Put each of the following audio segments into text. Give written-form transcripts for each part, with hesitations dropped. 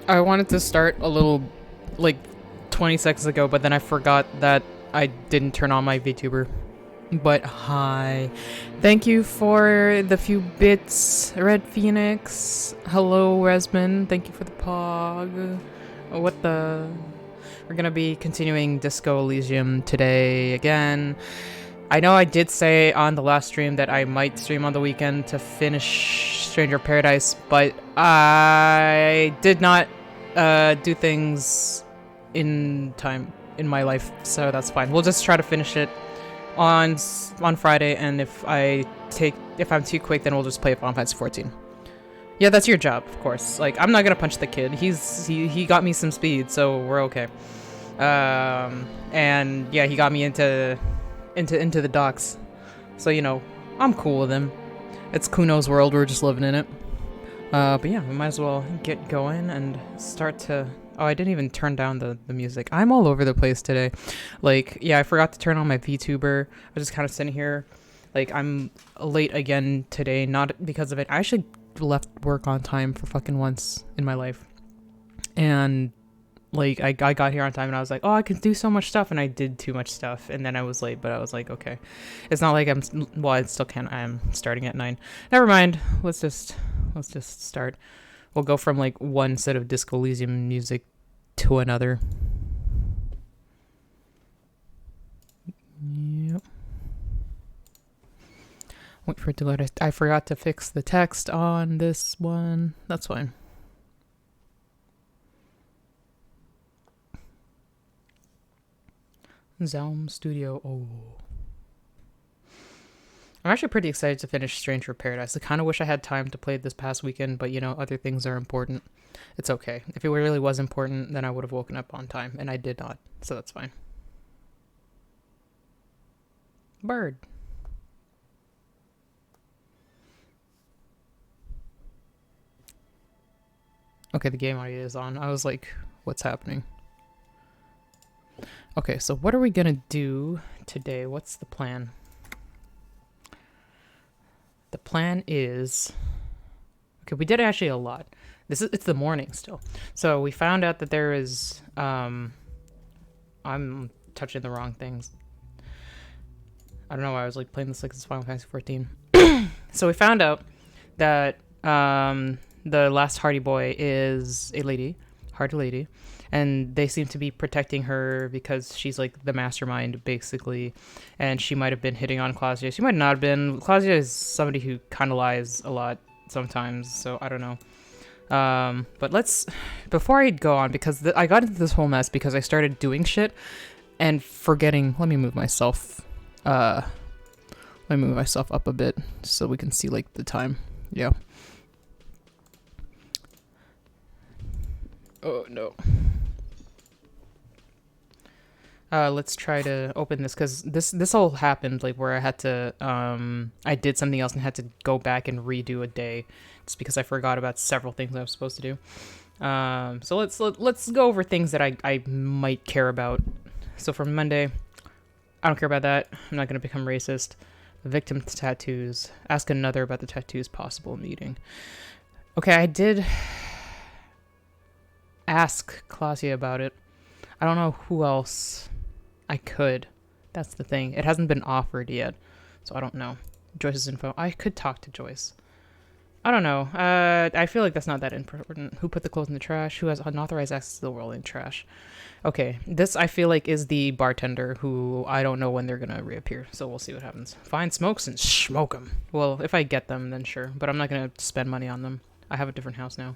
I wanted to start a little, like, 20 seconds ago, but then I forgot that I didn't turn on my VTuber. But hi. Thank you for the few bits, Red Phoenix. Hello, Resman. Thank you for the pog. What the... We're gonna be continuing Disco Elysium today again. I know I did say on the last stream that I might stream on the weekend to finish Stranger Paradise, but I did not do things in time in my life, so that's fine. We'll just try to finish it on Friday, and if I'm too quick, then we'll just play Final Fantasy 14. Yeah, that's your job, of course. Like, I'm not gonna punch the kid. He got me some speed, so we're okay. And yeah, he got me into the docks. So, you know, I'm cool with him. It's Kuno's world, we're just living in it. But yeah, we might as well get going and start to... Oh, I didn't even turn down the music. I'm all over the place today. Like, yeah, I forgot to turn on my VTuber. I was just kind of sitting here. Like, I'm late again today, not because of it. I actually left work on time for fucking once in my life. And, like, I got here on time and I was like, oh, I can do so much stuff. And I did too much stuff. And then I was late, but I was like, okay. It's not like well, I still can. I'm starting at 9. Never mind. Let's just start. We'll go from like one set of Disco Elysium music to another. Yep. Wait for it to load. I forgot to fix the text on this one. That's fine. Zalm Studio. Oh. I'm actually pretty excited to finish Stranger Paradise. I kind of wish I had time to play it this past weekend, but you know, other things are important. It's okay. If it really was important, then I would have woken up on time, and I did not, so that's fine. Bird. Okay, the game audio is on. I was like, what's happening? Okay, so what are we gonna do today? What's the plan? The plan is... Okay, we did actually a lot. It's the morning still. So we found out that there is... I'm touching the wrong things. I don't know why I was like playing this like it's Final Fantasy 14. So we found out that the last Hardy boy is a lady. Hardy lady. And they seem to be protecting her because she's like the mastermind, basically. And she might have been hitting on Claudia. She might not have been. Claudia is somebody who kind of lies a lot sometimes, so I don't know. But let's... Before I go on, because I got into this whole mess because I started doing shit and forgetting... Let me move myself... Let me move myself up a bit so we can see, like, the time. Yeah. Oh, no. Let's try to open this, because this all happened, like, where I had to, I did something else and had to go back and redo a day, just because I forgot about several things I was supposed to do. So let's go over things that I might care about. So for Monday, I don't care about that. I'm not going to become racist. Victim tattoos. Ask another about the tattoos possible meeting. Okay, I did ask Claudia about it. I don't know who else I could. That's the thing. It hasn't been offered yet, so I don't know. Joyce's info. I could talk to Joyce. I don't know. I feel like that's not that important. Who put the clothes in the trash? Who has unauthorized access to the world in trash? Okay, this I feel like is the bartender who I don't know when they're gonna reappear, so we'll see what happens. Find smokes and smoke them. Well, if I get them, then sure, but I'm not gonna spend money on them. I have a different house now.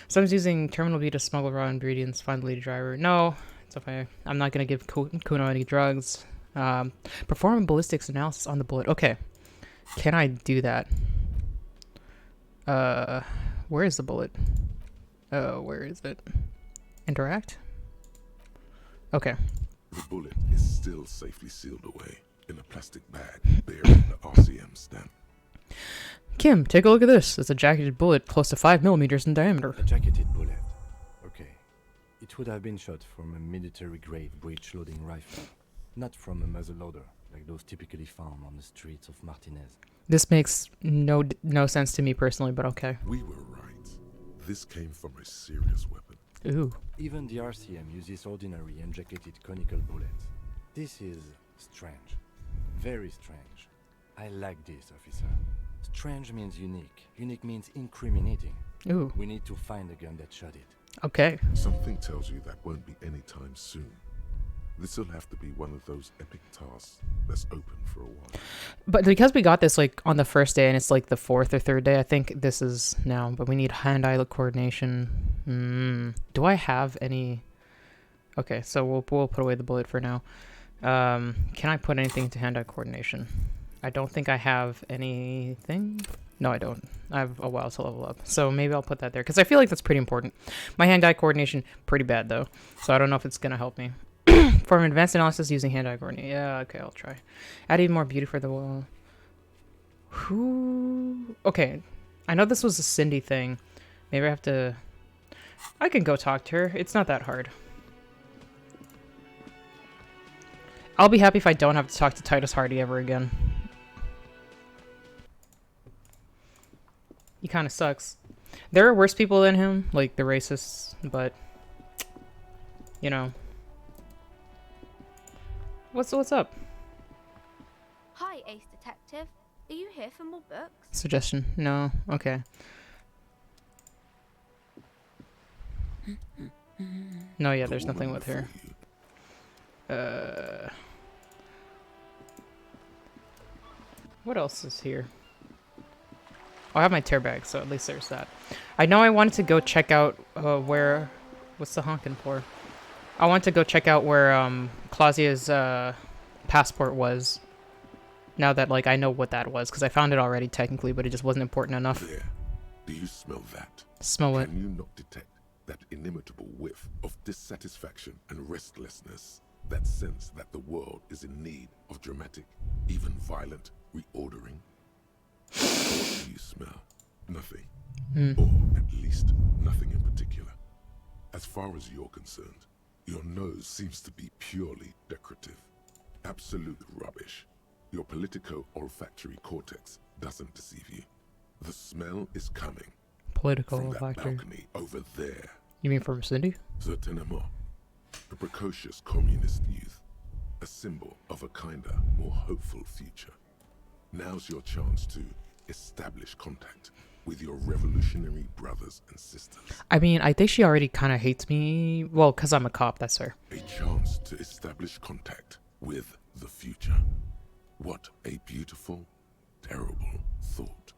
Someone's using Terminal B to smuggle raw ingredients. Find the lady driver. No, it's okay. I'm not going to give Kuno any drugs. Perform a ballistics analysis on the bullet. Okay. Can I do that? Where is the bullet? Oh, where is it? Interact? Okay. The bullet is still safely sealed away in a plastic bag bearing the RCM stamp. Kim, take a look at this. It's a jacketed bullet close to 5 millimeters in diameter. A jacketed bullet. Okay. It would have been shot from a military-grade breech-loading rifle, not from a muzzleloader, like those typically found on the streets of Martinez. This makes no sense to me personally, but okay. We were right. This came from a serious weapon. Ooh. Even the RCM uses ordinary unjacketed conical bullets. This is strange. Very strange. I like this, officer. Strange means unique. Unique means incriminating. Ooh. We need to find the gun that shot it. Okay. Something tells you that won't be anytime soon. This'll have to be one of those epic tasks that's open for a while. But because we got this like on the first day and it's like the fourth or third day, I think this is now. But we need hand-eye coordination. Do I have any? Okay, so we'll put away the bullet for now. Can I put anything into hand-eye coordination? I don't think I have anything. No, I don't. I have a while to level up. So maybe I'll put that there because I feel like that's pretty important. My hand-eye coordination, pretty bad though. So I don't know if it's going to help me. For advanced analysis using hand-eye coordination. Yeah, okay, I'll try. Add even more beauty for the wall. Who? Okay, I know this was a Cindy thing. Maybe I have to... I can go talk to her. It's not that hard. I'll be happy if I don't have to talk to Titus Hardy ever again. He kind of sucks. There are worse people than him, like the racists, but... You know... What's up? Hi, Ace Detective. Are you here for more books? Suggestion? No. Okay. No, yeah, there's nothing with her. What else is here? Oh, I have my tear bag, so at least there's that. I know I wanted to go check out where... What's the honking for? I want to go check out where Clausia's passport was. Now that like I know what that was, because I found it already technically, but it just wasn't important enough. There. Do you smell that? Smell it. Can you not detect that inimitable whiff of dissatisfaction and restlessness? That sense that the world is in need of dramatic, even violent reordering? What do you smell? Nothing. Or at least nothing in particular. As far as you're concerned, your nose seems to be purely decorative. Absolute rubbish. Your politico-olfactory cortex doesn't deceive you. The smell is coming Political from that olfactory. balcony over there. You mean from Cindy? Certainement. A precocious communist youth. A symbol of a kinder, more hopeful future. Now's your chance to establish contact with your revolutionary brothers and sisters. I mean, I think she already kind of hates me. Well, because I'm a cop, that's her. A chance to establish contact with the future. What a beautiful, terrible thought.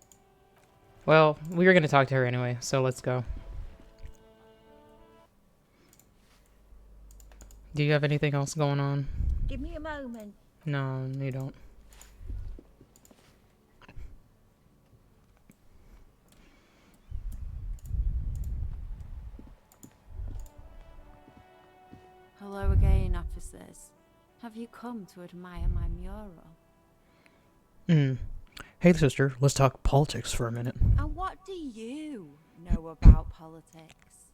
Well, we were going to talk to her anyway, so let's go. Do you have anything else going on? Give me a moment. No, you don't. Hello again, officers. Have you come to admire my mural? Hey, sister, let's talk politics for a minute. And what do you know about politics?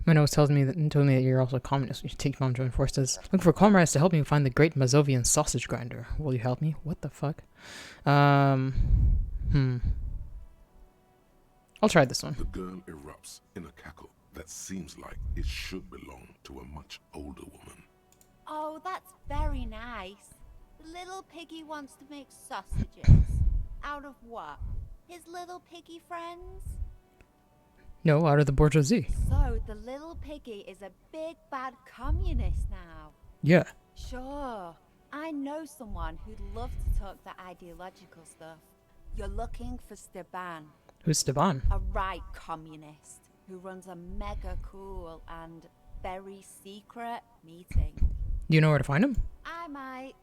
My nose tells me that you're also a communist. You should take Mom join forces. Looking for comrades to help me find the great Mazovian sausage grinder. Will you help me? What the fuck? I'll try this one. The girl erupts in a cackle that seems like it should belong to a much older woman. Oh, that's very nice. The little piggy wants to make sausages. Out of what? His little piggy friends? No, out of the bourgeoisie. So, the little piggy is a big bad communist now. Yeah. Sure. I know someone who'd love to talk the ideological stuff. You're looking for Steban, Who's Steban? a right communist who runs a mega cool and very secret meeting. Do you know where to find him? I might.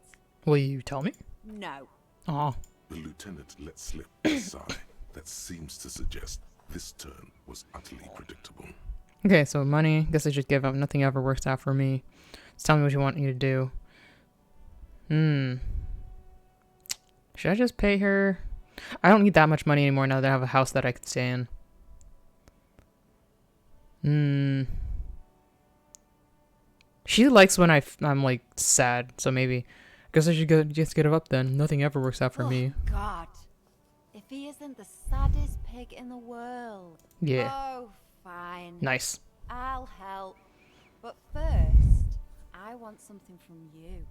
Will you tell me? No. Aw. The lieutenant let slip a sigh that seems to suggest this turn was utterly predictable. Okay, so money. Guess I should give up. Nothing ever works out for me. Just tell me what you want me to do. Should I just pay her? I don't need that much money anymore now that I have a house that I could stay in. She likes when I'm like sad, so maybe. Guess I should just get it up then. Nothing ever works out for me. God. If he isn't the saddest pig in the world. Yeah. Oh, fine. Nice. I'll help. But first, I want something from you.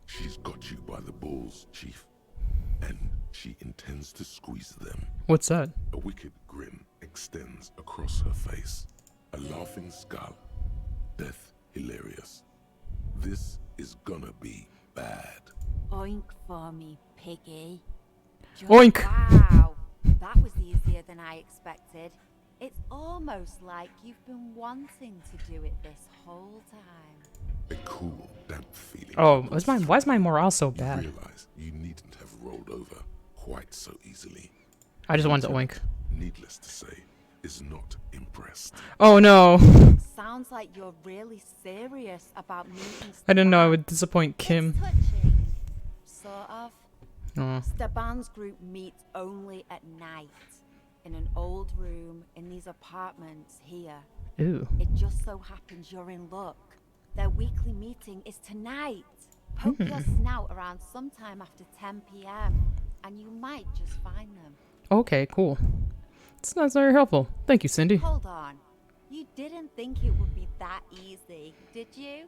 She's got you by the balls, Chief. And she intends to squeeze them. What's that? A wicked grin extends across her face. A laughing skull. Death hilarious. This is gonna be bad. Oink for me, piggy. Just Oink! Wow, that was easier than I expected. It's almost like you've been wanting to do it this whole time. A cool, damp feeling. Oh, why is my morale so bad? You realize you needn't have rolled over quite so easily. I just wanted to oink. Needless to say, is not impressed. Oh no. Sounds like you're really serious about meeting I didn't know I Steban. would disappoint Kim. It's touching. Sort of. Oh. Steban's group meets only at night. In an old room in these apartments here. Ooh. It just so happens you're in luck. Their weekly meeting is tonight. Poke your snout around sometime after 10 p.m. and you might just find them. Okay, cool. That's very helpful. Thank you, Cindy. Hold on. You didn't think it would be that easy, did you?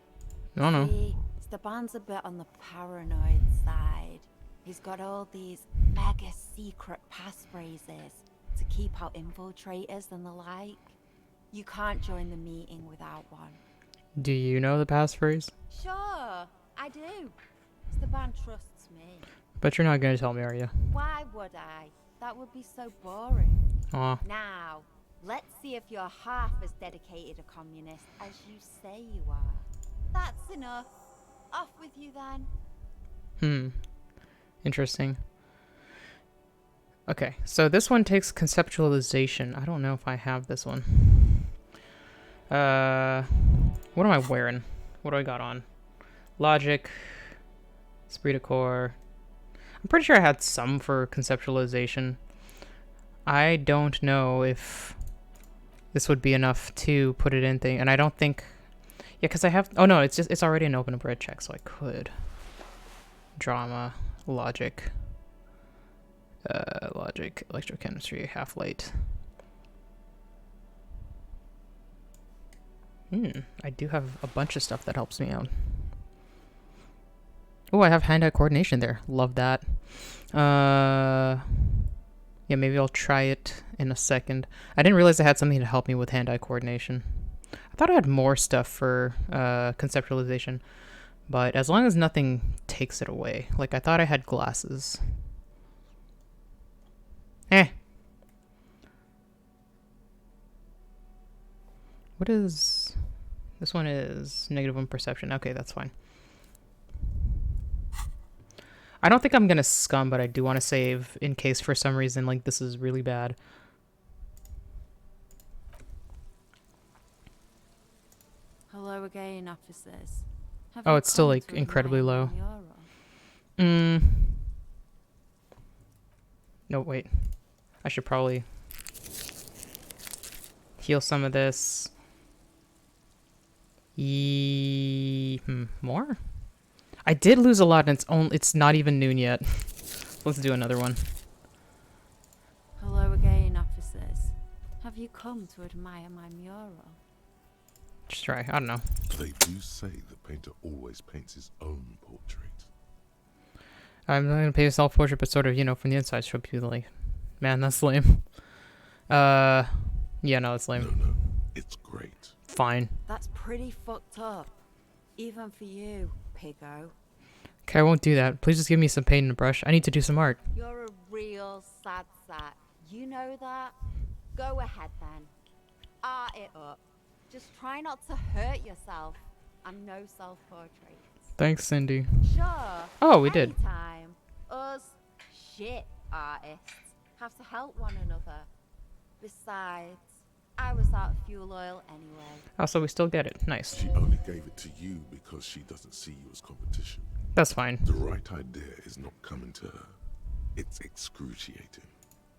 I don't know. See, Steban's a bit on the paranoid side. He's got all these mega secret passphrases to keep out infiltrators and the like. You can't join the meeting without one. Do you know the passphrase? Sure, I do. Steban trusts me. But you're not gonna tell me, are you? Why would I? That would be so boring. Aw. Now, let's see if you're half as dedicated a communist as you say you are. That's enough. Off with you then. Interesting. Okay, so this one takes conceptualization. I don't know if I have this one. What am I wearing? What do I got on? Logic, esprit de corps. I'm pretty sure I had some for conceptualization. I don't know if this would be enough to put it in thing, and I don't think. Yeah, because I have. Oh no, it's already an open bread check, so I could. Drama, logic. Logic, electrochemistry, half light. I do have a bunch of stuff that helps me out. Oh, I have hand-eye coordination there. Love that. Yeah, maybe I'll try it in a second. I didn't realize I had something to help me with hand-eye coordination. I thought I had more stuff for conceptualization, but as long as nothing takes it away. Like, I thought I had glasses. What is... This one is -1 perception. Okay, that's fine. I don't think I'm gonna scum, but I do want to save in case for some reason, like, this is really bad. Hello again, officers. Have Oh, you it's still, come like, to incredibly admire low. my mural? No, wait. I should probably heal some of this. More? I did lose a lot, and it's not even noon yet. Let's do another one. Hello again, officers. Have you come to admire my mural? Just try. I don't know. They do say the painter always paints his own portrait. I'm not gonna paint a self-portrait, but sort of, you know, from the inside, show people like, man, that's lame. Yeah, no, it's lame. No, it's great. Fine. That's pretty fucked up. Even for you, piggo. Okay, I won't do that. Please just give me some paint and a brush. I need to do some art. You're a real sad sack. You know that? Go ahead then. Art it up. Just try not to hurt yourself. I'm no self-portraits. Thanks, Cindy. Sure. Oh, we did. Anytime. Us shit artists have to help one another. Besides, I was out of fuel oil anyway. Oh, so we still get it. Nice. She only gave it to you because she doesn't see you as competition. That's fine. The right idea is not coming to her. It's excruciating.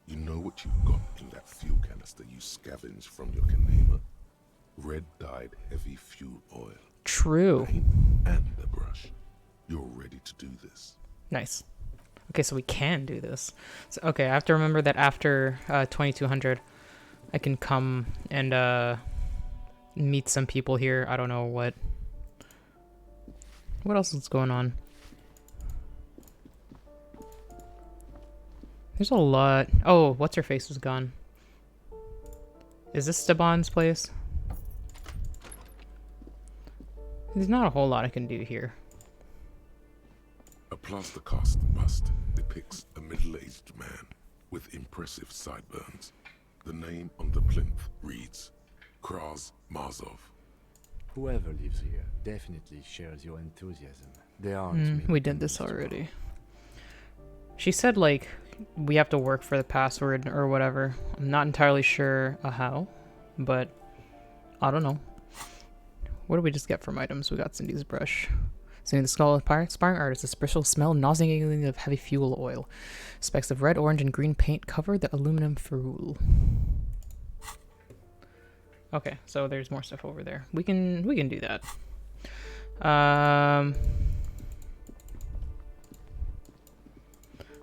You know what you've got in that fuel canister you scavenged from your Kanema? Red-dyed heavy fuel oil. True. Paint and a brush. You're ready to do this. Nice. Okay, so we can do this. So, okay, I have to remember that after 2200, I can come and meet some people here. I don't know what. What else is going on? There's a lot. Oh, what's her face is gone. Is this Steban's place? There's not a whole lot I can do here. A plaster cast bust depicts a middle-aged man with impressive sideburns. The name on the plinth reads Kraz Marzov. Whoever lives here definitely shares your enthusiasm. There aren't many We did things this to already. offer. She said, like, we have to work for the password or whatever. I'm not entirely sure how, but I don't know. What did we just get from items? We got Cindy's brush. Cindy the Skull of Aspiring Artist. A special smell nauseating of heavy fuel oil. Specks of red, orange, and green paint cover the aluminum ferrule. Okay, so there's more stuff over there. We can do that.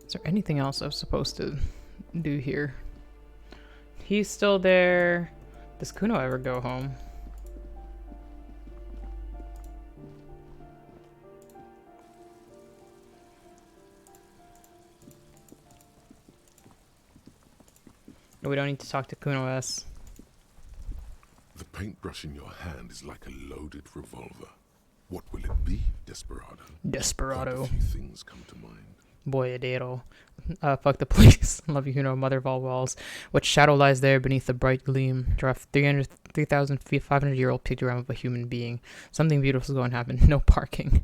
Is there anything else I was supposed to do here? He's still there. Does Kuno ever go home? No, we don't need to talk to Kuno S. The paintbrush in your hand is like a loaded revolver. What will it be, Desperado? Quite Desperado. a few things come to mind. Boyadero. Fuck the police. Love you, Kuno. Mother of all walls. What shadow lies there beneath the bright gleam? Draft 3,500-year-old pictogram of a human being. Something beautiful is going to happen. No parking.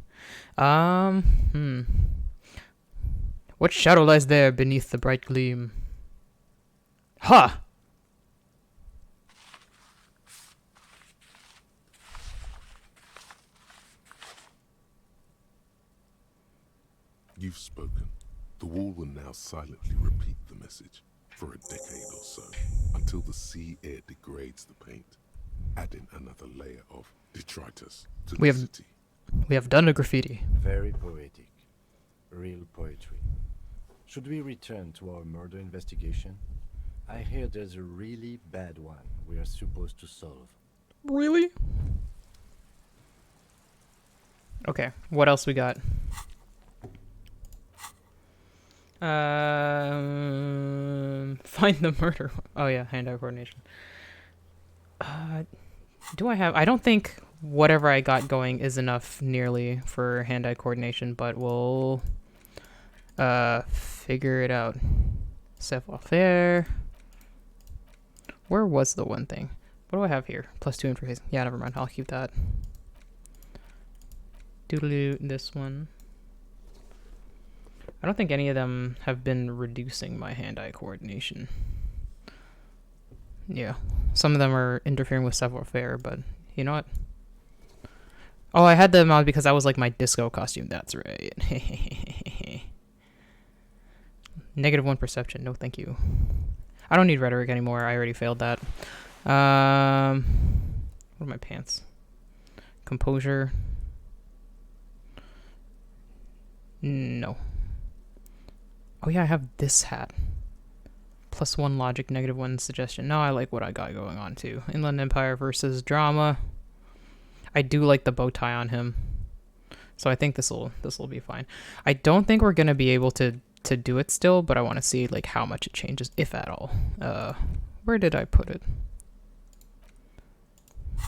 What shadow lies there beneath the bright gleam? Ha! You've spoken. The wall will now silently repeat the message for a decade or so, until the sea air degrades the paint, adding another layer of detritus to We the have- city. We have done the graffiti. Very poetic. Real poetry. Should we return to our murder investigation? I hear there's a really bad one we are supposed to solve. Really? Okay, what else we got? Find the murder. Oh yeah, hand-eye coordination. Do I have? I don't think whatever I got going is enough nearly for hand-eye coordination, but we'll figure it out. Savoir-faire. Where was the one thing? What do I have here? +2 interface. Yeah, never mind. I'll keep that. Doodaloo, this one. I don't think any of them have been reducing my hand-eye coordination. Yeah. Some of them are interfering with savoir-faire, but you know what? Oh, I had them on because that was like my disco costume. That's right. -1 perception. No, thank you. I don't need rhetoric anymore. I already failed that. What are my pants? Composure. No. Oh yeah, I have this hat. +1 logic, -1 suggestion. No, I like what I got going on too. Inland Empire versus drama. I do like the bow tie on him, so I think this'll be fine. I don't think we're gonna be able to do it still, but I want to see like how much it changes, if at all. Where did I put it?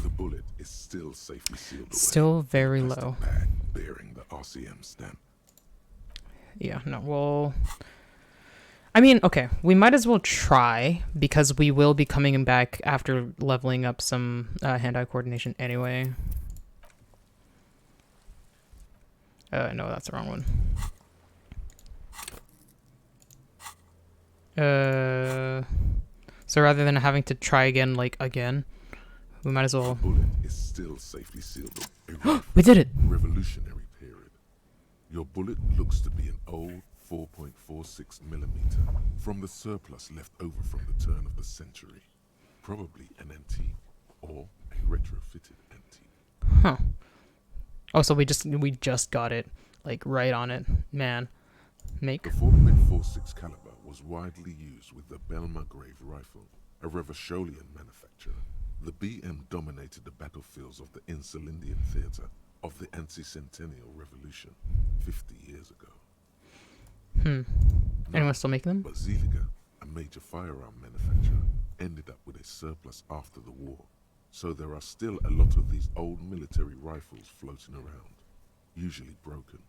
The bullet is still safely sealed away. Still very in a plastic low. bag bearing the RCM stamp. Yeah, no, well... I mean, okay, we might as well try, because we will be coming back after leveling up some hand-eye coordination anyway. No, that's the wrong one. So rather than having to try again, we might as The well... bullet is still safely sealed away. We did it! Revolutionary period. Your bullet looks to be an old 4.46 millimeter from the surplus left over from the turn of the century. Probably an antique or a retrofitted antique. Huh. Oh, so we just got it, like, right on it. Man. Make. The 4.46 caliber was widely used with the Belma Grave rifle, a Revacholian manufacturer. The BM dominated the battlefields of the Insulindian theater of the anti-centennial revolution 50 years ago. Anyone still making them? But Zeliger, a major firearm manufacturer, ended up with a surplus after the war. So there are still a lot of these old military rifles floating around, usually broken.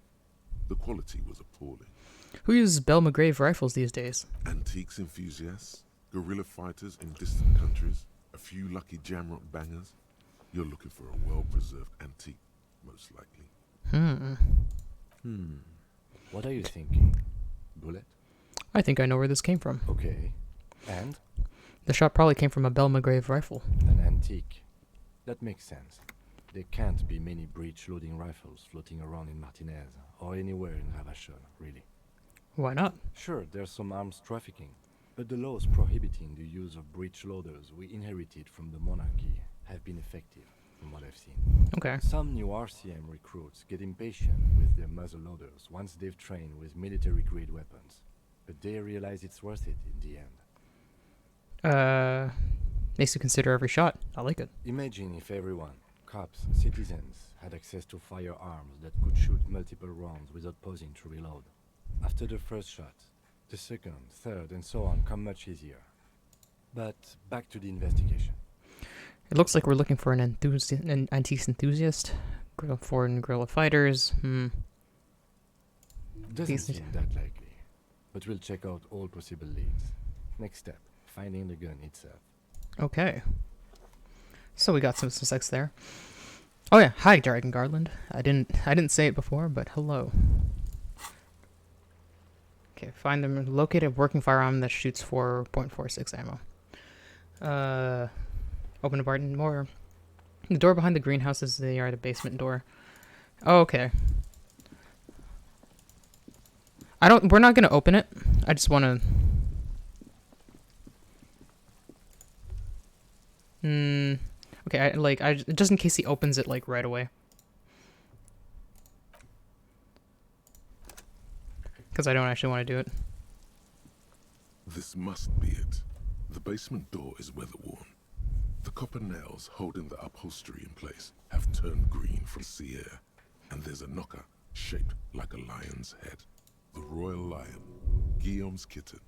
The quality was appalling. Who uses Bell McGrave rifles these days? Antiques enthusiasts, guerrilla fighters in distant countries, a few lucky jamrock bangers. You're looking for a well-preserved antique, most likely. What are you thinking? Bullet? I think I know where this came from. Okay. And? The shot probably came from a Bell McGrave rifle. An antique. That makes sense. There can't be many breech-loading rifles floating around in Martinez, or anywhere in Ravachol, really. Why not? Sure, there's some arms trafficking, but the laws prohibiting the use of breech loaders we inherited from the monarchy have been effective, from what I've seen. Okay. Some new RCM recruits get impatient with their muzzle loaders once they've trained with military-grade weapons, but they realize it's worth it in the end. Makes you consider every shot. I like it. Imagine if everyone, cops, citizens, had access to firearms that could shoot multiple rounds without pausing to reload. After the first shot, the second, third, and so on come much easier. But back to the investigation. It looks like we're looking for an antiques enthusiast. Foreign guerrilla fighters. Doesn't These- seem that likely, but we'll check out all possible leads. Next step, finding the gun itself. Okay. So we got some sex there. Oh yeah, hi Dragon Garland. I didn't say it before, but hello. Okay, find them. Locate a working firearm that shoots 4.46 ammo. Open the barn more. The door behind the greenhouse is the basement door. Oh, okay. We're not gonna open it. I just wanna. Okay, just in case he opens it like right away. Because I don't actually want to do it. This must be it. The basement door is weather-worn. The copper nails holding the upholstery in place have turned green from sea air, and there's a knocker shaped like a lion's head. The royal lion, Guillaume's kitten.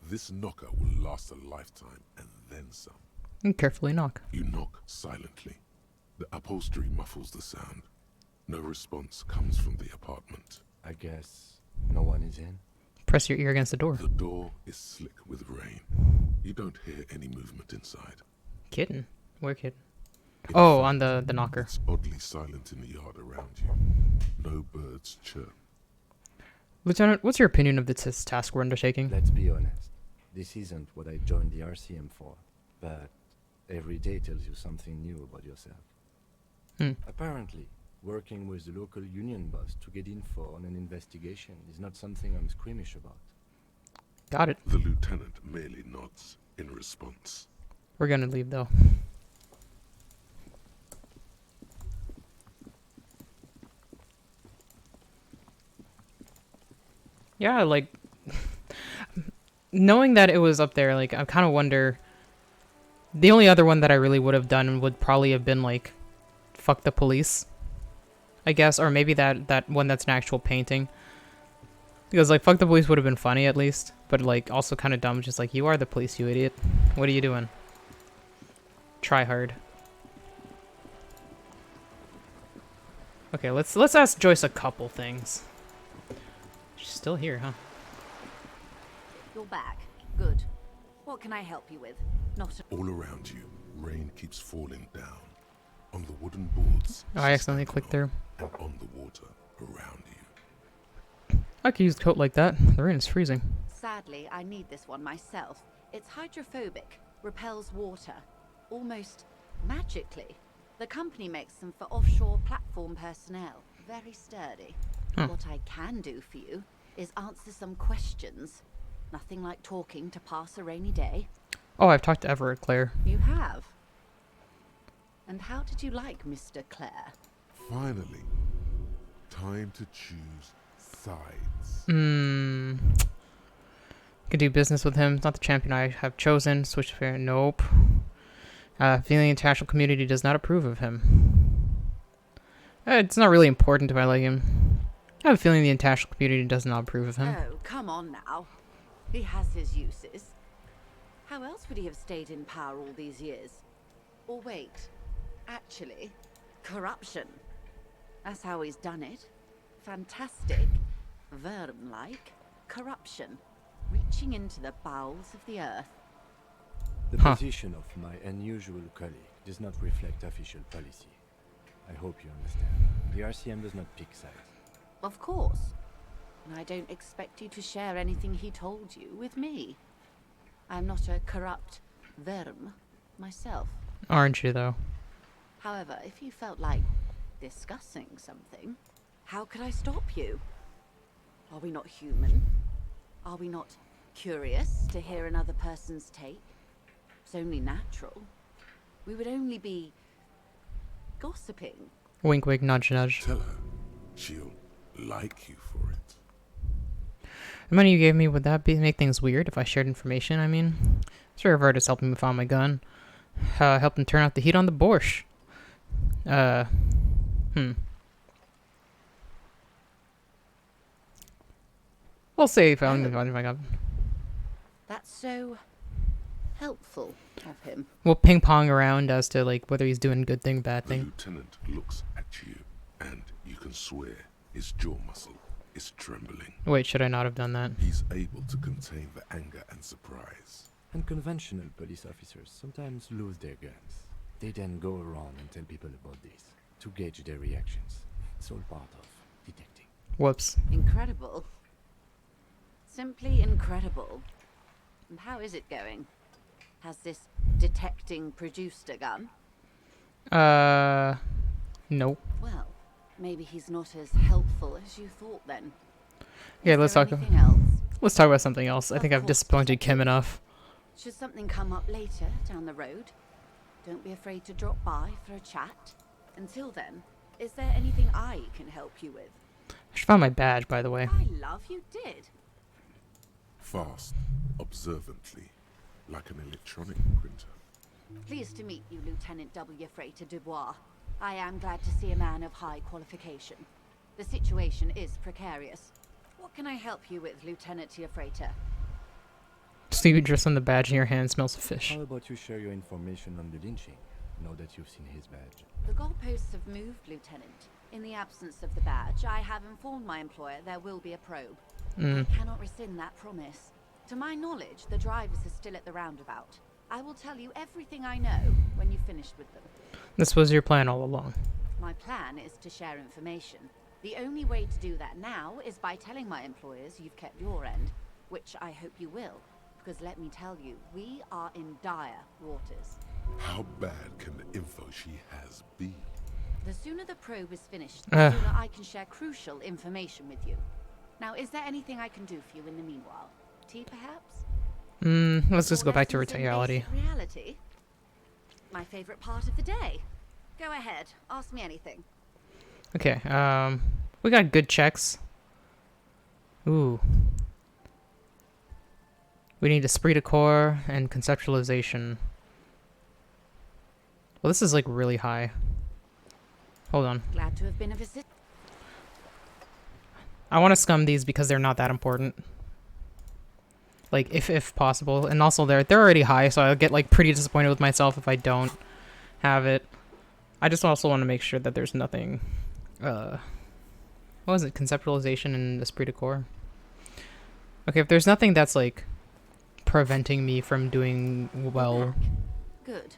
This knocker will last a lifetime and then some. And carefully knock. You knock silently. The upholstery muffles the sound. No response comes from the apartment. I guess no one is in? Press your ear against the door. The door is slick with rain. You don't hear any movement inside. Kitten? Where kitten? In Oh, fact, on the knocker. It's oddly silent in the yard around you. No birds chirp. Lieutenant, what's your opinion of this task we're undertaking? Let's be honest. This isn't what I joined the RCM for, but every day tells you something new about yourself. Apparently, working with the local union boss to get info on an investigation is not something I'm squeamish about. Got it. The lieutenant merely nods in response. We're gonna leave though. Yeah, like knowing that it was up there, like I kind of wonder. The only other one that I really would have done would probably have been like, fuck the police, I guess, or maybe that one that's an actual painting. Because like fuck the police would have been funny at least, but like also kind of dumb. Just like you are the police, you idiot. What are you doing? Try hard. Okay, let's ask Joyce a couple things. She's still here, huh? You're back. Good. What can I help you with? Not a All around you, rain keeps falling down. On the wooden boards. Oh, I accidentally clicked through. And on the water around you. I could use a coat like that. The rain is freezing. Sadly, I need this one myself. It's hydrophobic, repels water, almost magically. The company makes them for offshore platform personnel. Very sturdy. What I can do for you is answer some questions. Nothing like talking to pass a rainy day. Oh, I've talked to Everett, Claire. You have. And how did you like Mr. Clare? Finally, time to choose sides. Could do business with him. Not the champion I have chosen. Switch fair. Nope. Feeling the international community does not approve of him. It's not really important if I like him. I have a feeling the international community does not approve of him. Oh, come on now. He has his uses. How else would he have stayed in power all these years? Or wait, actually, corruption. That's how he's done it. Fantastic, Verm-like corruption, reaching into the bowels of the earth. The position of my unusual colleague does not reflect official policy. I hope you understand. The RCM does not pick sides. Of course. And I don't expect you to share anything he told you with me. I'm not a corrupt Verm myself. Aren't you, though? However, if you felt like discussing something, how could I stop you? Are we not human? Are we not curious to hear another person's take? It's only natural. We would only be gossiping. Wink, wink, nudge, nudge. Tell her she'll like you for it. The money you gave me, would that make things weird if I shared information, I mean? Sure, I've already helped him find my gun. Helped him turn out the heat on the borscht. We'll see if I find my gun. That's so helpful of him. We'll ping pong around as to like whether he's doing good thing, bad The thing. lieutenant looks at you, and you can swear his jaw muscle is trembling. Wait, should I not have done that? He's able to contain the anger and surprise. Unconventional police officers sometimes lose their guns. They then go around and tell people about this to gauge their reactions. It's all part of detecting. Whoops. Incredible. Simply incredible. And how is it going? Has this detecting produced a gun? Nope. Well, maybe he's not as helpful as you thought then. Okay, Is let's there talk. anything else? Let's talk about something else. I Of think I've course, disappointed Kim detective. enough. Should something come up later down the road, don't be afraid to drop by for a chat. Until then, is there anything I can help you with? I should find my badge, by the way. I love you did. Fast, observantly, like an electronic printer. Pleased to meet you, Lieutenant W. Freighter Dubois. I am glad to see a man of high qualification. The situation is precarious. What can I help you with, Lieutenant Freighter? Stevie dress on the badge in your hand smells of fish. How about you share your information on the lynching, now that you've seen his badge? The goalposts have moved, Lieutenant. In the absence of the badge, I have informed my employer there will be a probe. I cannot rescind that promise. To my knowledge, the drivers are still at the roundabout. I will tell you everything I know when you've finished with them. This was your plan all along. My plan is to share information. The only way to do that now is by telling my employers you've kept your end, which I hope you will, because let me tell you, we are in dire waters. How bad can the info she has be? The sooner the probe is finished, the Ugh. sooner I can share crucial information with you. Now, is there anything I can do for you in the meanwhile? Tea, perhaps? Let's just Or go back to lessons in reality. basic reality? My favorite part of the day. Go ahead, ask me anything. Okay, we got good checks. Ooh. We need esprit de corps and conceptualization. Well, this is like really high. Hold on. Glad to have been of assistance. I want to scum these because they're not that important. Like, if possible. And also, they're already high, so I'll get, like, pretty disappointed with myself if I don't have it. I just also want to make sure that there's nothing... what was it? Conceptualization and esprit de corps? Okay, if there's nothing that's, like, preventing me from doing well... Back. Good.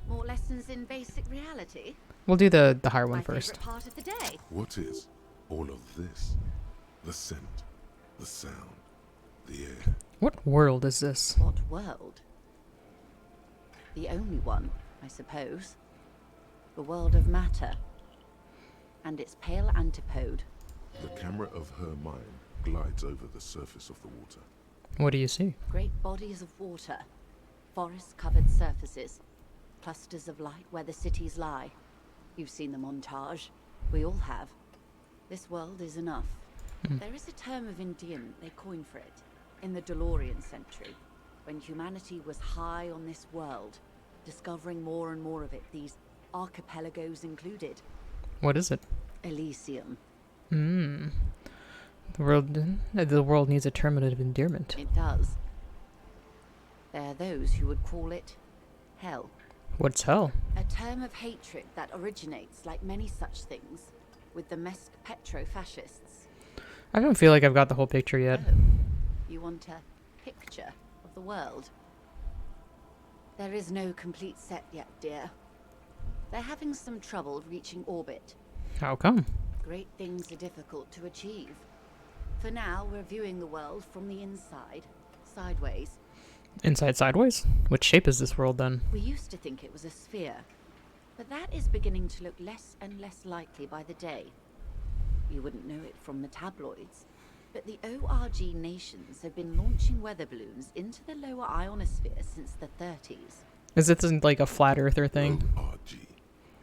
More lessons in basic reality? We'll do the higher one My first. favorite part of the day. What is all of this? The scent, the sound, the air. What world is this? What world? The only one, I suppose. The world of matter. And its pale antipode. The camera of her mind glides over the surface of the water. What do you see? Great bodies of water. Forest-covered surfaces. Clusters of light where the cities lie. You've seen the montage. We all have. This world is enough. There is a term of endearment they coined for it. In the DeLorean century, when humanity was high on this world, discovering more and more of it, these archipelagos included. What is it? Elysium. Hmm. The world needs a term of endearment. It does. There are those who would call it hell. What's hell? A term of hatred that originates, like many such things, with the Mesk petro-fascists. I don't feel like I've got the whole picture yet. Oh, you want a picture of the world? There is no complete set yet, dear. They're having some trouble reaching orbit. How come? Great things are difficult to achieve. For now, we're viewing the world from the inside, sideways. Inside sideways? What shape is this world then? We used to think it was a sphere, but that is beginning to look less and less likely by the day. You wouldn't know it from the tabloids, but the ORG nations have been launching weather balloons into the lower ionosphere since the 30s. Is this like a flat earther thing? ORG,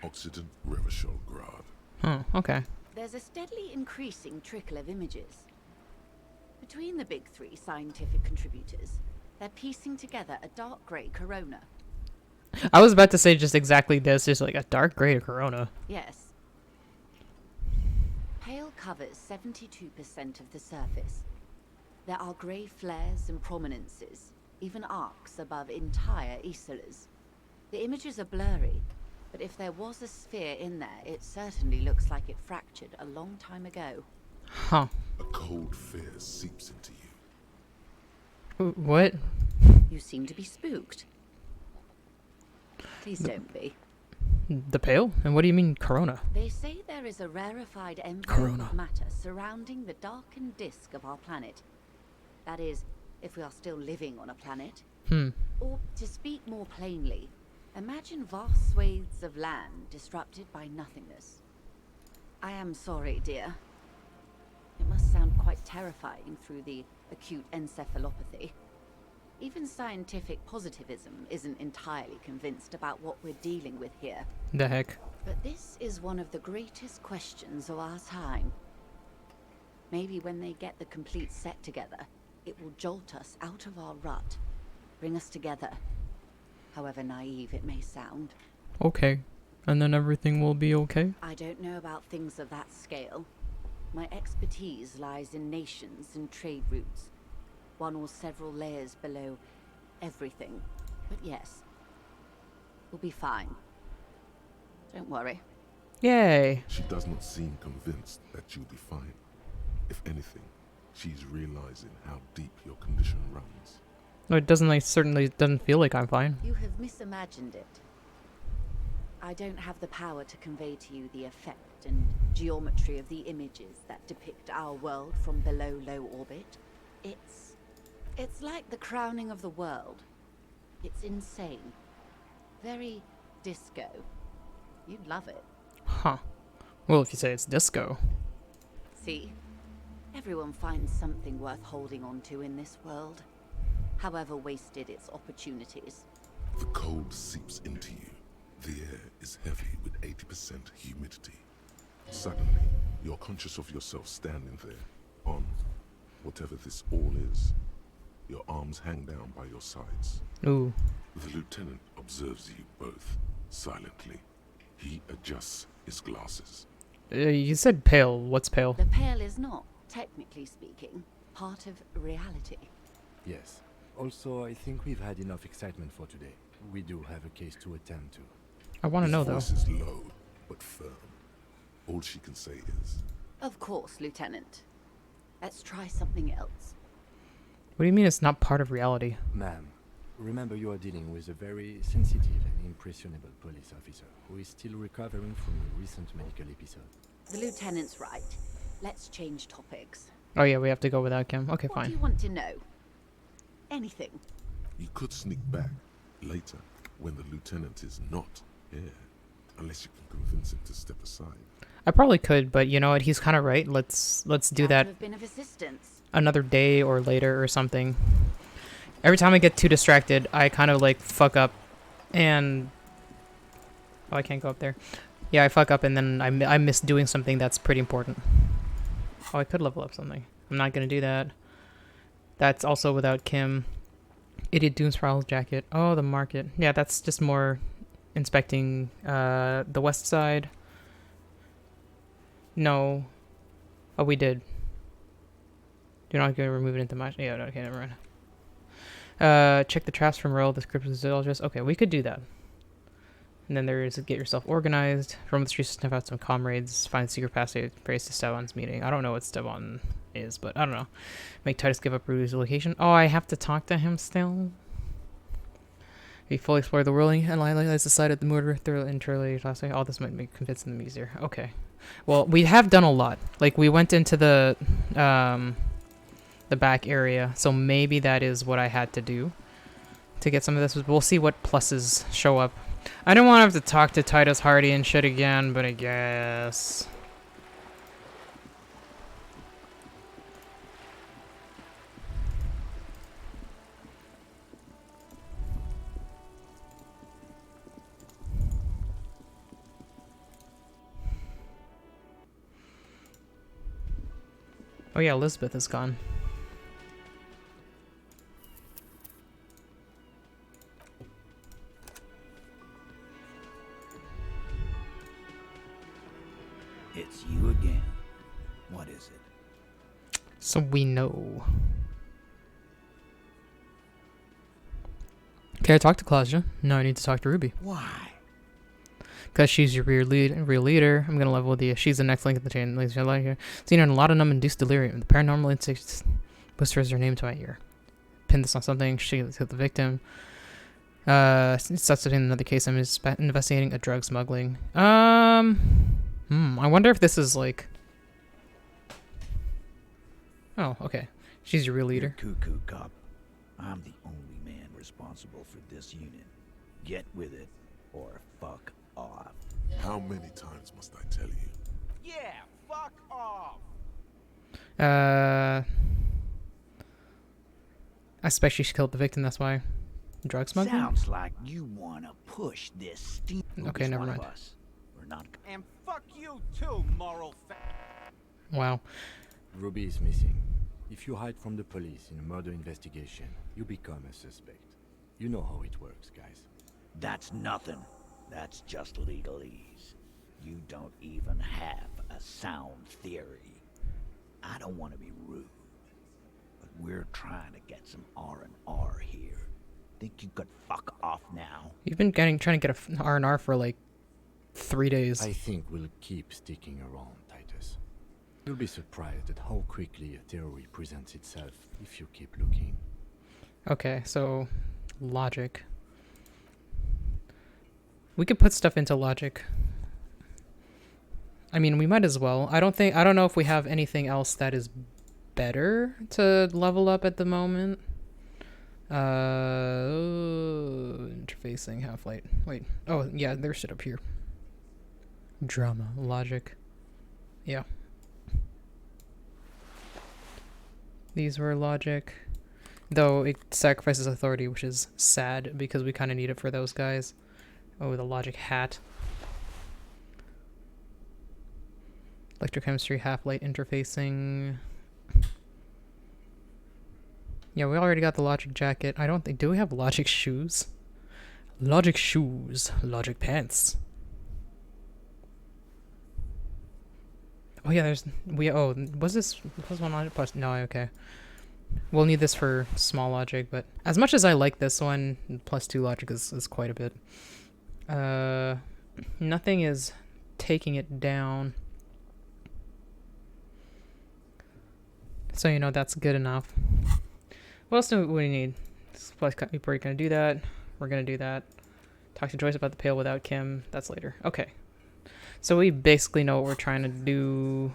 Occident Revachol Grad. Oh, okay. There's a steadily increasing trickle of images. Between the big three scientific contributors, they're piecing together a dark grey corona. I was about to say just exactly this, just like a dark gray corona. Yes. Pale covers 72% of the surface. There are grey flares and prominences, even arcs above entire isolas. The images are blurry, but if there was a sphere in there, it certainly looks like it fractured a long time ago. Huh. A cold fear seeps into you. What? You seem to be spooked. Please don't be. The pale? And what do you mean corona? They say there is a rarefied envelope Corona. of matter surrounding the darkened disk of our planet. That is, if we are still living on a planet. Or, to speak more plainly, imagine vast swathes of land disrupted by nothingness. I am sorry, dear. It must sound quite terrifying through the acute encephalopathy. Even scientific positivism isn't entirely convinced about what we're dealing with here. The heck? But this is one of the greatest questions of our time. Maybe when they get the complete set together, it will jolt us out of our rut, bring us together, however naive it may sound. Okay. And then everything will be okay? I don't know about things of that scale. My expertise lies in nations and trade routes, one or several layers below everything. But yes, we'll be fine. Don't worry. Yay. She does not seem convinced that you'll be fine. If anything, she's realizing how deep your condition runs. No, it doesn't like certainly doesn't feel like I'm fine. You have misimagined it. I don't have the power to convey to you the effect and geometry of the images that depict our world from below low orbit. It's like the crowning of the world. It's insane. Very disco. You'd love it. Huh. Well, if you say it's disco. See? Everyone finds something worth holding on to in this world, however wasted its opportunities. The cold seeps into you. The air is heavy with 80% humidity. Suddenly, you're conscious of yourself standing there, on whatever this all is. Your arms hang down by your sides. Ooh. The lieutenant observes you both, silently. He adjusts his glasses. You said pale. What's pale? The pale is not, technically speaking, part of reality. Yes. Also, I think we've had enough excitement for today. We do have a case to attend to. I want to His know though. voice is low, but firm. All she can say is, Of course, Lieutenant. Let's try something else. What do you mean it's not part of reality? Ma'am, remember you are dealing with a very sensitive and impressionable police officer who is still recovering from a recent medical episode. The Lieutenant's right. Let's change topics. Oh yeah, we have to go without Kim. Okay, What do you fine. want to know? Anything. you could sneak back later when the lieutenant is not here. Unless you can convince him to step aside. I probably could, but you know what? He's kind of right. Let's do That that would have been of assistance. another day or later or something. Every time I get too distracted, I kind of like fuck up and... Oh, I can't go up there. Yeah, I fuck up and then I miss doing something that's pretty important. Oh, I could level up something. I'm not going to do that. That's also without Kim. Idiot Doomspiral's jacket. Oh, the market. Yeah, that's just more inspecting the west side. No. Oh, we did. You're not going to remove it into my... Yeah, okay, never mind. Check the traps from Royal descriptions of Zildjian. Okay, we could do that. And then there is get yourself organized. Roam the streets to sniff out some comrades. Find secret passage praise to Stevan's meeting. I don't know what Stevan is, but I don't know. Make Titus give up Rudy's location. Oh, I have to talk to him still? We fully explore the world and analyze the side of the murder thoroughly and truly last night. All this might make convince them easier. Okay. Well, we have done a lot. Like, we went into the back area, so maybe that is what I had to do to get some of this. We'll see what pluses show up. I don't want to have to talk to Titus Hardy and shit again, but I guess. Oh yeah, Elizabeth is gone. It's you again. What is it? So we know. Okay, I talked to Claudia. No, I need to talk to Ruby. Why? Because she's your real leader. I'm gonna level with you. She's the next link in the chain. Ladies and gentlemen, seen her in a lot of induced delirium. The paranormal instincts whispers her name to my ear. Pin this on something. She killed the victim. Such in another case, I'm investigating a drug smuggling. I wonder if this is like. Oh, okay. She's your real leader. You're cuckoo cop. I'm the only man responsible for this unit. Get with it, or fuck off. How many times must I tell you? Yeah, fuck off. I suspect she killed the victim. That's why. Drug smuggling. Sounds like you wanna push this steam. Okay, never mind. We're not. And fuck you too, moral Wow. Ruby is missing. If you hide from the police in a murder investigation, you become a suspect. You know how it works, guys. That's nothing. That's just legalese. You don't even have a sound theory. I don't want to be rude, but we're trying to get some R&R here. Think you could fuck off now? You've been trying to get a R&R for like 3 days. I think we'll keep sticking around, Titus. You'll be surprised at how quickly a theory presents itself if you keep looking. Okay, so logic. We could put stuff into logic. I mean, we might as well. I don't know if we have anything else that is better to level up at the moment. Interfacing half-light. Wait. Oh, yeah, there's shit up here. Drama, logic. Yeah. These were logic. Though it sacrifices authority, which is sad because we kind of need it for those guys. Oh, the logic hat. Electrochemistry, half-light interfacing. Yeah, we already got the logic jacket. I don't think... Do we have logic shoes? Logic shoes. Logic pants. Oh, yeah, there's... Oh, was this... Was one logic plus... No, okay. We'll need this for small logic, but... As much as I like this one, +2 logic is quite a bit. Nothing is taking it down. So, you know, that's good enough. What else do we need? We're going to do that. We're going to do that. Talk to Joyce about the pail without Kim. That's later. Okay. So we basically know what we're trying to do.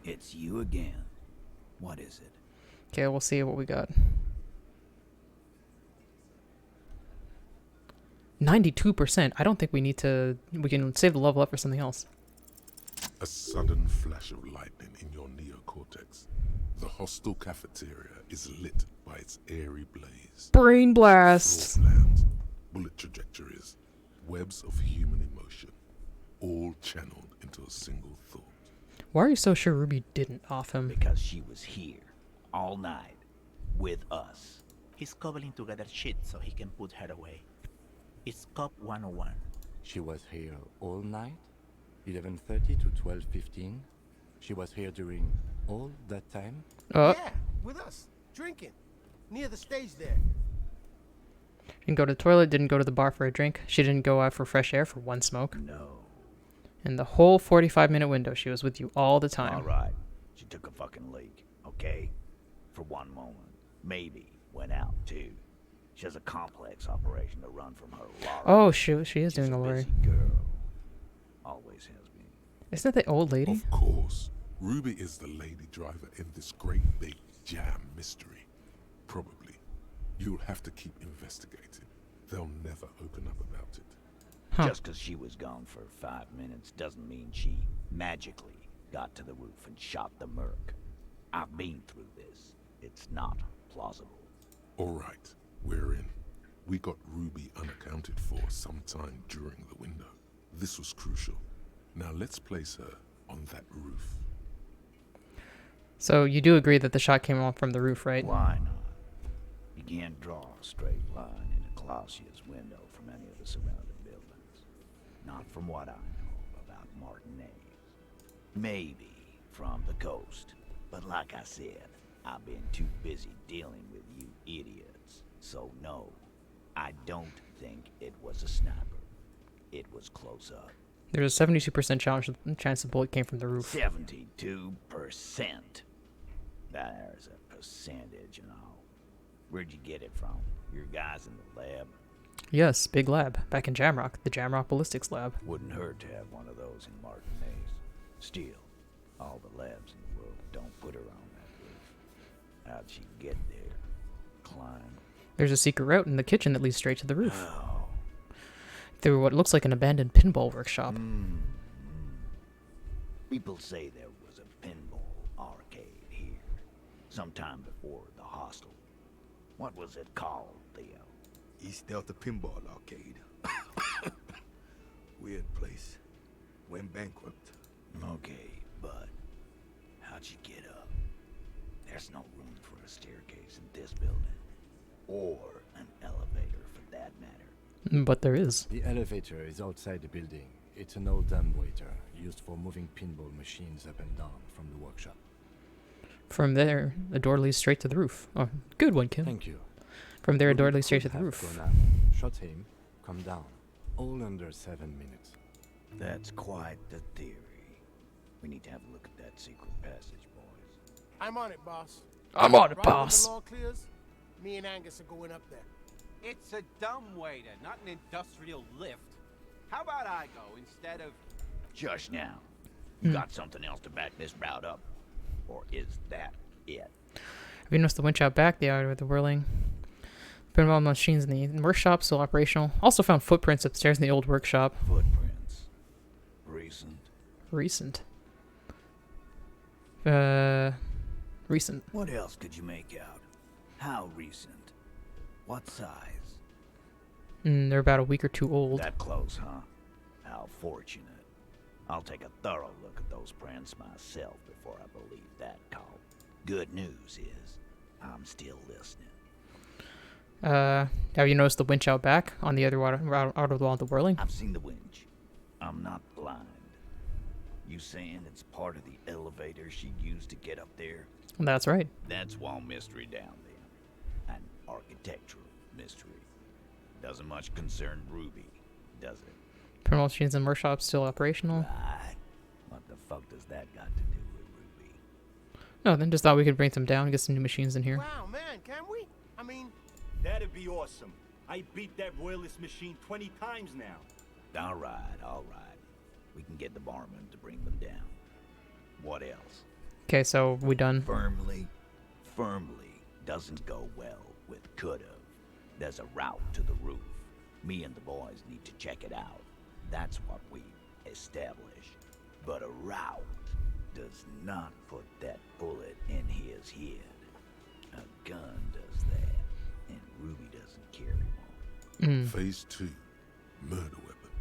It's you again. What is it? Okay, we'll see what we got. 92%. I don't think we need to... We can save the level up for something else. A sudden flash of lightning in your neocortex. The hostile cafeteria is lit by its airy blaze. Brain blast! Floor plans, bullet trajectories, webs of human emotion, all channeled into a single thought. Why are you so sure Ruby didn't off him? Because she was here all night with us. He's cobbling together shit so he can put her away. It's Cop 101. She was here all night? 11:30 to 12:15? She was here during all that time? Oh, Yeah, with us, drinking, near the stage there. didn't go to the toilet, didn't go to the bar for a drink. She didn't go out for fresh air for one smoke. No. In the whole 45-minute window, she was with you all the time. All right. She took a fucking leak, okay? For one moment. Maybe went out, too. She has a complex operation to run from her lorry. Oh, shoot, she is She's doing a lorry. busy girl. Always has been. Isn't that the old lady? Of course, Ruby is the lady driver in this great big jam mystery. Probably. You'll have to keep investigating. They'll never open up about it. Huh. Just because she was gone for 5 minutes doesn't mean she magically got to the roof and shot the merc. I've been through this. It's not plausible. All right, we're in. We got Ruby unaccounted for sometime during the window. This was crucial. Now let's place her on that roof. So you do agree that the shot came off from the roof, right? Why not? You can't draw a straight line in a Clausius window from any of the surrounding buildings. Not from what I know about Martinez. Maybe from the coast. But like I said, I've been too busy dealing with you idiots. So no, I don't think it was a sniper. It was close up. There's a 72% chance the bullet came from the roof. 72%. There's a percentage and all. Where'd you get it from? Your guys in the lab? Yes, big lab. Back in Jamrock, the Jamrock Ballistics Lab. Wouldn't hurt to have one of those in Martinez. Still, all the labs in the world don't put her on that roof. How'd she get there? Climb? There's a secret route in the kitchen that leads straight to the roof. Oh. Through what looks like an abandoned pinball workshop. People say there was a pinball arcade here. Sometime before the hostel. What was it called, Theo? East Delta Pinball Arcade. Weird place. Went bankrupt. Okay, but how'd you get up? There's no room for a staircase in this building. Or an elevator, for that matter. But there is. The elevator is outside the building. It's an old dumbwaiter used for moving pinball machines up and down from the workshop. From there, a door leads straight to the roof. Oh, good one, Kim. Thank you. From there, a Ruby door leads straight to could the have roof. gone up, shot him, come down. All under 7 minutes. That's quite the theory. We need to have a look at that secret passage, boys. I'm on it, boss. I'm on it, Right when boss. the law clears, me and Angus are going up there. It's a dumbwaiter, not an industrial lift. How about I go instead of... Just now. You got something else to back this route up? Or is that it? Have you noticed the winch out back? The hour with the whirling. Pinball machines in the workshop still operational. Also found footprints upstairs in the old workshop. Footprints. Recent. Recent. Recent. What else could you make out? How recent? What size? They're about a week or two old. That close, huh? How fortunate. I'll take a thorough look at those prints myself before I believe that call. Good news is, I'm still listening. Have you noticed the winch out back on the other out of the wall of the whirling? I've seen the winch. I'm not blind. You saying it's part of the elevator she used to get up there? That's right. That's wall mystery down there. An architectural mystery. Doesn't much concern Ruby, does it? Pinball machines in workshop still operational. Right. What the fuck does that got to do with Ruby? No, then just thought we could bring them down and get some new machines in here. Wow, man, can we? I mean, That'd be awesome. I beat that royalist machine 20 times now. All right. We can get the barman to bring them down. What else? Okay, so we done. Firmly doesn't go well with could've. There's a route to the roof. Me and the boys need to check it out. That's what we established. But a route does not put that bullet in his head. A gun does that, and Ruby doesn't carry one. Phase 2. Murder weapon.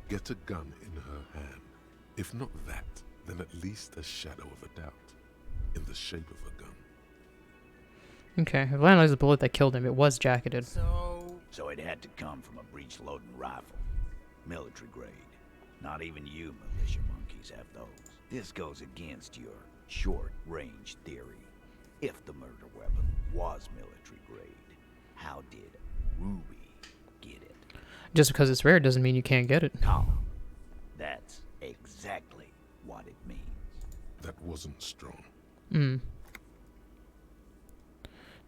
Get a gun in her hand. If not that, then at least a shadow of a doubt in the shape of a gun. Okay, if I analyze the bullet that killed him, it was jacketed. So it had to come from a breech-loading rifle. Military grade. Not even you militia monkeys have those. This goes against your short-range theory. If the murder weapon was military grade, how did Ruby get it? Just because it's rare doesn't mean you can't get it. Colin, that's exactly what it means. That wasn't strong.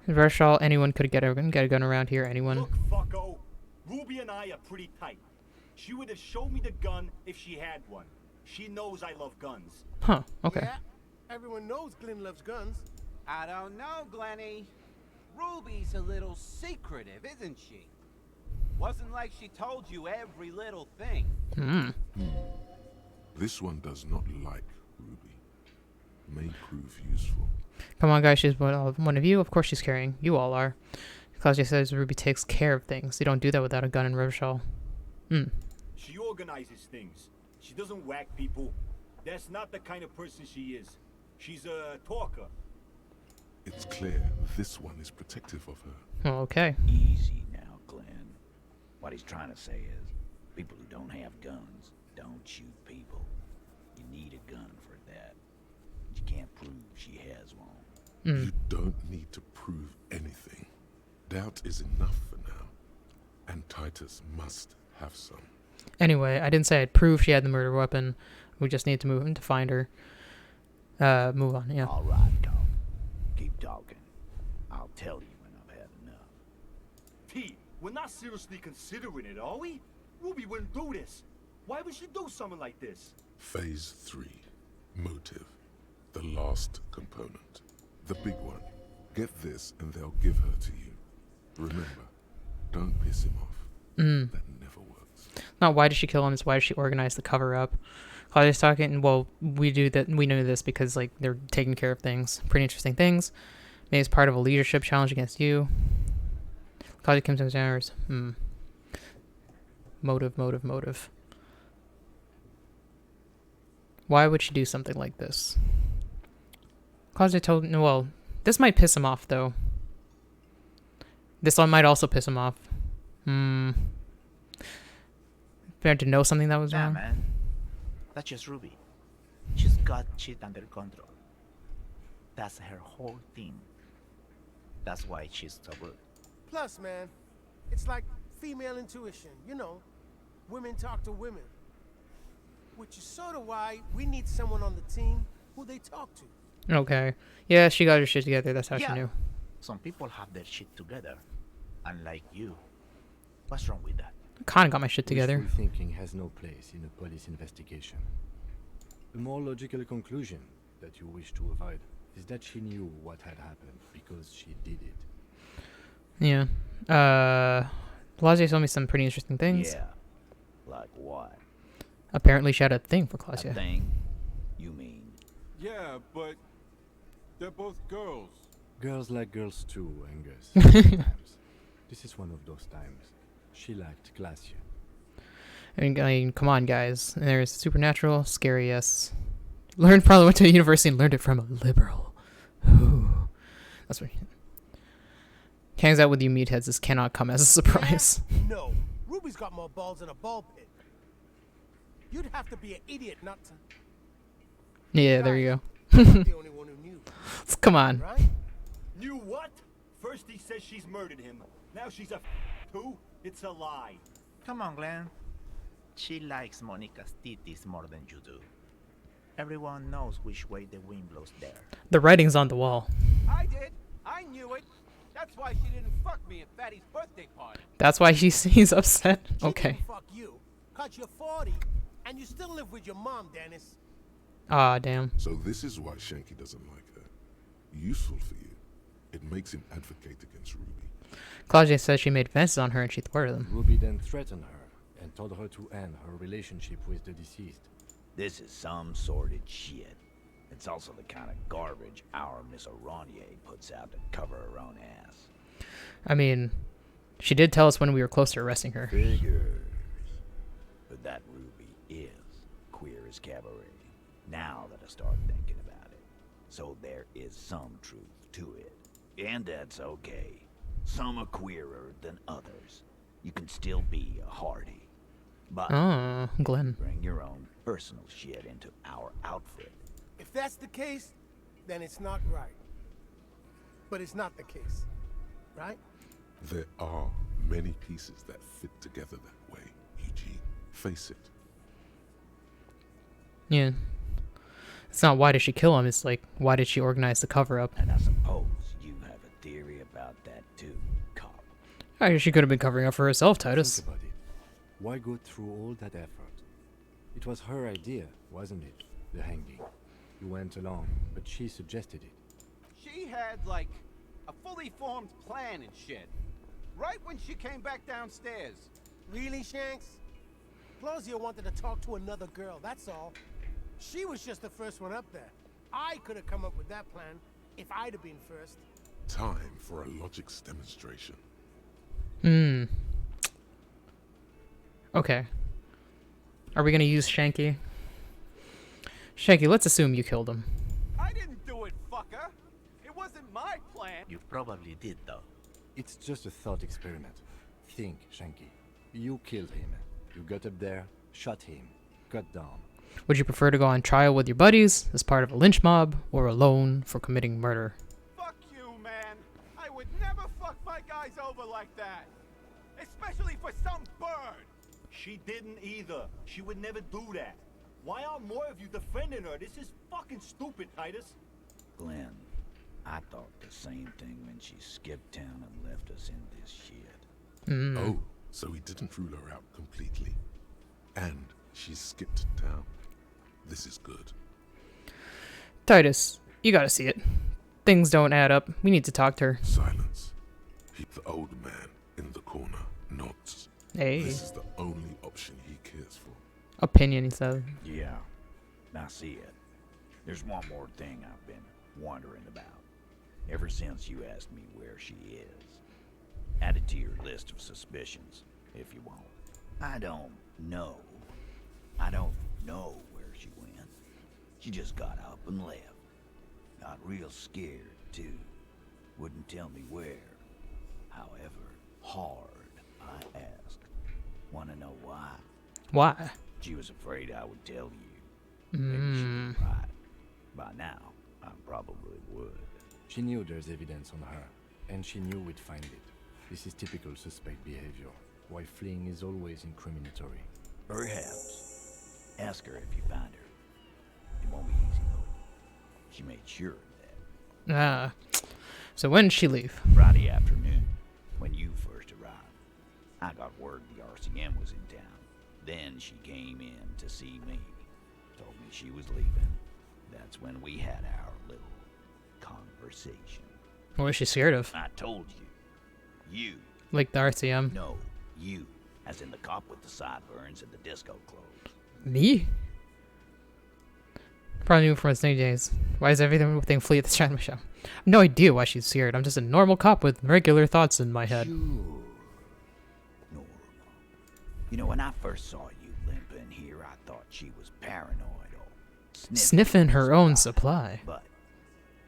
Vershal, anyone could get a gun around here, anyone. Look, fucko. Ruby and I are pretty tight. She would have showed me the gun if she had one. She knows I love guns. Huh, okay. Yeah, everyone knows Glenn loves guns. I don't know, Glenny. Ruby's a little secretive, isn't she? Wasn't like she told you every little thing. This one does not like Ruby. May prove useful. Come on, guys, she's one of you. Of course she's carrying. You all are. Claudia says Ruby takes care of things. You don't do that without a gun in Revshal. She organizes things. She doesn't whack people. That's not the kind of person she is. She's a talker. It's clear this one is protective of her. Okay. Easy now, Glenn. What he's trying to say is, people who don't have guns don't shoot people. You need a gun for that. You can't prove she has one. You don't need to prove anything. Doubt is enough for now. And Titus must have some. Anyway, I didn't say I'd prove she had the murder weapon. We just need to move in to find her. Move on, yeah. All right, Colin. Keep talking. I'll tell you when I've had enough. T, we're not seriously considering it, are we? Ruby wouldn't do this. Why would she do something like this? Phase 3. Motive. The last component. The big one. Get this and they'll give her to you. Remember, don't piss him off. That never works. Not why did she kill him, it's why did she organize the cover-up. Claudia's talking, well, we know this because, like, they're taking care of things. Pretty interesting things. May is part of a leadership challenge against you. Claudia comes in hours. Motive. Why would she do something like this? Claudia told, well, this might piss him off, though. This one might also piss him off. Fair to know something that was Nah, wrong. man. That's just Ruby. She's got shit under control. That's her whole thing. That's why she's so rude. Plus, man, it's like female intuition. You know, women talk to women. Which is sort of why we need someone on the team who they talk to. Okay. Yeah, she got her shit together. That's how she knew. Some people have their shit together. Unlike you. What's wrong with that? Kinda got my shit together. Wishful thinking has no place in a police investigation. The more logical conclusion that you wish to avoid is that she knew what had happened because she did it. Yeah. Claudia told me some pretty interesting things. Yeah. Like what? Apparently she had a thing for A Claudia. thing? You mean? Yeah, but they're both girls. Girls like girls too, Angus. Sometimes. This is one of those times. She liked Glacia. I mean, come on, guys. There's supernatural, scary, yes. Probably went to university and learned it from a liberal. Ooh. That's what. Hangs out with you meatheads. This cannot come as a surprise. No, Ruby's got more balls than a ball pit. You'd have to be an idiot not to. Yeah, there you I'm not the only one who knew. go. Come on. Right? Knew what? First he says she's murdered him. Now she's a too? It's a lie. Come on, Glenn. She likes Monica's titties more than you do. Everyone knows which way the wind blows there. The writing's on the wall. I did. I knew it. That's why she didn't fuck me at Fatty's birthday party. That's why he's upset. She Okay. didn't fuck you, 'cause you're 40 and you still live with your mom, Dennis. Ah, damn. So this is why Shanky doesn't like her. Useful for you. It makes him advocate against Ruby. Claudia says she made fences on her and she thwarted them. Ruby then threatened her and told her to end her relationship with the deceased. This is some sordid shit. It's also the kind of garbage our Miss Aronier puts out to cover her own ass. I mean, she did tell us when we were close to arresting her. Figures. But that Ruby is queer as cabaret. Now that I start thinking about it. So there is some truth to it. And that's okay. Some are queerer than others. You can still be a Hardy. But Glenn. bring your own personal shit into our outfit. If that's the case, then it's not right. But it's not the case, right? There are many pieces that fit together that way, Eugene. Face it. Yeah. It's not why did she kill him, it's like, why did she organize the cover-up? And I suppose you have a theory about that too, cop. I guess she could have been covering up for herself, Titus. Think about it. Why go through all that effort? It was her idea, wasn't it? The hanging. You went along, but she suggested it. She had, like, a fully formed plan and shit. Right when she came back downstairs. Really, Shanks? Claudia wanted to talk to another girl, that's all. She was just the first one up there. I could have come up with that plan if I'd have been first. Time for a logics demonstration. Okay. Are we gonna use Shanky? Shanky, let's assume you killed him. I didn't do it, fucker. It wasn't my plan. You probably did, though. It's just a thought experiment. Think, Shanky. You killed him. You got up there, shot him, cut down. Would you prefer to go on trial with your buddies, as part of a lynch mob, or alone for committing murder? Fuck you, man. I would never fuck my guys over like that. Especially for some bird. She didn't either. She would never do that. Why aren't more of you defending her? This is fucking stupid, Titus. Glenn, I thought the same thing when she skipped town and left us in this shit. Oh, so he didn't rule her out completely. And she skipped town. This is good. Titus, you gotta see it. Things don't add up. We need to talk to her. Silence. The old man in the corner nods. Hey. This is the only option he cares for. Opinion, he said. Yeah, I see it. There's one more thing I've been wondering about. Ever since you asked me where she is. Add it to your list of suspicions, if you want. I don't know. I don't know where she went. She just got up and left. Got real scared, too. Wouldn't tell me where. However hard I asked. Wanna know why? Why? She was afraid I would tell you. Maybe she was right. By now, I probably would. She knew there's evidence on her, and she knew we'd find it. This is typical suspect behavior. Why fleeing is always incriminatory. Perhaps. Ask her if you find her. It won't be easy, though. She made sure of that. So when did she leave? Friday afternoon, when you first arrived. I got word the RCM was in town. Then she came in to see me. Told me she was leaving. That's when we had our little conversation. What was she scared of? I told you. You. Like the RCM? No, you. As in the cop with the sideburns and the disco clothes. Me? Probably knew from his days. Why is everything flee at the time of the show? I have no idea why she's scared. I'm just a normal cop with regular thoughts in my head. Sure. Normal. You know, when I first saw you limping here, I thought she was paranoid or Sniffing her own supply. But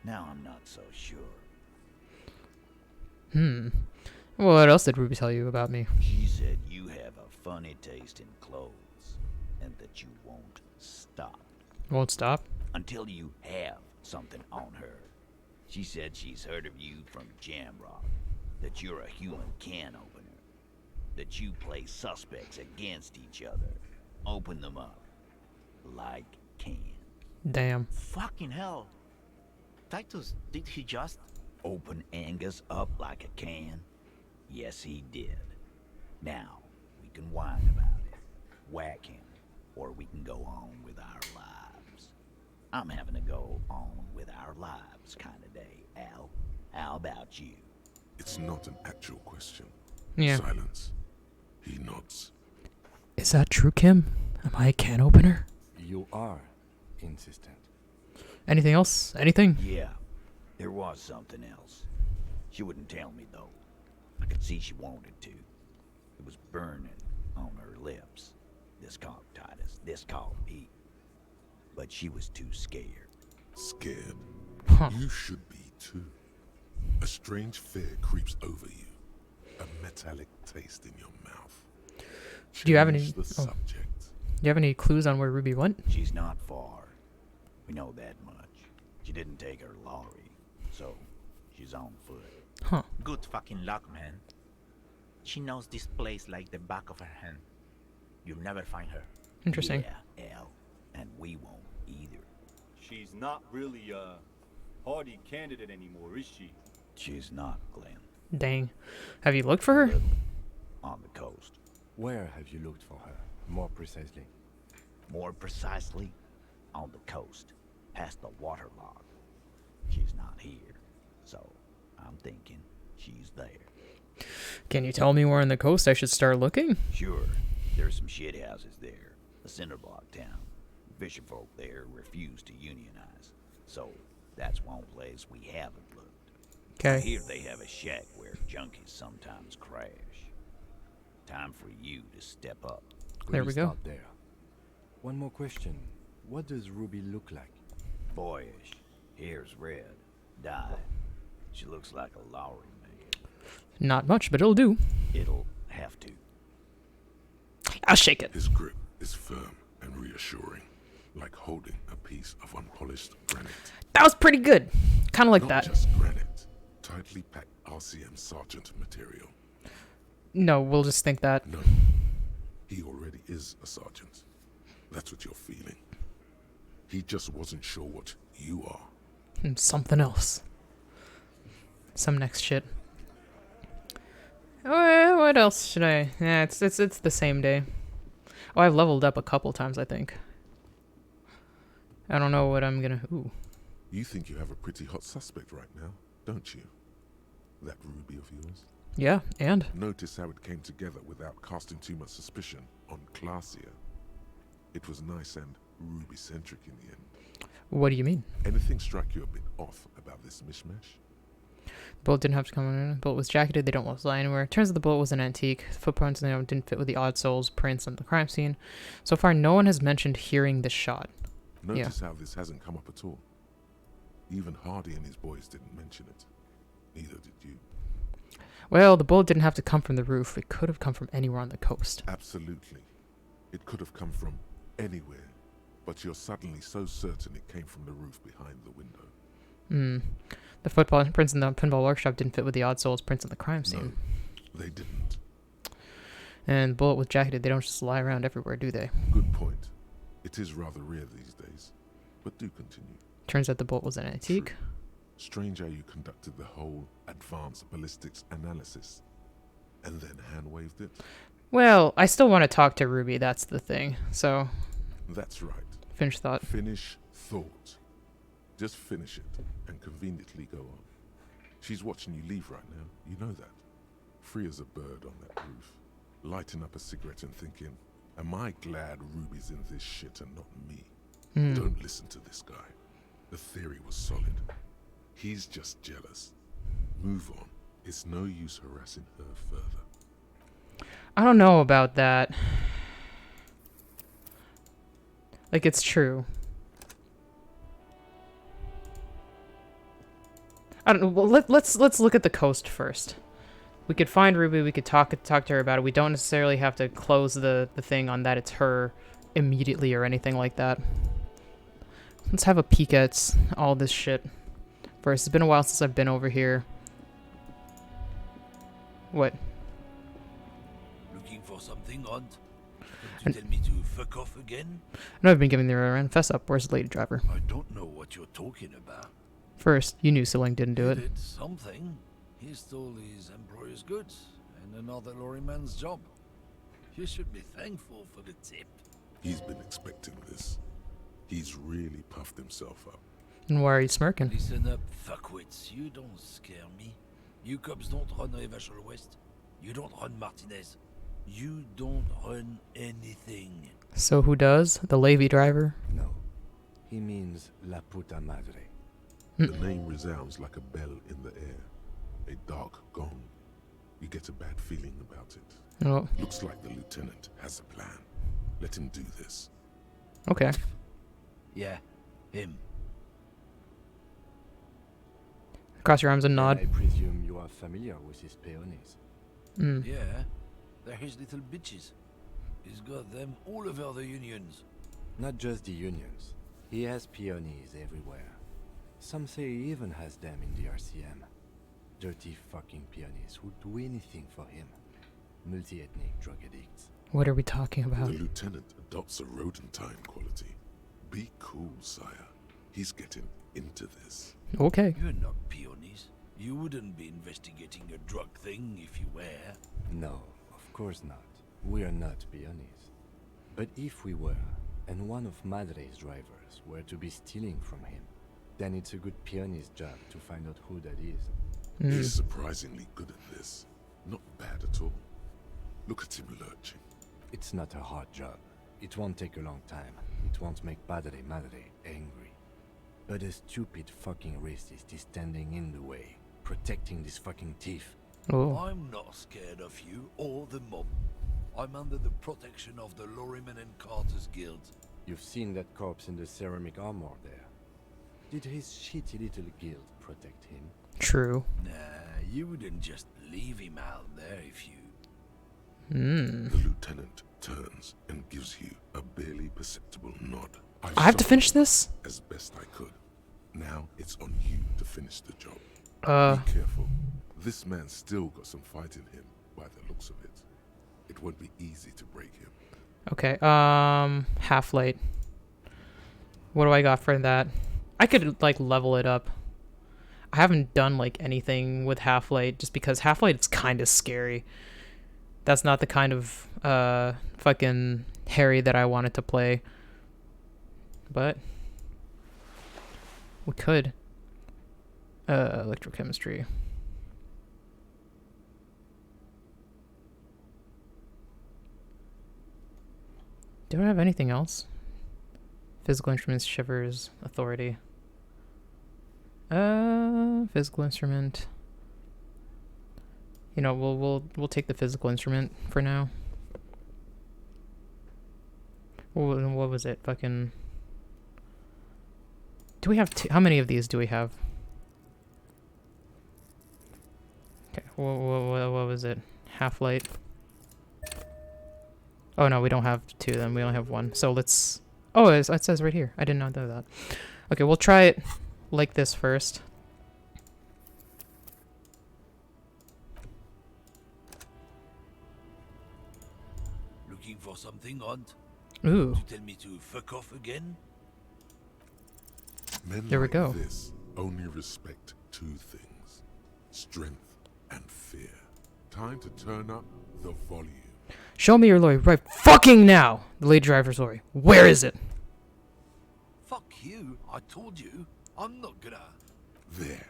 now I'm not so sure. What else did Ruby tell you about me? She said you have a funny taste in clothes and that you won't stop. Won't stop? Until you have something on her. She said she's heard of you from Jamrock, that you're a human can opener, that you play suspects against each other, open them up like cans. Damn. Fucking hell. Titus, did he just... Open Angus up like a can? Yes, he did. Now, we can whine about it, whack him, or we can go on with our lives. I'm having to go on with our lives kind of day, Al. How about you? It's not an actual question. Yeah. Silence. He nods. Is that true, Kim? Am I a can opener? You are insistent. Anything else? Anything? Yeah, there was something else. She wouldn't tell me, though. I could see she wanted to. It was burning on her lips. This cop, Titus. This cop, but she was too scared. Scared? Huh. You should be too. A strange fear creeps over you. A metallic taste in your mouth. Do you have any? Change the subject. Do you have any clues on where Ruby went? She's not far. We know that much. She didn't take her lorry, so she's on foot. Huh. Good fucking luck, man. She knows this place like the back of her hand. You'll never find her. Interesting. Yeah, L. And we won't either. She's not really a hardy candidate anymore, is she? She's not, Glenn. Dang. Have you looked for her? Little. On the coast. Where have you looked for her, more precisely? More precisely, on the coast, past the waterlogged. She's not here, so I'm thinking she's there. Can you tell me where on the coast I should start looking? Sure, there's some shit houses there, a cinder block town. Fisherfolk there refuse to unionize, so that's one place we haven't looked. Okay. Here they have a shack where junkies sometimes crash. Time for you to step up. There we go. Start there. One more question. What does Ruby look like? Boyish. Hair's red. Dyed. She looks like a lorry man. Not much, but it'll do. It'll have to. I'll shake it. His grip is firm and reassuring, like holding a piece of unpolished granite. That was pretty good. Kind of like Not that. just granite, tightly packed RCM sergeant material. No, we'll just think that. No, he already is a sergeant. That's what you're feeling. He just wasn't sure what you are. Something else. Some next shit. What else should I? Yeah, it's the same day. Oh, I've leveled up a couple times, I think. I don't know what I'm gonna. Ooh. You think you have a pretty hot suspect right now, don't you? That Ruby of yours? Yeah, and? Notice how it came together without casting too much suspicion on Clasia. It was nice and Ruby-centric in the end. What do you mean? Anything strike you a bit off about this mishmash? The bullet didn't have to come in. The bullet was jacketed. They don't want to fly anywhere. Turns out the bullet was an antique. The footprints didn't fit with the odd soles prints on the crime scene. So far, no one has mentioned hearing the shot. Notice how this hasn't come up at all. Even Hardy and his boys didn't mention it. Neither did you. Well, the bullet didn't have to come from the roof. It could have come from anywhere on the coast. Absolutely. It could have come from anywhere. But you're suddenly so certain it came from the roof behind the window. The football prints in the pinball workshop didn't fit with the odd soles prints on the crime scene. No, they didn't. And the bullet was jacketed. They don't just lie around everywhere, do they? Good point. It is rather rare these days. But do continue. Turns out the bullet was an antique. True. Strange how you conducted the whole advanced ballistics analysis and then hand-waved it. Well, I still want to talk to Ruby, that's the thing. So, That's right. finish thought. Finish thought. Just finish it and conveniently go on. She's watching you leave right now. You know that. Free as a bird on that roof. Lighting up a cigarette and thinking, am I glad Ruby's in this shit and not me? Don't listen to this guy. The theory was solid. He's just jealous. Move on. It's no use harassing her further. I don't know about that. Like, it's true. I don't know. Well, let's look at the coast first. We could find Ruby. We could talk to her about it. We don't necessarily have to close the thing on that it's her immediately or anything like that. Let's have a peek at all this shit first. It's been a while since I've been over here. What? Looking for something, Rod? Don't you tell me to fuck off again? I know I've been giving the run. Fess up. Where's the lady driver? I don't know what you're talking about. First, you knew Siling didn't do He it. did something. He stole his employer's goods and another lorryman's job. You should be thankful for the tip. He's been expecting this. He's really puffed himself up. And why are you smirking? Listen up, fuckwits. You don't scare me. You cops don't run Revachol West. You don't run Martinez. You don't run anything. So who does? The Levy driver? No. He means La Puta Madre. The name resounds like a bell in the air. A dark gong. You get a bad feeling about it. Oh, Looks like the lieutenant has a plan. Let him do this. okay. Yeah, him. Cross your arms and nod. I presume you are familiar with his peonies. Mm. Yeah, they're his little bitches. He's got them all over the unions. Not just the unions. He has peonies everywhere. Some say he even has them in the RCM. Dirty fucking peonies who'd do anything for him. Multi-ethnic drug addicts. What are we talking about? The lieutenant adopts a rodentine quality. Be cool, sire. He's getting into this. Okay. You're not peonies. You wouldn't be investigating a drug thing if you were. No, of course not. We are not peonies. But if we were, and one of Madre's drivers were to be stealing from him, then it's a good peony's job to find out who that is. He's surprisingly good at this. Not bad at all. Look at him lurching. It's not a hard job. It won't take a long time. It won't make Madre angry. But a stupid fucking racist is standing in the way, protecting this fucking thief. Oh. I'm not scared of you or the mob. I'm under the protection of the Lorrymen and Carters Guild. You've seen that corpse in the ceramic armor there. Did his shitty little guild protect him? True. Nah, you wouldn't just leave him out there if you... The lieutenant turns and gives you a barely perceptible nod. I have to finish this? As best I could. Now it's on you to finish the job. Be careful. This man's still got some fight in him by the looks of it. It won't be easy to break him. Okay, half light. What do I got for that? I could, like, level it up. I haven't done, like, anything with half light just because half light is kind of scary. That's not the kind of, fucking Harry that I wanted to play. But we could. Electrochemistry. Do I have anything else? Physical instruments, shivers, authority. Physical instrument. You know, we'll take the physical instrument for now. What was it? Fucking. Do we have two? How many of these do we have? Okay. What was it? Half light. Oh no, we don't have two then. We only have one. So let's... Oh, it says right here. I did not know that. Okay, we'll try it like this first. Looking for something, Hunt? Ooh. To tell me to fuck off again? Men there we like go. This only respect two things. Strength and fear. Time to turn up the volume. Show me your lorry right fucking now! The lead driver's lorry. Where is it? Fuck you. I told you. I'm not gonna... There.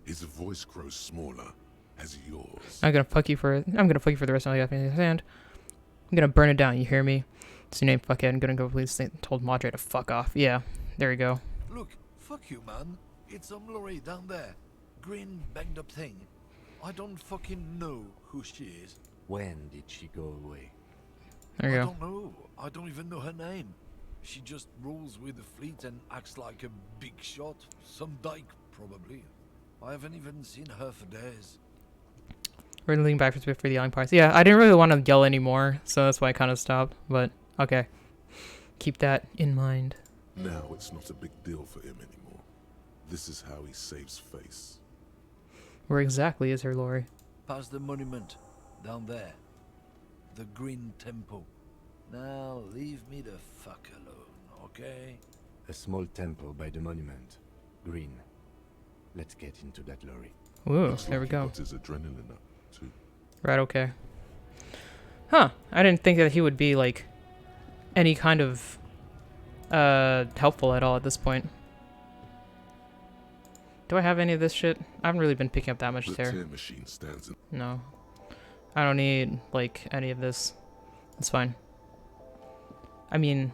His voice grows smaller as yours. I'm gonna fuck you for the rest of my life in his hand. I'm gonna burn it down, you hear me? It's your name, fuckhead. I'm gonna go police told Madre to fuck off. Yeah, there you go. Look, fuck you, man. It's some lorry down there. Green, banged up thing. I don't fucking know who she is. When did she go away? There you go. I don't know. I don't even know her name. She just rolls with the fleet and acts like a big shot. Some dyke, probably. I haven't even seen her for days. We're leaning back for the yelling parts. Yeah, I didn't really want to yell anymore, so that's why I kind of stopped. But, okay. Keep that in mind. Now it's not a big deal for him anymore. This is how he saves face. Where exactly is her lorry? Past the monument. Down there. The Green Temple. Now, leave me the fuck alone, okay? A small temple by the monument. Green. Let's get into that lorry. Ooh, Looks there like we he go. got his adrenaline up, too. Right, okay. Huh, I didn't think that he would be, like, any kind of, helpful at all at this point. Do I have any of this shit? I haven't really been picking up that much The tear. tear machine stands in. No. I don't need, like, any of this. It's fine. I mean,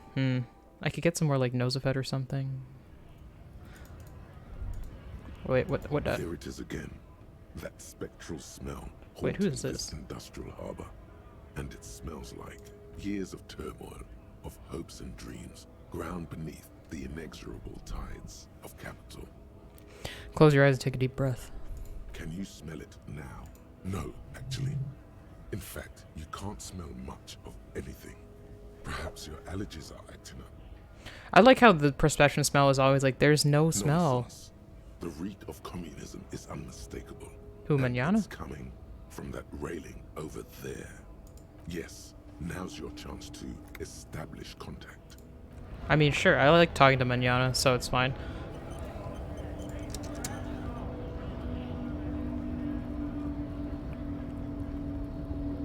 I could get some more, like, Nosafed or something. Wait, what, Here it is again. That spectral smell. Wait, who haunting is this? Industrial harbor. And it smells like years of turmoil, of hopes and dreams, ground beneath The inexorable tides of capital. Close your eyes and take a deep breath. Can you smell it now? No, actually. In fact, you can't smell much of anything. Perhaps your allergies are acting up. I like how the perception smell is always like, there's no smell. Nonsense. The reek of communism is unmistakable. Who, And mañana? it's coming from that railing over there. Yes, now's your chance to establish contact. I mean, sure, I like talking to Manana, so it's fine.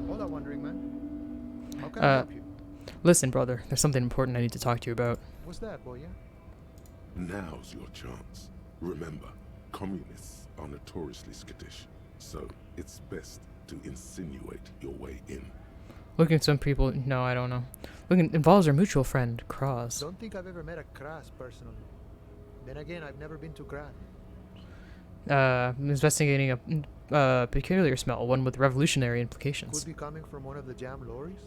Hola, wandering man. How can I help you? Listen, brother, there's something important I need to talk to you about. What's that, boy? Yeah? Now's your chance. Remember, communists are notoriously skittish, so it's best to insinuate your way in. Looking at some people, no, I don't know. Looking involves our mutual friend, Cross. Don't think I've ever met a Kras personally. Then again, I've never been to Gran. Investigating a peculiar smell, one with revolutionary implications. Could be coming from one of the jam lorries.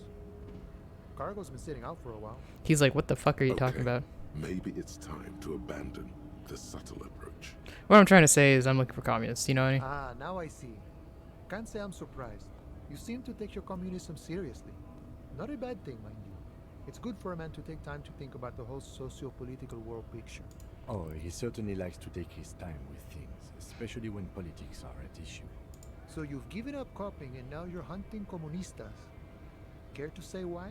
Cargo's been sitting out for a while. He's like, what the fuck are you talking about? Maybe it's time to abandon the subtle approach. What I'm trying to say is I'm looking for communists, you know what I mean? Ah, now I see. Can't say I'm surprised. You seem to take your communism seriously. Not a bad thing, mind you. It's good for a man to take time to think about the whole socio-political world picture. Oh, he certainly likes to take his time with things, especially when politics are at issue. So you've given up copying and now you're hunting comunistas. Care to say why?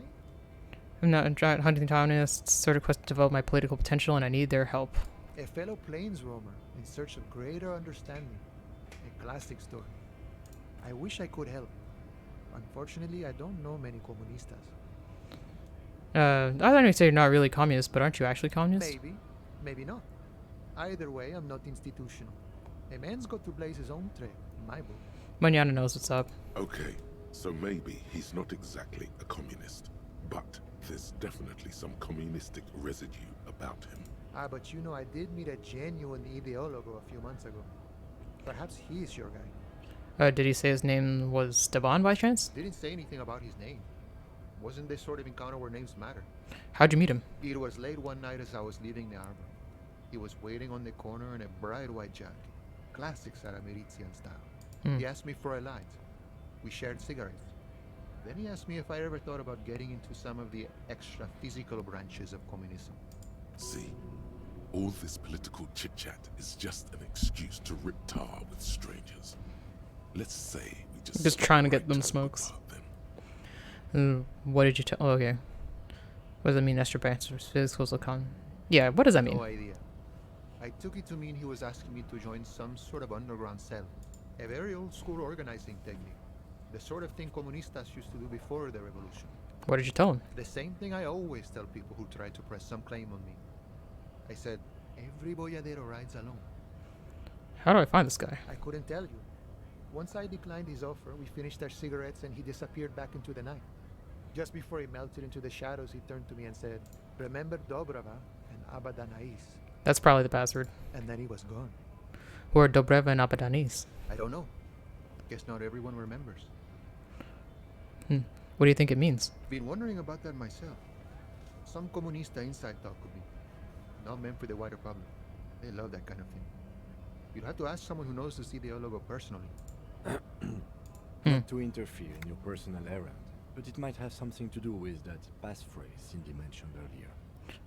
I'm not a giant hunting communists, sort of quest to develop my political potential, and I need their help. A fellow plains roamer in search of greater understanding. A classic story. I wish I could help. Unfortunately, I don't know many comunistas. I thought you say you're not really communist, but aren't you actually communist? Maybe, maybe not. Either way, I'm not institutional. A man's got to blaze his own trail, in my book. Manana knows what's up. Okay, so maybe he's not exactly a communist, but there's definitely some communistic residue about him. Ah, but you know, I did meet a genuine ideologo a few months ago. Perhaps he's your guy. Did he say his name was Esteban by chance? Didn't say anything about his name. Wasn't this sort of encounter where names matter? How'd you meet him? It was late one night as I was leaving the arbor. He was waiting on the corner in a bright white jacket. Classic Sarameritian style. He asked me for a light. We shared cigarettes. Then he asked me if I ever thought about getting into some of the extra physical branches of communism. See, all this political chit-chat is just an excuse to rip tar with strangers. Let's say we just trying to get them smokes. What did you tell? Oh, okay. What does that mean, Esther Banks? Physical con? Yeah, what does that mean? No idea. I took it to mean he was asking me to join some sort of underground cell. A very old school organizing technique. The sort of thing comunistas used to do before the revolution. What did you tell him? The same thing I always tell people who try to press some claim on me. I said, every boyadero rides alone. How do I find this guy? I couldn't tell you. Once I declined his offer, we finished our cigarettes and he disappeared back into the night. Just before he melted into the shadows, he turned to me and said, "Remember Dobrava and Abadanais." That's probably the password. And then he was gone. Who are Dobreva and Abadanis? I don't know. Guess not everyone remembers. What do you think it means? Been wondering about that myself. Some comunista inside talk with me. Not meant for the wider public. They love that kind of thing. You'd have to ask someone who knows this ideologo personally. Not to interfere in your personal errand, but it might have something to do with that passphrase Cindy mentioned earlier.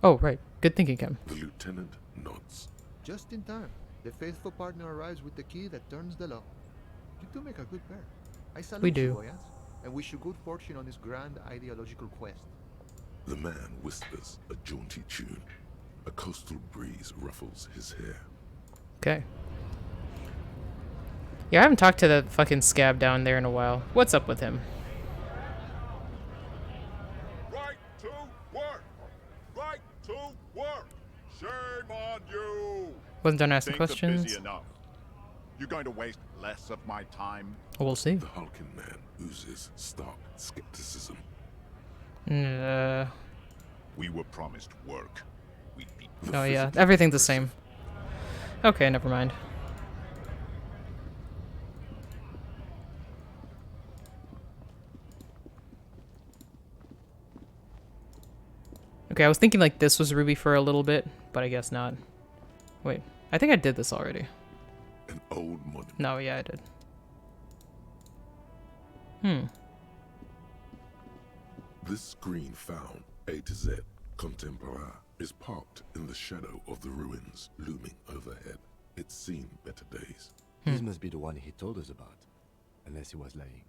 Oh, right. Good thinking, Kim. The lieutenant nods. Just in time. The faithful partner arrives with the key that turns the lock. You two make a good pair. I salute We do. you, boyas, and wish you good fortune on this grand ideological quest. The man whispers a jaunty tune. A coastal breeze ruffles his hair. Okay. Yeah, I haven't talked to the fucking scab down there in a while. What's up with him? Right to work! Right to work! Shame on you! Wasn't done asking Think I'm questions. busy enough. You're going to waste less of my time? We'll see. The hulking man oozes stark skepticism. We were promised work. We'd be Oh yeah, everything's the same. Okay, never mind. Okay, I was thinking like this was Ruby for a little bit, but I guess not. Wait, I think I did this already. An old monument. No, yeah, I did. Hmm. This screen found A to Z contemporary is parked in the shadow of the ruins looming overhead. It's seen better days. This must be the one he told us about, unless he was lying.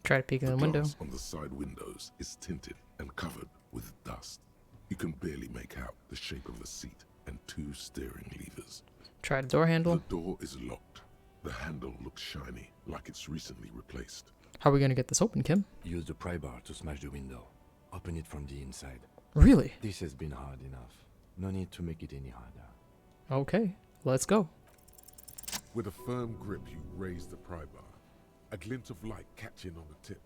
Try to peek in the window. Glass on the side windows is tinted and covered with dust. You can barely make out the shape of a seat and 2 steering levers. Try the door handle. The door is locked. The handle looks shiny, like it's recently replaced. How are we gonna get this open, Kim? Use the pry bar to smash the window. Open it from the inside. Really? This has been hard enough. No need to make it any harder. Okay, let's go. With a firm grip, you raise the pry bar. A glint of light catching on the tip.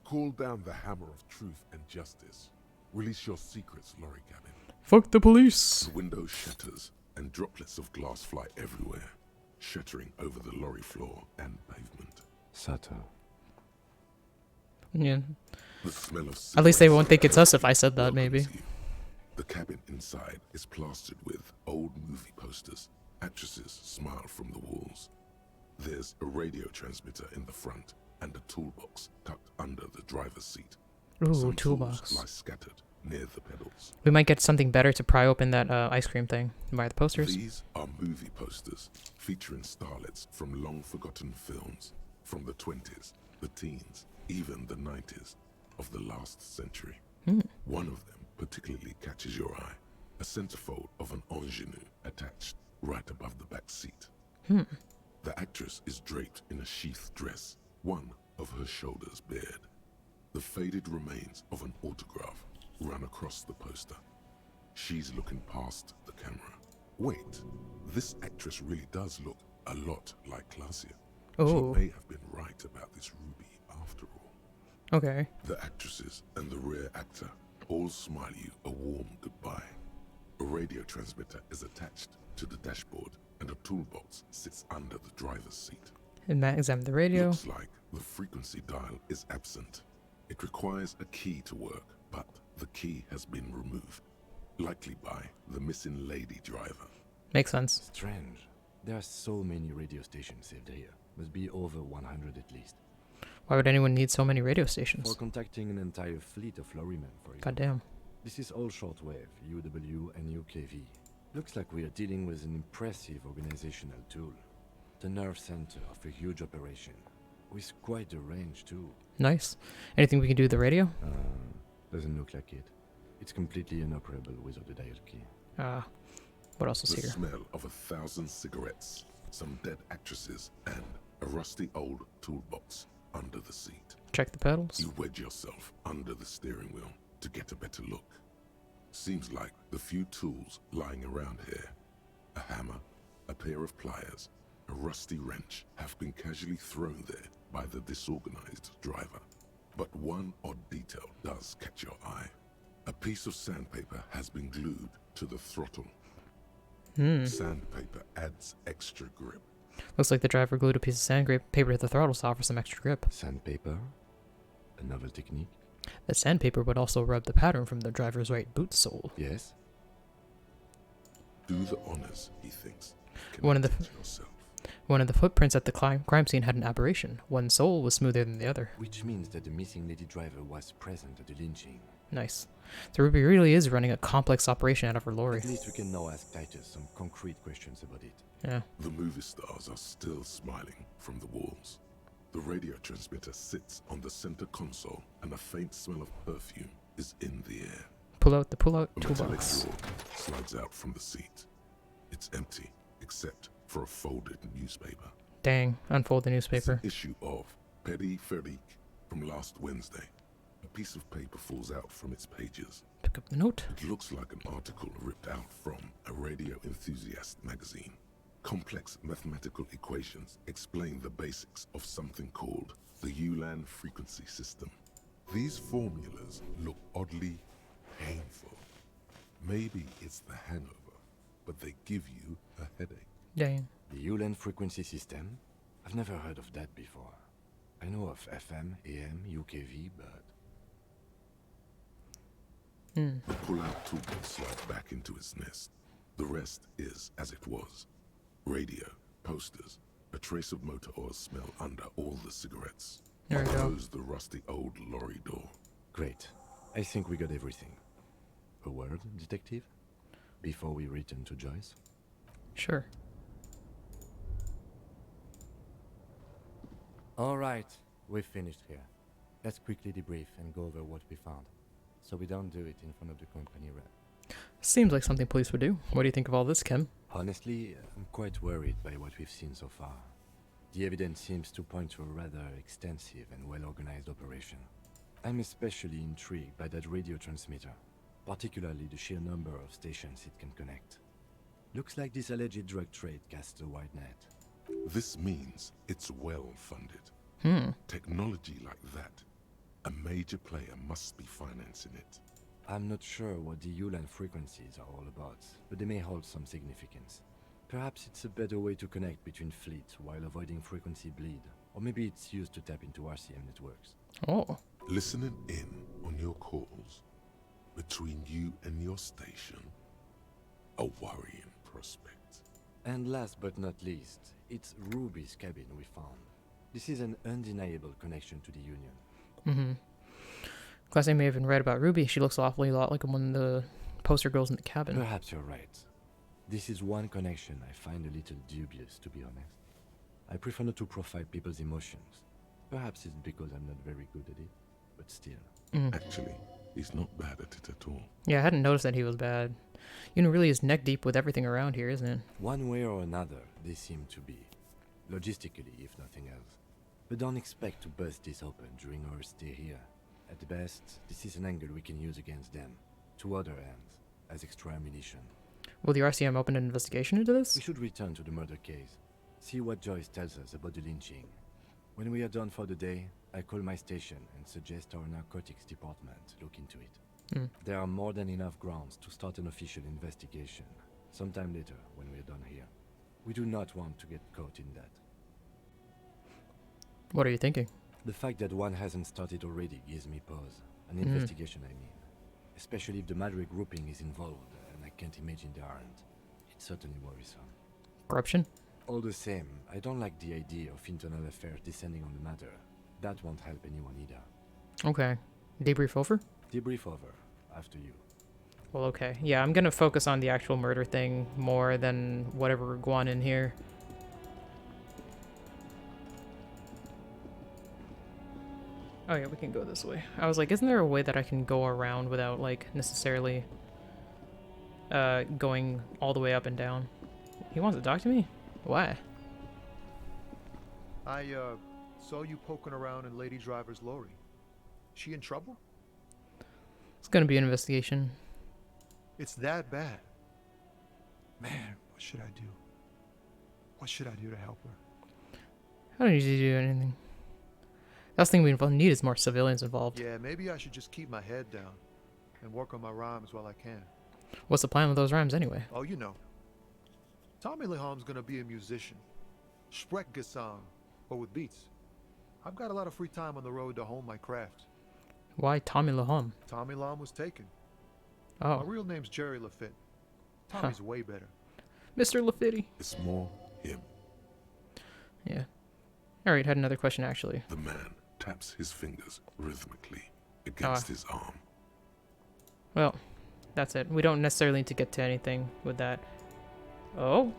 Call down the hammer of truth and justice. Release your secrets, lorry cabin. Fuck the police. The window shatters, and droplets of glass fly everywhere, shattering over the lorry floor and pavement. Sato. Yeah. The smell of At least they cigarettes won't think it's us if I and said that, welcomes maybe. you. The cabin inside is plastered with old movie posters. Actresses smile from the walls. There's a radio transmitter in the front and a toolbox tucked under the driver's seat. Ooh, Some toolbox. tools lie scattered near the pedals. We might get something better to pry open that ice cream thing. Buy the posters. These are movie posters featuring starlets from long-forgotten films from the 20s, the teens, even the 90s of the last century. One of them particularly catches your eye. A centerfold of an ingenue attached right above the back seat. The actress is draped in a sheath dress, one of her shoulders bared. The faded remains of an autograph run across the poster. She's looking past the camera. Wait, this actress really does look a lot like Glacia. Oh. She may have been right about this Ruby after all. Okay. The actresses and the rear actor all smile you a warm goodbye. A radio transmitter is attached to the dashboard and a toolbox sits under the driver's seat. And Matt examine the radio. Looks like the frequency dial is absent. It requires a key to work, but the key has been removed, likely by the missing lady driver. Makes sense. Strange. There are so many radio stations saved here. Must be over 100 at least. Why would anyone need so many radio stations? For contacting an entire fleet of lorrymen, for example. Goddamn. This is all shortwave, UW and UKV. Looks like we are dealing with an impressive organizational tool. The nerve center of a huge operation. With quite a range too. Nice. Anything we can do with the radio? Doesn't look like it. It's completely inoperable without the dial key. What else is The here? smell of 1,000 cigarettes, some dead actresses, and a rusty old toolbox under the seat. Check the pedals. You wedge yourself under the steering wheel to get a better look. Seems like the few tools lying around here, a hammer, a pair of pliers, a rusty wrench, have been casually thrown there by the disorganized driver. But one odd detail does catch your eye. A piece of sandpaper has been glued to the throttle. Sandpaper adds extra grip. Looks like the driver glued a piece of sandpaper to the throttle to offer some extra grip. Sandpaper? A novel technique? The sandpaper would also rub the pattern from the driver's right boot sole. Yes. Do the honors, he thinks. One of the Connect it yourself. One of the footprints at the crime scene had an aberration. One sole was smoother than the other. Which means that the missing lady driver was present at the lynching. Nice. So Ruby really is running a complex operation out of her lorry. At least we can now ask Titus some concrete questions about it. Yeah. The movie stars are still smiling from the walls. The radio transmitter sits on the center console and a faint smell of perfume is in the air. Pull out A metallic toolbox. drawer slides out from the seat. It's empty, except for a folded newspaper. Dang. Unfold the It's newspaper. an issue of Petit Feric from last Wednesday. A piece of paper falls out from its pages. Pick up the note. It looks like an article ripped out from a radio enthusiast magazine. Complex mathematical equations explain the basics of something called the Ulan frequency system. These formulas look oddly painful. Maybe it's the hangover, but they give you a headache. Dang. The Ulan frequency system? I've never heard of that before. I know of FM, AM, UKV, but... Hmm. The pull-out tool can slide back into its nest. The rest is as it was. Radio, posters, a trace of motor oil smell under all the cigarettes. There we go. Close the rusty old lorry door. Great. I think we got everything. A word, detective? Before we return to Joyce? Sure. All right, we've finished here. Let's quickly debrief and go over what we found, so we don't do it in front of the company rep. Seems like something police would do. What do you think of all this, Kim? Honestly, I'm quite worried by what we've seen so far. The evidence seems to point to a rather extensive and well-organized operation. I'm especially intrigued by that radio transmitter, particularly the sheer number of stations it can connect. Looks like this alleged drug trade casts a wide net. This means it's well funded. Technology like that, a major player must be financing it. I'm not sure what the Ulan frequencies are all about, but they may hold some significance. Perhaps it's a better way to connect between fleets while avoiding frequency bleed, or maybe it's used to tap into RCM networks. Oh. Listening in on your calls between you and your station, a worrying prospect. And last but not least, it's Ruby's cabin we found. This is an undeniable connection to the Union. Mm-hmm. Class I may have even read about Ruby. She looks awfully a lot like one of the poster girls in the cabin. Perhaps you're right. This is one connection I find a little dubious, to be honest. I prefer not to profile people's emotions. Perhaps it's because I'm not very good at it, but still. Actually, he's not bad at it at all. Yeah, I hadn't noticed that he was bad. You know, really is neck deep with everything around here, isn't it? One way or another, they seem to be. Logistically, if nothing else. But don't expect to bust this open during our stay here. At the best, this is an angle we can use against them, to other ends, as extra ammunition. Will the RCM open an investigation into this? We should return to the murder case, see what Joyce tells us about the lynching. When we are done for the day, I call my station and suggest our narcotics department look into it. There are more than enough grounds to start an official investigation, sometime later when we are done here. We do not want to get caught in that. What are you thinking? The fact that one hasn't started already gives me pause. An investigation, I mean. Especially if the Madrid grouping is involved, and I can't imagine they aren't. It's certainly worrisome. Corruption? All the same, I don't like the idea of internal affairs descending on the matter. That won't help anyone either. Okay. Debrief over? Debrief over. After you. Well, okay. Yeah, I'm gonna focus on the actual murder thing more than whatever we're going in here. Oh yeah, we can go this way. I was like, isn't there a way that I can go around without, like, necessarily going all the way up and down? He wants to talk to me? Why? I saw you poking around in Lady Driver's lorry. She in trouble? It's gonna be an investigation. It's that bad. Man, what should I do? What should I do to help her? I don't usually do anything. Last thing we need is more civilians involved. Yeah, maybe I should just keep my head down and work on my rhymes while I can. What's the plan with those rhymes anyway? Oh, you know. Tommy Laham's gonna be a musician. Sprechgesang, but with beats. I've got a lot of free time on the road to hone my craft. Why Tommy Laham? Tommy Lahm was taken. Oh. My real name's Jerry Lafitte. Tommy's way better. Mr. Lafitte. It's more him. Yeah. Alright, had another question actually. The man taps his fingers rhythmically against his arm. Well, that's it. We don't necessarily need to get to anything with that. Oh?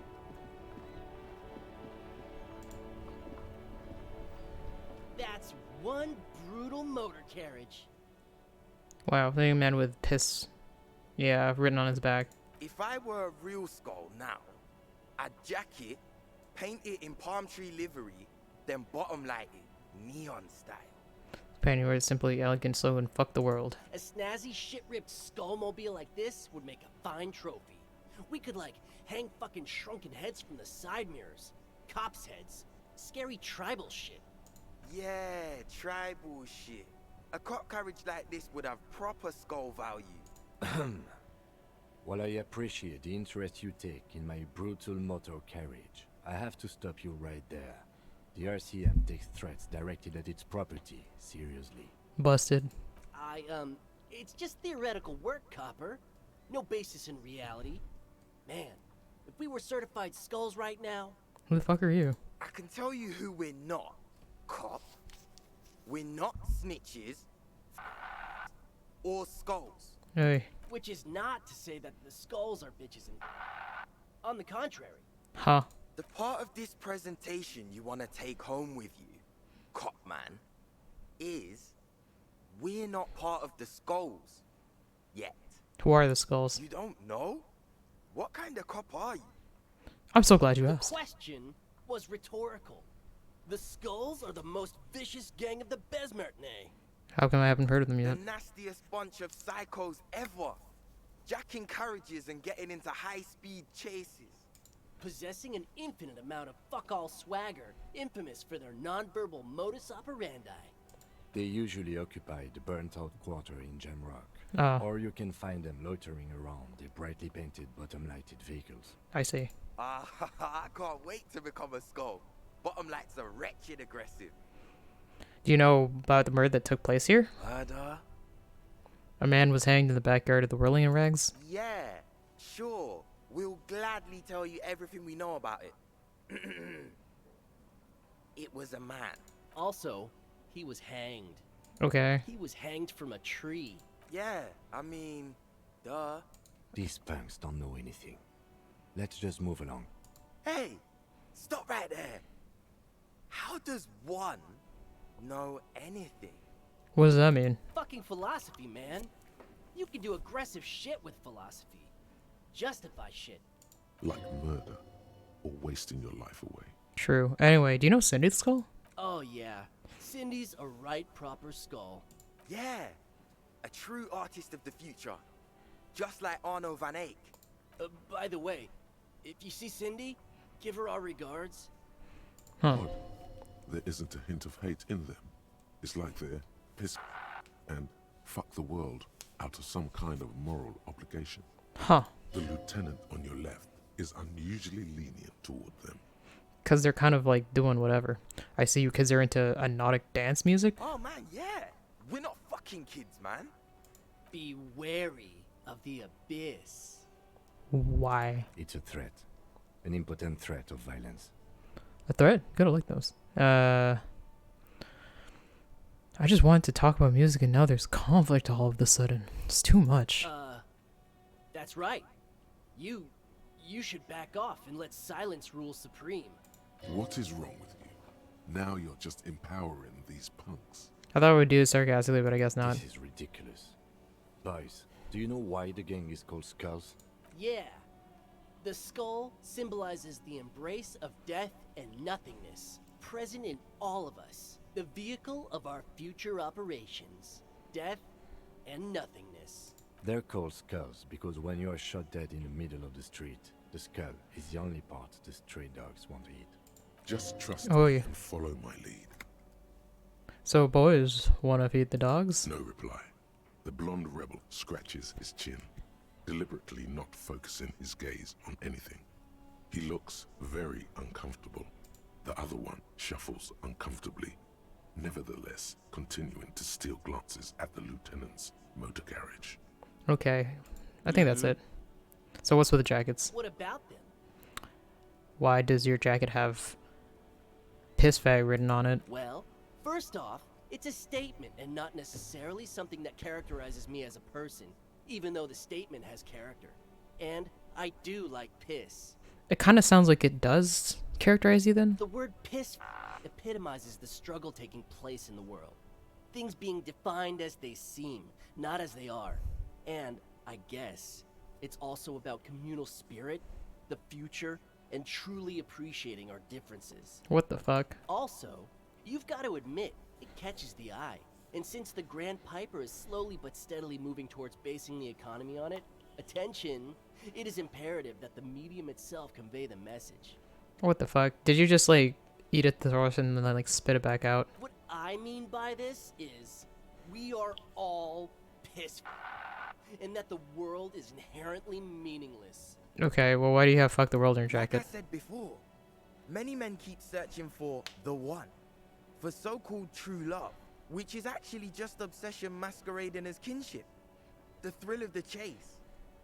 That's one brutal motor carriage. Wow, the man with piss. Yeah, written on his back. If I were a real skull now, I'd jack it, paint it in palm tree livery, then bottom light it, neon style. Painting words simply elegant, slow, and fuck the world. A snazzy, shit-ripped skullmobile like this would make a fine trophy. We could, like, hang fucking shrunken heads from the side mirrors. Cops' heads. Scary tribal shit. Yeah, tribal shit. A cop carriage like this would have proper skull value. While I appreciate the interest you take in my brutal motor carriage, I have to stop you right there. The RCM takes threats directed at its property seriously. Busted. I It's just theoretical work, Copper. No basis in reality. Man, if we were certified skulls right now... Who the fuck are you? I can tell you who we're not, cop. We're not snitches or skulls. Hey. Which is not to say that the skulls are bitches and... On the contrary. Huh. The part of this presentation you want to take home with you, cop man, is we're not part of the skulls yet. Who are the skulls? You don't know? What kind of cop are you? I'm so glad you The asked. question was rhetorical. The skulls are the most vicious gang of the Besmertne. How come I haven't heard of them The yet? nastiest bunch of psychos ever. Jacking carriages and getting into high-speed chases. Possessing an infinite amount of fuck-all swagger, infamous for their non-verbal modus operandi. They usually occupy the burnt-out quarter in Jamrock. Ah. Or you can find them loitering around their brightly painted bottom-lighted vehicles. I see. I can't wait to become a skull. Bottom lights are wretched aggressive. Do you know about the murder that took place here? A man was hanged in the backyard of the Whirling Rags. Yeah, sure. We'll gladly tell you everything we know about it. It was a man. Also, he was hanged. Okay. He was hanged from a tree. Yeah, I mean, duh. These punks don't know anything. Let's just move along. Hey, stop right there. How does one know anything? What does that mean? Fucking philosophy, man. You can do aggressive shit with philosophy. Justify shit. Like murder or wasting your life away. True. Anyway, do you know Cindy the Skull? Oh yeah, Cindy's a right proper skull. Yeah, a true artist of the future. Just like Arno van Eyck. By the way, if you see Cindy, give her our regards. Huh. Odd. There isn't a hint of hate in them. It's like they're piss and fuck the world out of some kind of moral obligation. Huh. The lieutenant on your left is unusually lenient toward them. Because they're kind of like doing whatever. I see you kids are into anodic dance music. Oh man, yeah. We're not fucking kids, man. Be wary of the abyss. Why? It's a threat. An impotent threat of violence. A threat? Good, I like those. I just wanted to talk about music and now there's conflict all of a sudden. It's too much. That's right. You should back off and let silence rule supreme. What is wrong with you? Now you're just empowering these punks. I thought I would do it sarcastically, but I guess not. This is ridiculous. Boys, do you know why the gang is called Skulls? Yeah. The skull symbolizes the embrace of death and nothingness, present in all of us. The vehicle of our future operations. Death and nothingness. They're called Skulls because when you are shot dead in the middle of the street, the skull is the only part the stray dogs want to eat. Just trust Oh, me yeah. and follow my lead. So boys, wanna feed the dogs? No reply. The blonde rebel scratches his chin, deliberately not focusing his gaze on anything. He looks very uncomfortable. The other one shuffles uncomfortably, nevertheless continuing to steal glances at the lieutenant's motor carriage. Okay. I think that's it. So what's with the jackets? What about them? Why does your jacket have piss fag written on it? Well, first off, it's a statement and not necessarily something that characterizes me as a person, even though the statement has character. And I do like piss. It kind of sounds like it does characterize you then? The word piss epitomizes the struggle taking place in the world. Things being defined as they seem, not as they are. And, I guess, it's also about communal spirit, the future, and truly appreciating our differences. What the fuck? Also, you've got to admit, it catches the eye. And since the Grand Piper is slowly but steadily moving towards basing the economy on it, attention, it is imperative that the medium itself convey the message. What the fuck? Did you just like eat it, throw it, and then like spit it back out? What I mean by this is, we are all piss and that the world is inherently meaningless. Okay, well why do you have fuck the world in your jacket? Like I said before, many men keep searching for the one, for so-called true love, which is actually just obsession masquerading as kinship. The thrill of the chase.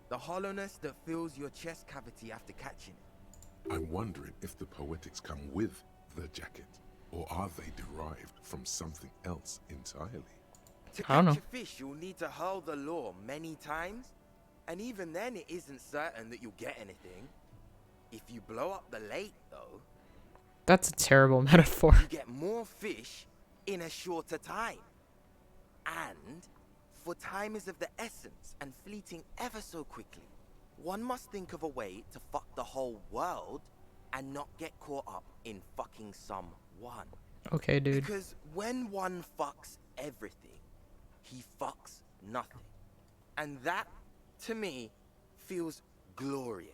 The hollowness that fills your chest cavity after catching it. I'm wondering if the poetics come with the jacket, or are they derived from something else entirely? To I don't catch know. a fish, you'll need to hurl the lure many times, and even then it isn't certain that you'll get anything. If you blow up the lake, though, That's a terrible metaphor. you get more fish in a shorter time. And, for time is of the essence and fleeting ever so quickly, one must think of a way to fuck the whole world and not get caught up in fucking someone. Okay, dude. Because when one fucks everything, he fucks nothing. And that, to me, feels glorious.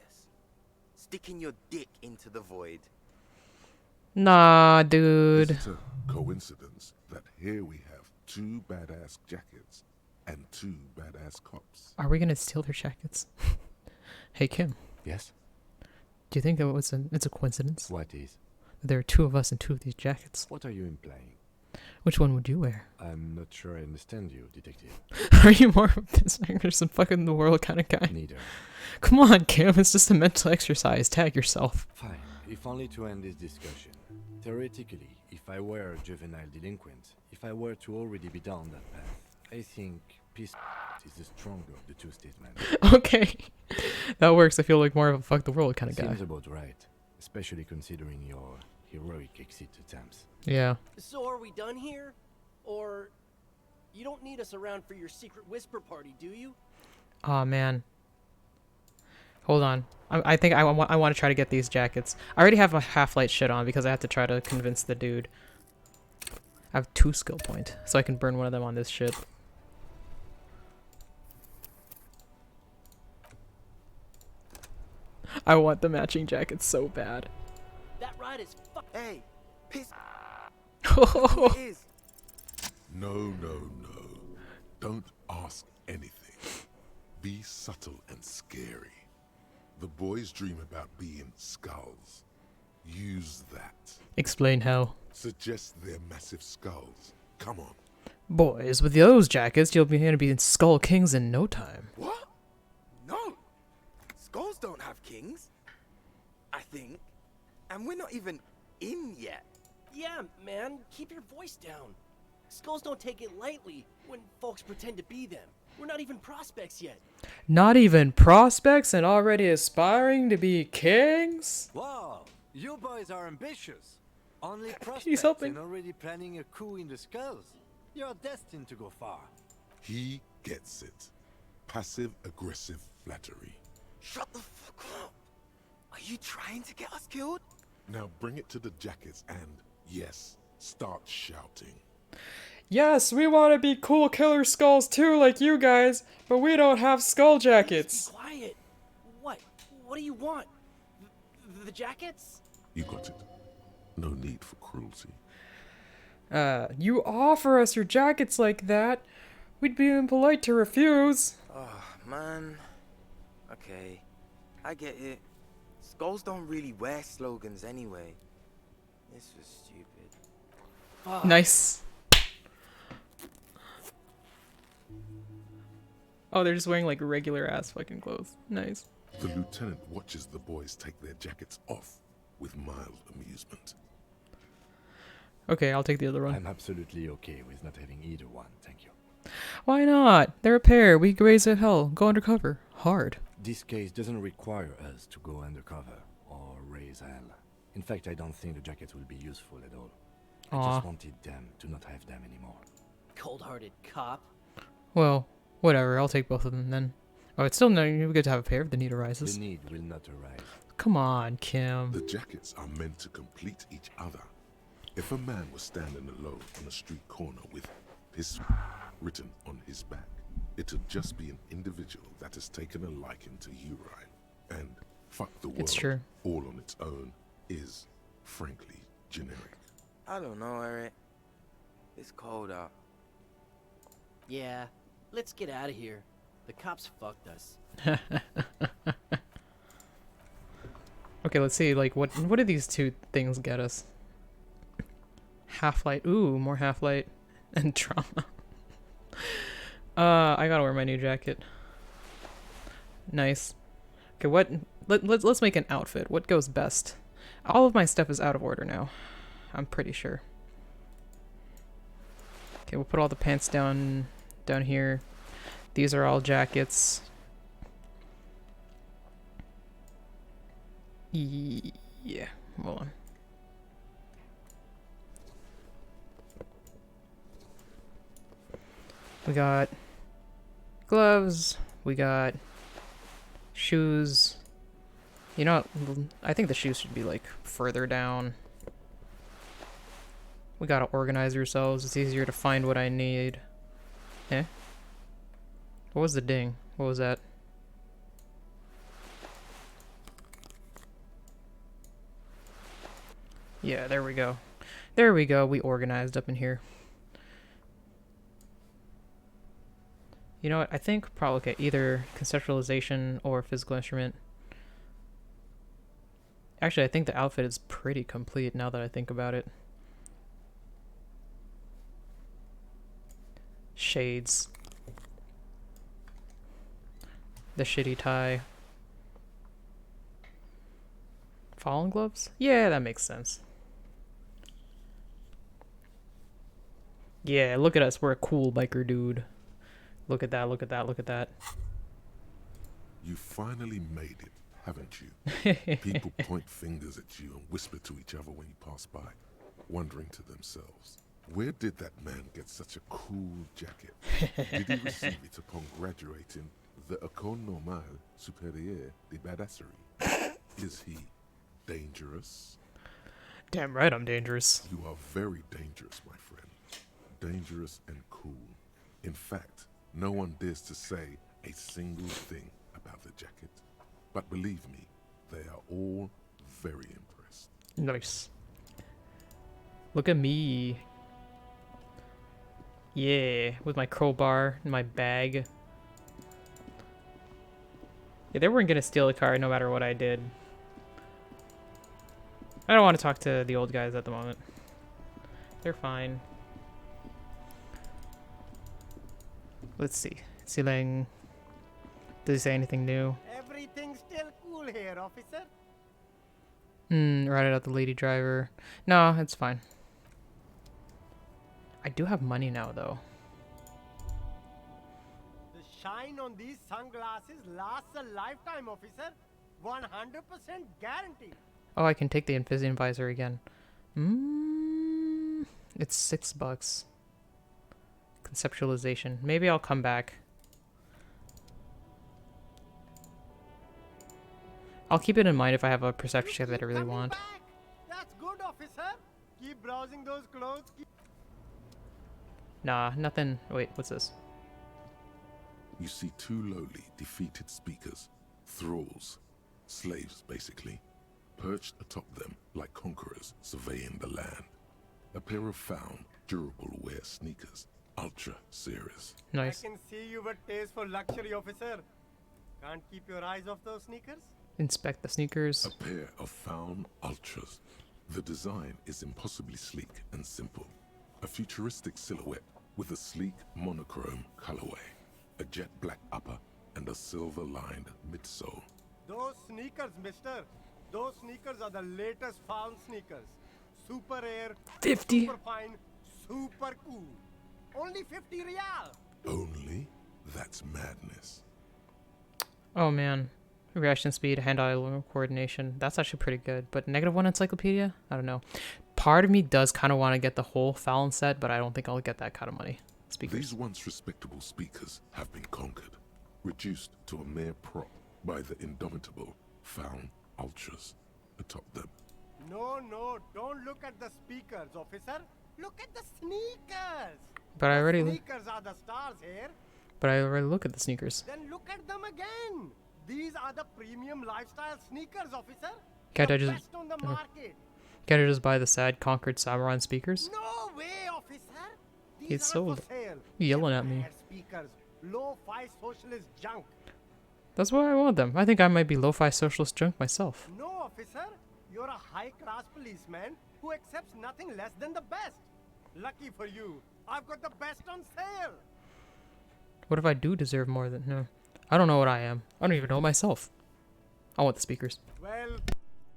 Sticking your dick into the void. Nah, dude. Is it a coincidence that here we have 2 badass jackets and 2 badass cops? Are we gonna steal their jackets? Hey, Kim. Yes? Do you think it's a coincidence? What is? There are 2 of us in 2 of these jackets. What are you implying? Which one would you wear? I'm not sure I understand you, detective. Are you more of this or some fucking the world kind of guy? Neither. Come on, Kim. It's just a mental exercise. Tag yourself. Fine, if only to end this discussion. Theoretically, if I were a juvenile delinquent, if I were to already be down that path, I think peace is the stronger of the 2 statements. Okay. That works. I feel like more of a fuck the world kind of guy. Seems about right, especially considering your heroic exit attempts. Yeah. So are we done here? Or you don't need us around for your secret whisper party, do you? Aw, man. Hold on. I think I want to try to get these jackets. I already have my half-light shit on because I have to try to convince the dude. I have 2 skill point, so I can burn one of them on this shit. I want the matching jacket so bad. That ride is Hey, piss. Oh. It is. No, no, no. Don't ask anything. Be subtle and scary. The boys dream about being skulls. Use that. Explain how. Suggest they're massive skulls. Come on. Boys, with those jackets, you'll be gonna be in Skull Kings in no time. What? No. Skulls don't have kings. I think. And we're not even in yet. Yeah, man, keep your voice down. Skulls don't take it lightly when folks pretend to be them. We're not even prospects yet. Not even prospects and already aspiring to be kings? Wow, you boys are ambitious. Only He's prospects helping. and already planning a coup in the skulls. You're destined to go far. He gets it. Passive-aggressive flattery. Shut the fuck up. Are you trying to get us killed? Now bring it to the jackets and, yes, start shouting. Yes, we want to be cool killer skulls too, like you guys, but we don't have skull jackets. Quiet. What? What do you want? The jackets? You got it. No need for cruelty. You offer us your jackets like that, we'd be impolite to refuse. Oh, man. Okay. I get it. Skulls don't really wear slogans anyway. This was stupid. Fuck. Nice. Oh, they're just wearing like regular ass fucking clothes. Nice. The lieutenant watches the boys take their jackets off with mild amusement. Okay, I'll take the other one. I'm absolutely okay with not having either one, thank you. Why not? They're a pair. We raise a hell. Go undercover. Hard. This case doesn't require us to go undercover or raise hell. In fact, I don't think the jackets will be useful at all. I Aw. just wanted them to not have them anymore. Cold-hearted cop. Well, whatever. I'll take both of them then. Oh, it's still no. You get to have a pair if the need arises. The need will not arise. Come on, Kim. The jackets are meant to complete each other. If a man was standing alone on a street corner with his written on his back, it'd just be an individual that has taken a liking to you, right? And fuck the world It's true. all on its own is, frankly, generic. I don't know, Eric. It's cold out. Yeah, let's get out of here. The cops fucked us. Okay, let's see. Like, what do these 2 things get us? Half-light. Ooh, more half-light and trauma. I gotta wear my new jacket. Nice. Okay, let's make an outfit. What goes best? All of my stuff is out of order now. I'm pretty sure. Okay, we'll put all the pants down here. These are all jackets. Yeah, hold on. We got gloves, we got shoes. You know what? I think the shoes should be like further down. We gotta organize ourselves. It's easier to find what I need. Eh? What was the ding? What was that? Yeah, there we go. There we go. We organized up in here. You know what? I think probably okay, either conceptualization or physical instrument. Actually, I think the outfit is pretty complete now that I think about it. Shades. The shitty tie. Fallen gloves? Yeah, that makes sense. Yeah, look at us. We're a cool biker dude. Look at that, look at that, look at that. You finally made it, haven't you? People point fingers at you and whisper to each other when you pass by, wondering to themselves, where did that man get such a cool jacket? Did he receive it upon graduating the École Normale Supérieure de Badasserie? Is he dangerous? Damn right I'm dangerous. You are very dangerous, my friend. Dangerous and cool. In fact, no one dares to say a single thing about the jacket. But believe me, they are all very impressed. Nice. Look at me. Yeah, with my crowbar and my bag. Yeah, they weren't gonna steal the car no matter what I did. I don't want to talk to the old guys at the moment. They're fine. Let's see. Ceiling. Does he say anything new? Everything's still cool here, officer. Right out the lady driver. No, it's fine. I do have money now, though. The shine on these sunglasses lasts a lifetime, officer. 100% guarantee. Oh, I can take the Invision visor again. It's $6. Conceptualization. Maybe I'll come back. I'll keep it in mind if I have a perception check that I really want. Back. That's good, officer. Keep browsing those clothes. Nah, nothing. Wait, what's this? You see two lowly, defeated speakers, thralls, slaves basically, perched atop them like conquerors surveying the land. A pair of found, durable wear sneakers, ultra series. Nice. I can see you've a taste for luxury, officer. Can't keep your eyes off those sneakers? Inspect the sneakers. A pair of found ultras. The design is impossibly sleek and simple. A futuristic silhouette with a sleek monochrome colorway, a jet black upper, and a silver-lined midsole. Those sneakers, mister. Those sneakers are the latest found sneakers. Super air, 50. super fine, super cool. Only 50 real. Only? That's madness. Oh man. Reaction speed, hand-eye coordination. That's actually pretty good. But -1 encyclopedia? I don't know. Part of me does kind of want to get the whole Fallon set, but I don't think I'll get that kind of money. Speakers. These once respectable speakers have been conquered, reduced to a mere prop by the indomitable found ultras atop them. No, don't look at the speakers, officer. Look at the sneakers. But I already. Sneakers are the stars here. But I already look at the sneakers. Then look at them again. These are the premium lifestyle sneakers, officer. Can't the I just? best on the market. Can't I just buy the sad conquered Samron speakers? No way, officer. These It's are sold. for sale. Yelling at me. Bad speakers, lo-fi socialist junk. That's why I want them. I think I might be lo-fi socialist junk myself. No, officer. You're a high-class policeman who accepts nothing less than the best. Lucky for you, I've got the best on sale. What if I do deserve more than... No. I don't know what I am. I don't even know myself. I want the speakers. Well,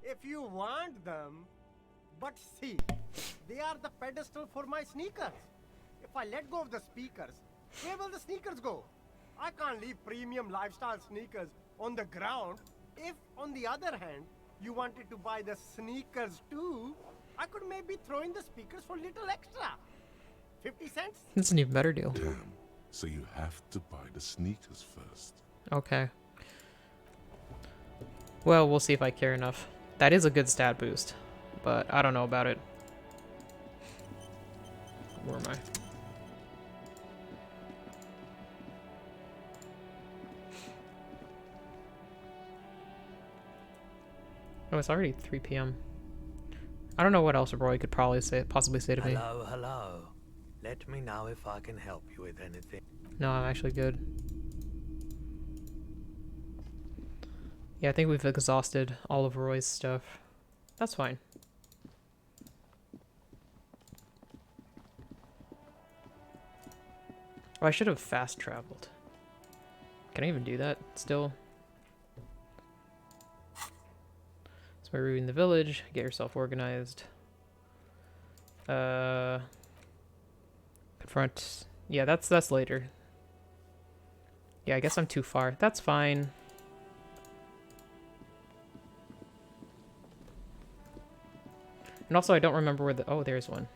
if you want them, but see, they are the pedestal for my sneakers. If I let go of the speakers, where will the sneakers go? I can't leave premium lifestyle sneakers on the ground. If, on the other hand, you wanted to buy the sneakers too, I could maybe throw in the speakers for little extra. 50 cents? That's an even better deal. Damn. So you have to buy the sneakers first. Okay. Well, we'll see if I care enough. That is a good stat boost, but I don't know about it. Where am I? Oh, it's already 3 p.m. I don't know what else Roy could possibly say to me. Hello, hello. Let me know if I can help you with anything. No, I'm actually good. Yeah, I think we've exhausted all of Roy's stuff. That's fine. Oh, I should have fast traveled. Can I even do that still? So we're reading the village. Get yourself organized. Confront. Yeah, that's later. Yeah, I guess I'm too far. That's fine. And also, I don't remember where the... Oh, there's one.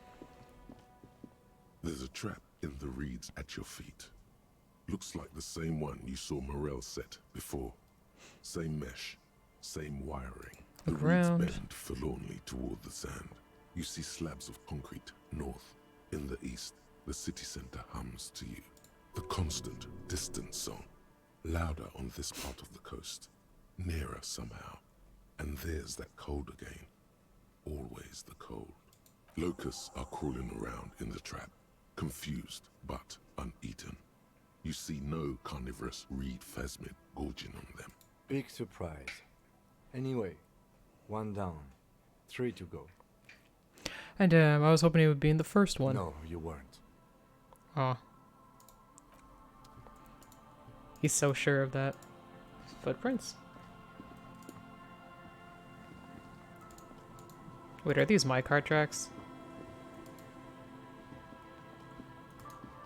There's a trap in the reeds at your feet. Looks like the same one you saw Morel set before. Same mesh, same wiring. The reeds bend forlornly toward the sand. You see slabs of concrete north. In the east, the city center hums to you. The constant, distant song. Louder on this part of the coast. Nearer somehow. And there's that cold again. Always the cold. Locusts are crawling around in the trap. Confused, but uneaten. You see no carnivorous reed phasmid gorging on them. Big surprise. Anyway, 1 down. 3 to go. And I was hoping he would be in the first one. No, you weren't. Oh. He's so sure of that. Footprints. Wait, are these my car tracks?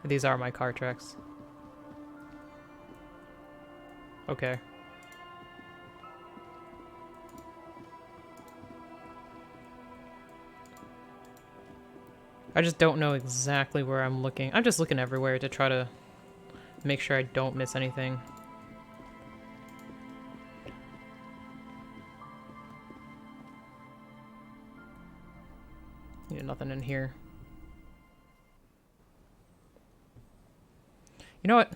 These are my car tracks. Okay. I just don't know exactly where I'm looking. I'm just looking everywhere to try to make sure I don't miss anything. Yeah, nothing in here. You know what?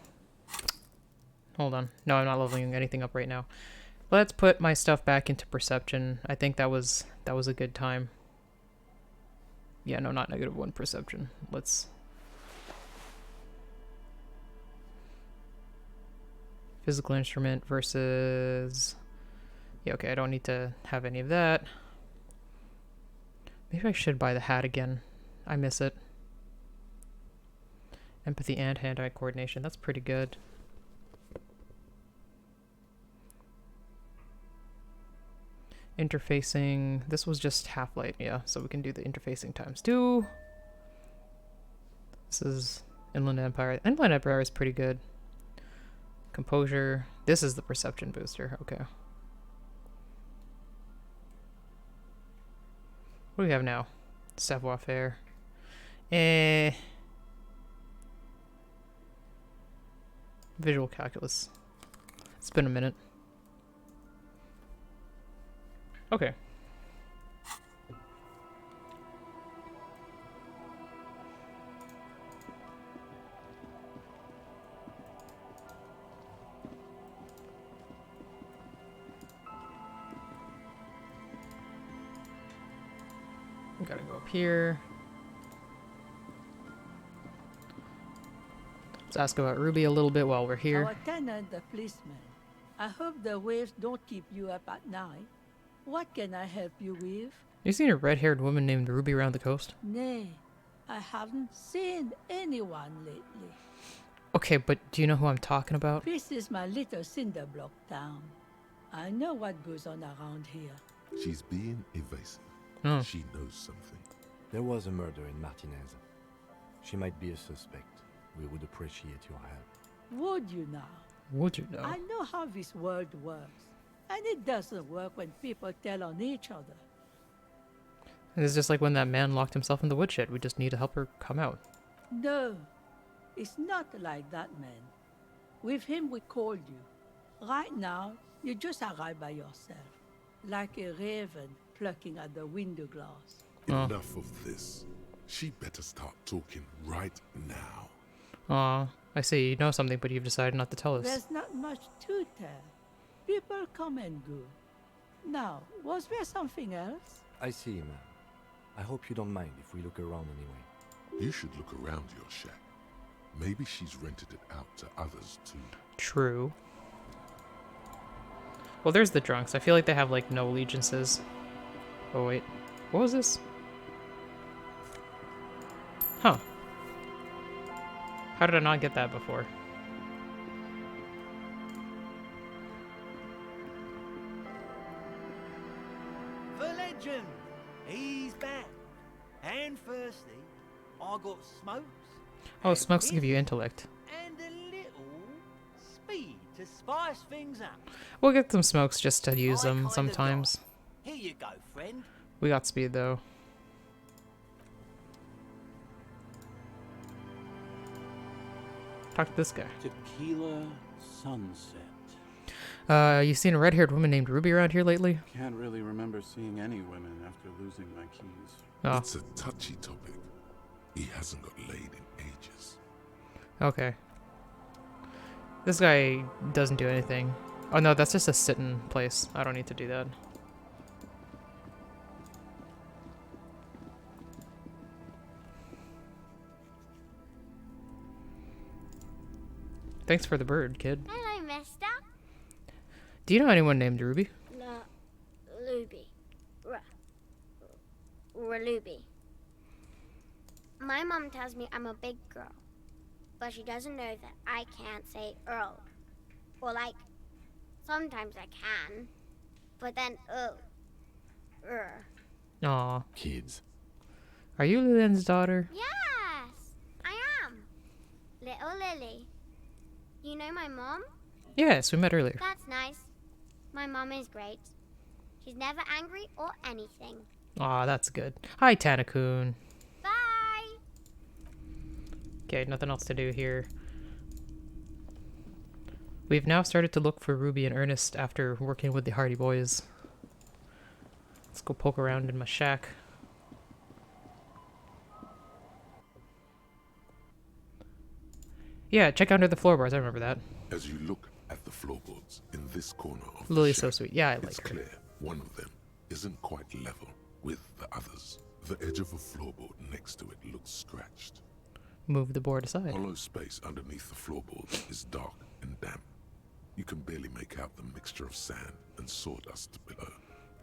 Hold on. No, I'm not leveling anything up right now. Let's put my stuff back into perception. I think that was a good time. Yeah, no, not -1 perception. Let's... Physical instrument versus... Yeah, okay, I don't need to have any of that. Maybe I should buy the hat again. I miss it. Empathy and hand-eye coordination. That's pretty good. Interfacing. This was just half-light, yeah. So we can do the interfacing ×2. This is Inland Empire. Inland Empire is pretty good. Composure. This is the perception booster. Okay. What do we have now? Savoir-faire. Visual calculus. It's been a minute. Okay. We gotta go up here. Let's ask about Ruby a little bit while we're here. Our tenant, the policeman. I hope the waves don't keep you up at night. What can I help you with? You seen a red-haired woman named Ruby around the coast? Nay, I haven't seen anyone lately. Okay, but do you know who I'm talking about? This is my little cinder block town. I know what goes on around here. She's being evasive. Oh. She knows something. There was a murder in Martinez. She might be a suspect. We would appreciate your help. Would you now? Would you know? I know how this world works. And it doesn't work when people tell on each other. It's just like when that man locked himself in the woodshed. We just need to help her come out. No, it's not like that, man. With him, we called you. Right now, you just arrived by yourself, like a raven plucking at the window glass. Enough of this. She better start talking right now. Aw, I see. You know something, but you've decided not to tell us. There's not much to tell. People come and go. Now, was there something else? I see, ma'am. I hope you don't mind if we look around anyway. You should look around your shack. Maybe she's rented it out to others too. True. Well, there's the drunks. I feel like they have, like, no allegiances. Oh, wait. What was this? Huh. How did I not get that before? The legend! He's back. And firstly, I got smokes. Oh, smokes give you intellect. And a little speed to spice things up. We'll get some smokes just to use them sometimes. Here you go, friend. We got speed, though. Talk to this guy. Tequila sunset. You seen a red-haired woman named Ruby around here lately? Can't really remember seeing any women after losing my keys. Oh. It's a touchy topic. He hasn't got laid in ages. Okay. This guy doesn't do anything. Oh no, that's just a sit-in place. I don't need to do that. Thanks for the bird, kid. Hello, mister. Do you know anyone named Ruby? No, Luby. Ruby. My mom tells me I'm a big girl, but she doesn't know that I can't say Earl. Or like, sometimes I can, but then Aw. Kids. Are you Lillian's daughter? Yes, I am. Little Lily. You know my mom? Yes, we met earlier. That's nice. My mom is great. She's never angry or anything. Aw, that's good. Hi, Tanakun. Bye! Okay, nothing else to do here. We've now started to look for Ruby and Ernest after working with the Hardy Boys. Let's go poke around in my shack. Yeah, check under the floorboards. I remember that. As you look at the floorboards in this corner of Lily's the so sweet. Yeah, I like it's her. clear one of them isn't quite level with the others. The edge of a floorboard next to it looks scratched. Move the board aside. Hollow space underneath the floorboards is dark and damp. You can barely make out the mixture of sand and sawdust below.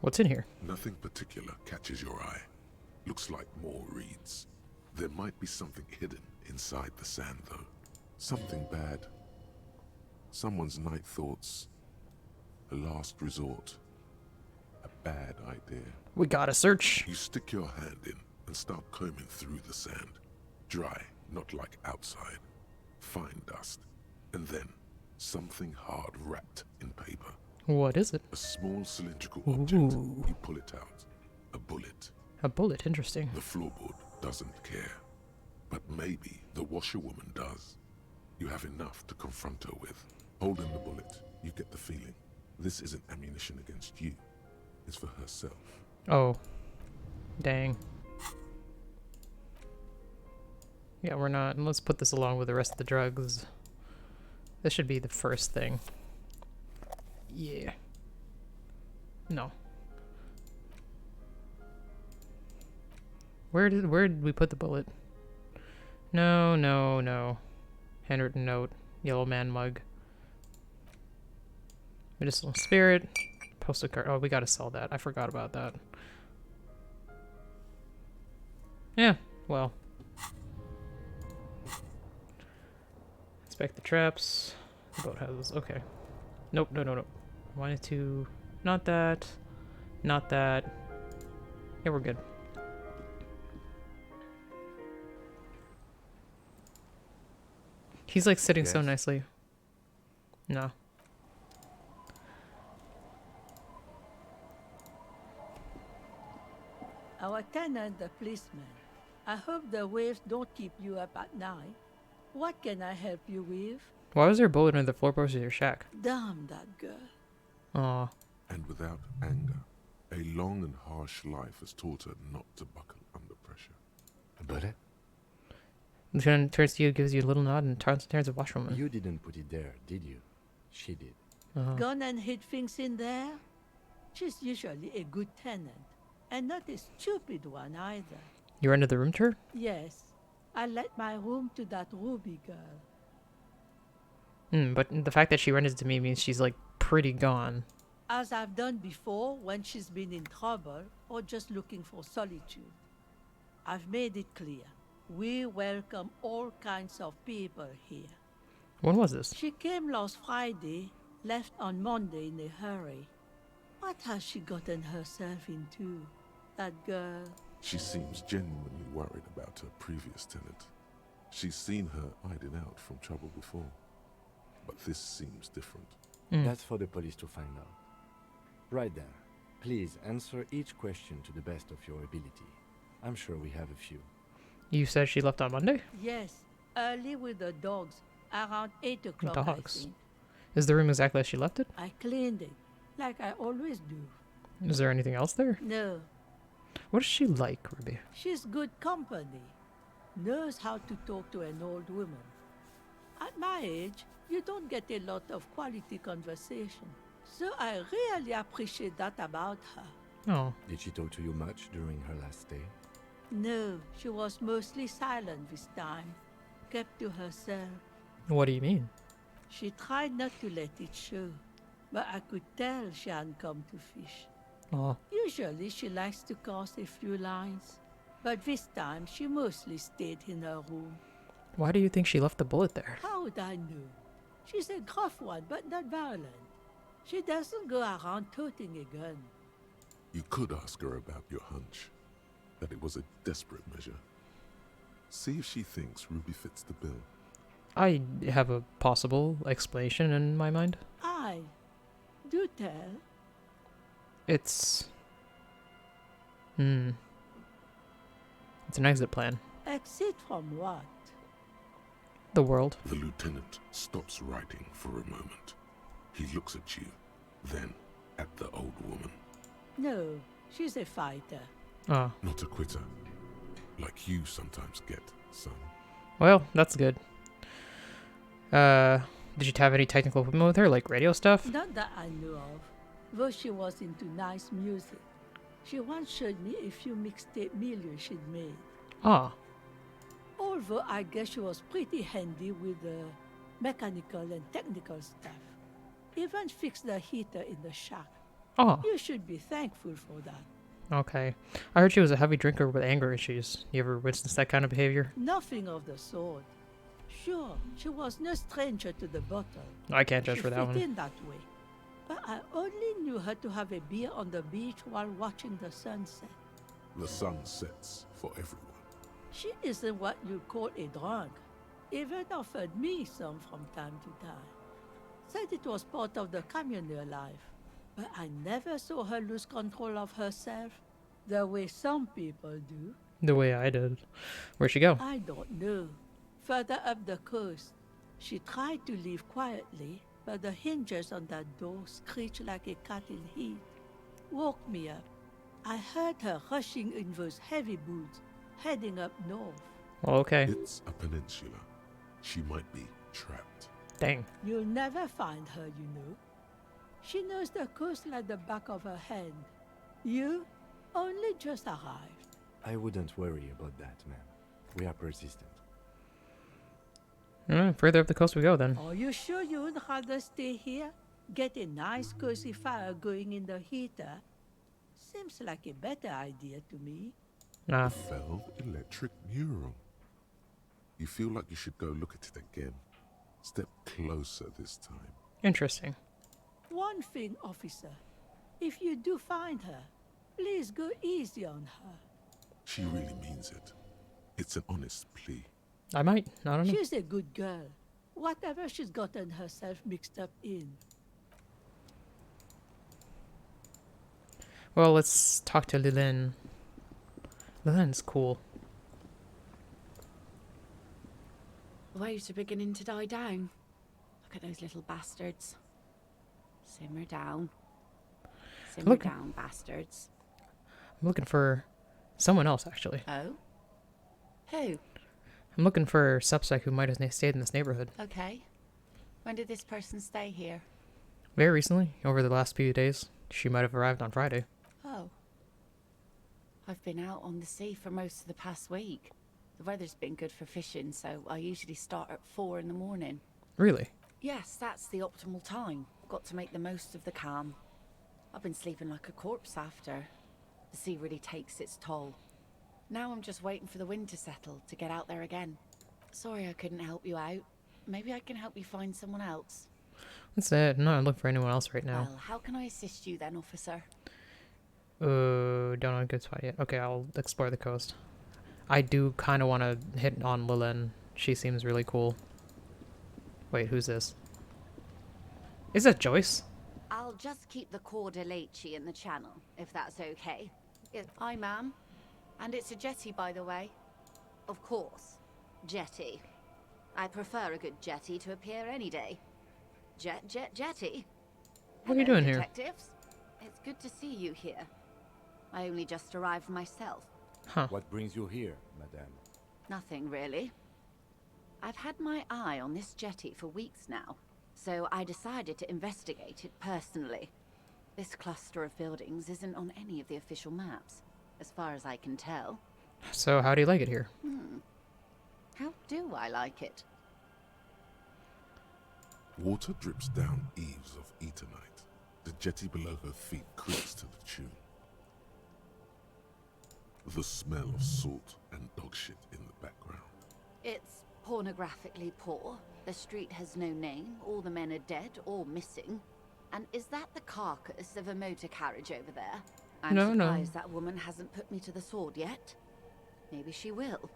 What's in here? Nothing particular catches your eye. Looks like more reeds. There might be something hidden inside the sand, though. Something bad. Someone's night thoughts. A last resort. A bad idea. We gotta search. You stick your hand in and start combing through the sand. Dry, not like outside. Fine dust. And then something hard wrapped in paper. What is it? A small cylindrical object. Ooh. You pull it out. A bullet. A bullet, interesting. The floorboard doesn't care. But maybe the washerwoman does. You have enough to confront her with. Holding the bullet, you get the feeling this isn't ammunition against you. It's for herself. Oh. Dang. Yeah, we're not. Let's put this along with the rest of the drugs. This should be the first thing. Yeah. No. Where did we put the bullet? No, no, no. Handwritten note. Yellow man mug. Medicinal spirit. Postal card. Oh, we gotta sell that. I forgot about that. Yeah, well. Inspect the traps. Boathouses. Okay. Nope. No. No. No. Wanted to. Not that. Not that. Yeah, we're good. He's like sitting so Yes? nicely. No. Our tenant, the policeman. I hope the waves don't keep you up at night. What can I help you with? Why was there a bullet in the floorboards of your shack? Damn that girl. Aw. And without anger, a long and harsh life has taught her not to buckle under pressure. A bullet? Lieutenant turns to you, gives you a little nod, and turns to washwoman. You didn't put it there, did you? She did. Gone and hid things in there? She's usually a good tenant, and not a stupid one either. You rented the room to her? Yes, I let my room to that Ruby girl. But the fact that she rented it to me means she's like pretty gone. As I've done before when she's been in trouble or just looking for solitude. I've made it clear. We welcome all kinds of people here. When was this? She came last Friday, left on Monday in a hurry. What has she gotten herself into, that girl? She seems genuinely worried about her previous tenant. She's seen her hiding out from trouble before. But this seems different. That's for the police to find out. Right then, please answer each question to the best of your ability. I'm sure we have a few. You said she left on Monday? Yes, early with the dogs, around 8 o'clock, I Dogs. think. Is the room exactly as she left it? I cleaned it, like I always do. Is there anything else there? No, What is she like, Ruby? she's good company. Knows how to talk to an old woman. At my age, you don't get a lot of quality conversation. So I really appreciate that about her. Oh. Did she talk to you much during her last stay? No, she was mostly silent this time. Kept to herself. What do you mean? She tried not to let it show, but I could tell she hadn't come to fish. Oh. Usually she likes to cast a few lines, but this time she mostly stayed in her room. Why do you think she left the bullet there? How would I know? She's a gruff one, but not violent. She doesn't go around toting a gun. You could ask her about your hunch, that it was a desperate measure. See if she thinks Ruby fits the bill. I have a possible explanation in my mind. Aye. Do tell. It's an exit plan. Exit from what? The world. The lieutenant stops writing for a moment. He looks at you, then at the old woman. No, she's a fighter. Ah. Not a quitter, like you sometimes get, son. Well, that's good. Did you have any technical equipment with her, like radio stuff? Not that I know of, though she was into nice music. She once showed me a few mixtape millions she'd made. Ah. Although I guess she was pretty handy with the mechanical and technical stuff. Even fixed the heater in the shack. Oh. You should be thankful for that. Okay. I heard she was a heavy drinker with anger issues. You ever witnessed that kind of behavior? Nothing of the sort. Sure, she was no stranger to the bottle. I can't judge She for that fit one. in that way. But I only knew her to have a beer on the beach while watching the sunset. The sun sets for everyone. She isn't what you'd call a drunk. Even offered me some from time to time. Said it was part of the communal life. But I never saw her lose control of herself, the way some people do. The way I did. Where'd she go? I don't know. Further up the coast. She tried to leave quietly, but the hinges on that door screeched like a cat in heat. Woke me up. I heard her rushing in those heavy boots, heading up north. Okay. It's a peninsula. She might be trapped. Dang. You'll never find her, you know. She knows the coast like the back of her hand. You only just arrived. I wouldn't worry about that, man. We are persistent. Further up the coast we go, then. Are you sure you would rather stay here? Get a nice cozy fire going in the heater? Seems like a better idea to me. Nah. The felled electric mural. You feel like you should go look at it again. Step closer this time. Interesting. One thing, officer. If you do find her, please go easy on her. She really means it. It's an honest plea. I might. I don't know. She's a good girl. Whatever she's gotten herself mixed up in. Well, let's talk to Lilin. Lilin's cool. The waves are beginning to die down. Look at those little bastards. Simmer down. Simmer down, bastards. I'm looking for someone else, actually. Oh? Who? I'm looking for a subsec who might have stayed in this neighborhood. Okay. When did this person stay here? Very recently, over the last few days. She might have arrived on Friday. Oh. I've been out on the sea for most of the past week. The weather's been good for fishing, so I usually start at 4 in the morning. Really? Yes, that's the optimal time. Got to make the most of the calm. I've been sleeping like a corpse after. The sea really takes its toll. Now I'm just waiting for the wind to settle to get out there again. Sorry I couldn't help you out. Maybe I can help you find someone else. That's it. I'm not looking for anyone else right now. Well, how can I assist you then, officer? Don't know a good spot yet. Okay, I'll explore the coast. I do kind of want to hit on Lilin. She seems really cool. Wait, who's this? Is that Joyce? I'll just keep the Corda Lacey in the channel, if that's okay. Hi, ma'am. And it's a jetty, by the way. Of course. Jetty. I prefer a good jetty to appear any day. Jetty. What are you doing here? Detectives? It's good to see you here. I only just arrived myself. Huh. What brings you here, madame? Nothing, really. I've had my eye on this jetty for weeks now, so I decided to investigate it personally. This cluster of buildings isn't on any of the official maps, as far as I can tell. So how do you like it here? How do I like it? Water drips down eaves of Eternite. The jetty below her feet creaks to the tune. The smell of salt and dog shit in the background. It's pornographically poor. The street has no name. All the men are dead or missing. And is that the carcass of a motor carriage over there? I'm surprised that woman hasn't put me to the sword yet. Maybe she will.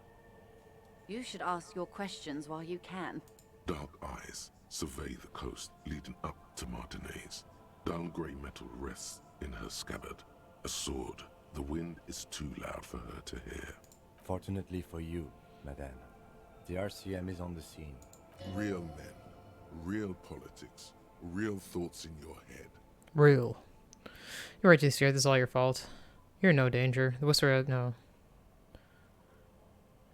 You should ask your questions while you can. Dark eyes survey the coast leading up to Martinez. Dull grey metal rests in her scabbard. A sword. The wind is too loud for her to hear. Fortunately for you, madame, the RCM is on the scene. Real men, real politics, real thoughts in your head. Real. You're right to be scared. This is all your fault. You're in no danger. The Whisperer, no.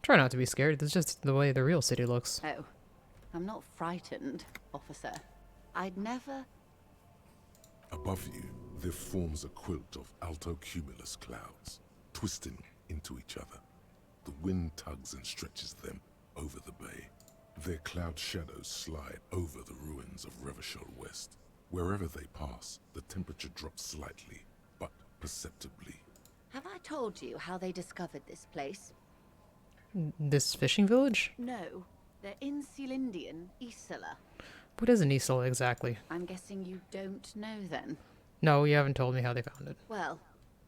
Try not to be scared. It's just the way the real city looks. Oh, I'm not frightened, officer. I'd never... Above you, there forms a quilt of altocumulus clouds, twisting into each other. The wind tugs and stretches them over the bay. Their cloud shadows slide over the ruins of Revachol West. Wherever they pass, the temperature drops slightly, but perceptibly. Have I told you how they discovered this place? This fishing village? No, they're in Celindian, Isola. What is an Isola exactly? I'm guessing you don't know then. No, you haven't told me how they found it. Well,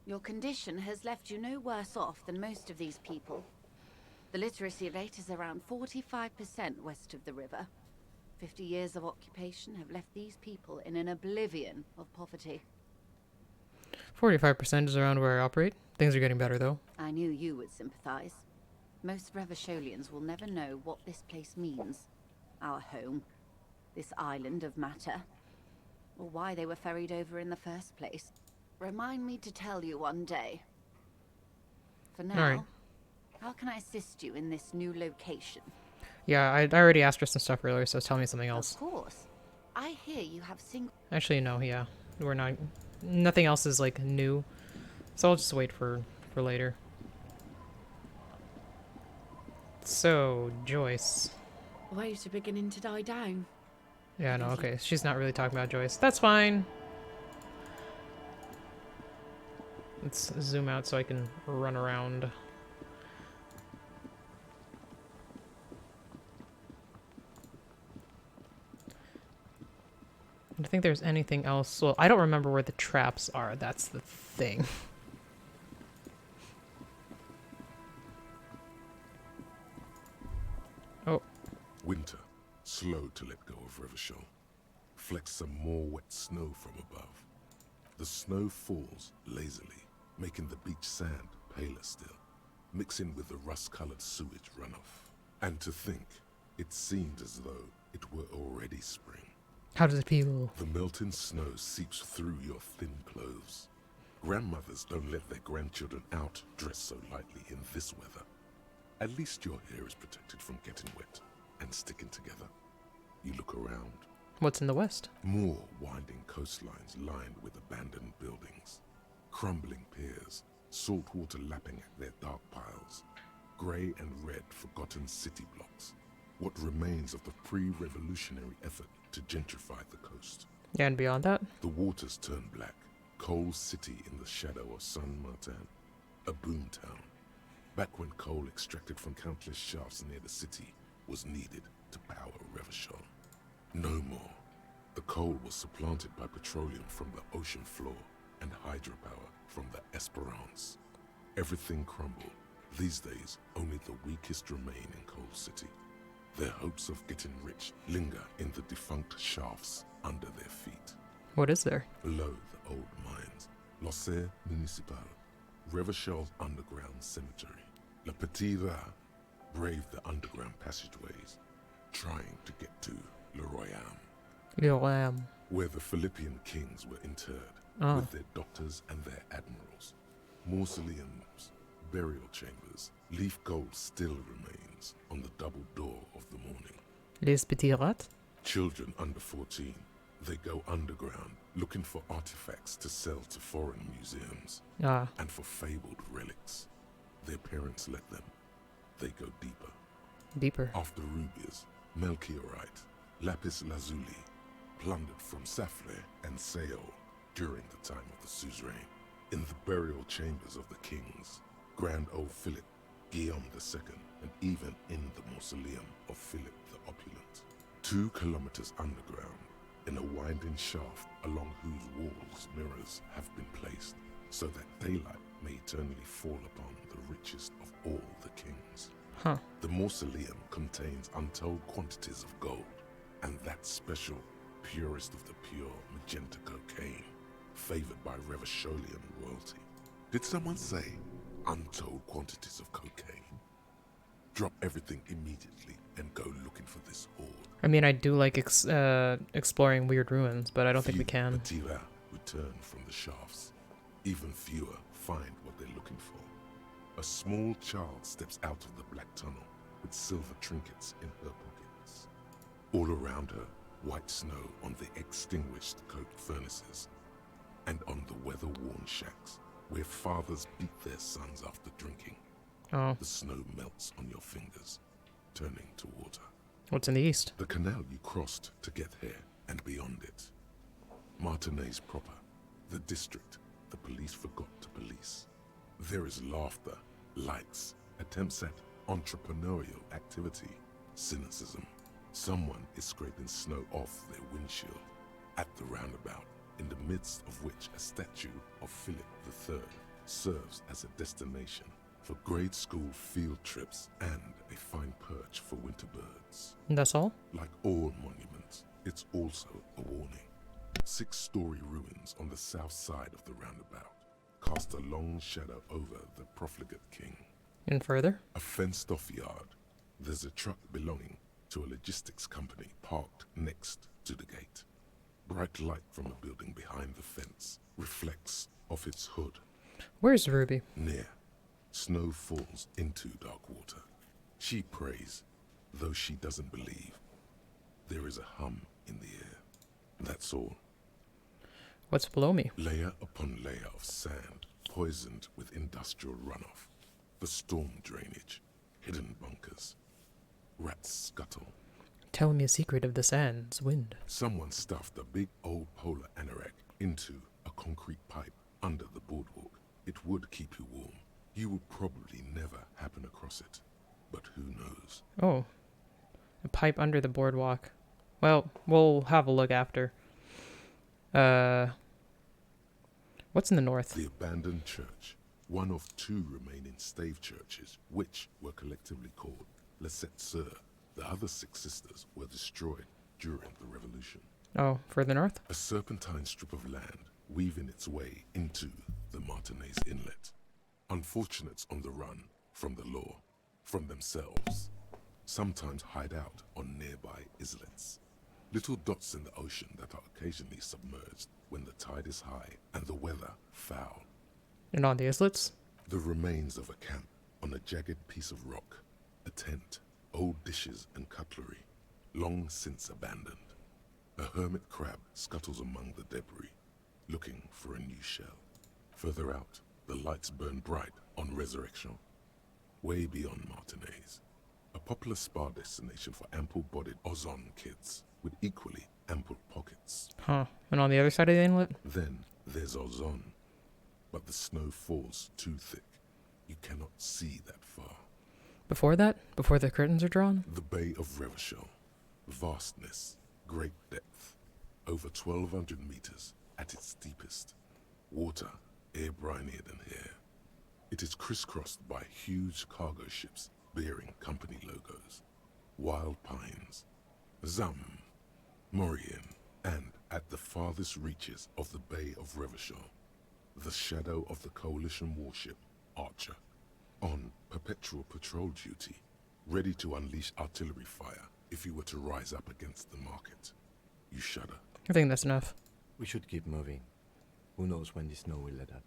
your condition has left you no worse off than most of these people. The literacy rate is around 45% west of the river. 50 years of occupation have left these people in an oblivion of poverty. 45% is around where I operate. Things are getting better, though. I knew you would sympathize. Most Revacholians will never know what this place means. Our home. This island of matter. Or why they were ferried over in the first place. Remind me to tell you one day. For now, Alright. how can I assist you in this new location? Yeah, I already asked her some stuff earlier, so tell me something else. Of course. I hear you have Actually, no, yeah. We're not... Nothing else is, like, new. So I'll just wait for later. So, Joyce. Waves are beginning to die down. Yeah, no, okay. She's not really talking about Joyce. That's fine. Let's zoom out so I can run around. think there's anything else. Well, I don't remember where the traps are. That's the thing. Oh. Winter, slow to let go of Revachol. Flecks some more wet snow from above. The snow falls lazily, making the beach sand paler still, mixing with the rust-colored sewage runoff. And to think, it seemed as though it were already spring. How does it feel? The melting snow seeps through your thin clothes. Grandmothers don't let their grandchildren out dressed so lightly in this weather. At least your hair is protected from getting wet and sticking together. You look around. What's in the west? More winding coastlines lined with abandoned buildings. Crumbling piers, salt water lapping at their dark piles. Grey and red forgotten city blocks. What remains of the pre-revolutionary effort to gentrify the coast. Yeah, and beyond that? The waters turn black. Coal City in the shadow of San Martin. A boom town. Back when coal extracted from countless shafts near the city was needed to power Revachol. No more. The coal was supplanted by petroleum from the ocean floor and hydropower from the Esperance. Everything crumbled. These days, only the weakest remain in Coal City. Their hopes of getting rich linger in the defunct shafts under their feet. What is there? Below the old mines, L'Océan Municipal, Revachol's underground cemetery. La Petite Rat braved the underground passageways, trying to get to Le Royaume, where the Philippian kings were interred, with their doctors and their admirals. Mausoleums, burial chambers, leaf gold still remains on the double door of the morning. Les Petits Rats? Children under 14, they go underground looking for artifacts to sell to foreign museums and for fabled relics. Their parents let them. They go deeper. Deeper. After rubies, melchiorite, lapis lazuli, plundered from Safle and Seol during the time of the suzerain. In the burial chambers of the kings, Grand old Philip, Guillaume II, and even in the mausoleum of Philip the Opulent. 2 kilometers underground, in a winding shaft along whose walls mirrors have been placed, so that daylight may eternally fall upon the richest of all the kings. The mausoleum contains untold quantities of gold, and that special, purest of the pure magenta cocaine, favored by Revacholian royalty. Did someone say untold quantities of cocaine? Drop everything immediately and go looking for this hoard. I mean, I do like exploring weird ruins, but I don't think we can. Few return from the shafts. Even fewer find what they're looking for. A small child steps out of the black tunnel with silver trinkets in her pockets. All around her, white snow on the extinguished coke furnaces and on the weather-worn shacks where fathers beat their sons after drinking. The snow melts on your fingers, turning to water. What's in the east? The canal you crossed to get here and beyond it. Martinez proper, the district the police forgot to police. There is laughter, lights, attempts at entrepreneurial activity, cynicism. Someone is scraping snow off their windshield at the roundabout, in the midst of which a statue of Philip III serves as a destination for grade school field trips and a fine perch for winter birds. And that's all? Like all monuments, it's also a warning. 6-story ruins on the south side of the roundabout cast a long shadow over the profligate king. And further? A fenced-off yard. There's a truck belonging to a logistics company parked next to the gate. Bright light from a building behind the fence reflects off its hood. Where's Ruby? Near. Snow falls into dark water. She prays, though she doesn't believe. There is a hum in the air. That's all. What's below me? Layer upon layer of sand, poisoned with industrial runoff. The storm drainage, hidden bunkers. Rats scuttle. Tell me a secret of the sand's wind. Someone stuffed a big old polar anorak into a concrete pipe under the boardwalk. It would keep you warm. You would probably never happen across it. But who knows? Oh. A pipe under the boardwalk. Well, we'll have a look after. What's in the north? The abandoned church, one of two remaining stave churches, which were collectively called Les Sœurs. The other 6 sisters were destroyed during the revolution. Oh, further north? A serpentine strip of land weaving its way into the Martinez Inlet. Unfortunates on the run from the law, from themselves, sometimes hide out on nearby islets. Little dots in the ocean that are occasionally submerged when the tide is high and the weather foul. And on the islets? The remains of a camp on a jagged piece of rock, a tent, old dishes and cutlery, long since abandoned. A hermit crab scuttles among the debris, looking for a new shell. Further out, the lights burn bright on Resurrection, way beyond Martinez. A popular spa destination for ample-bodied Ozon kids with equally ample pockets. Huh. And on the other side of the inlet? Then there's Ozon, but the snow falls too thick. You cannot see that far. Before that? Before the curtains are drawn? The Bay of Revachol. Vastness, great depth, over 1,200 meters at its deepest. Water, air brinier than here. It is crisscrossed by huge cargo ships bearing company logos. Wild pines, Zam, Morien, and at the farthest reaches of the Bay of Revachol, the shadow of the coalition warship Archer, on perpetual patrol duty, ready to unleash artillery fire if you were to rise up against the market. You shudder. I think that's enough. We should keep moving. Who knows when the snow will let up.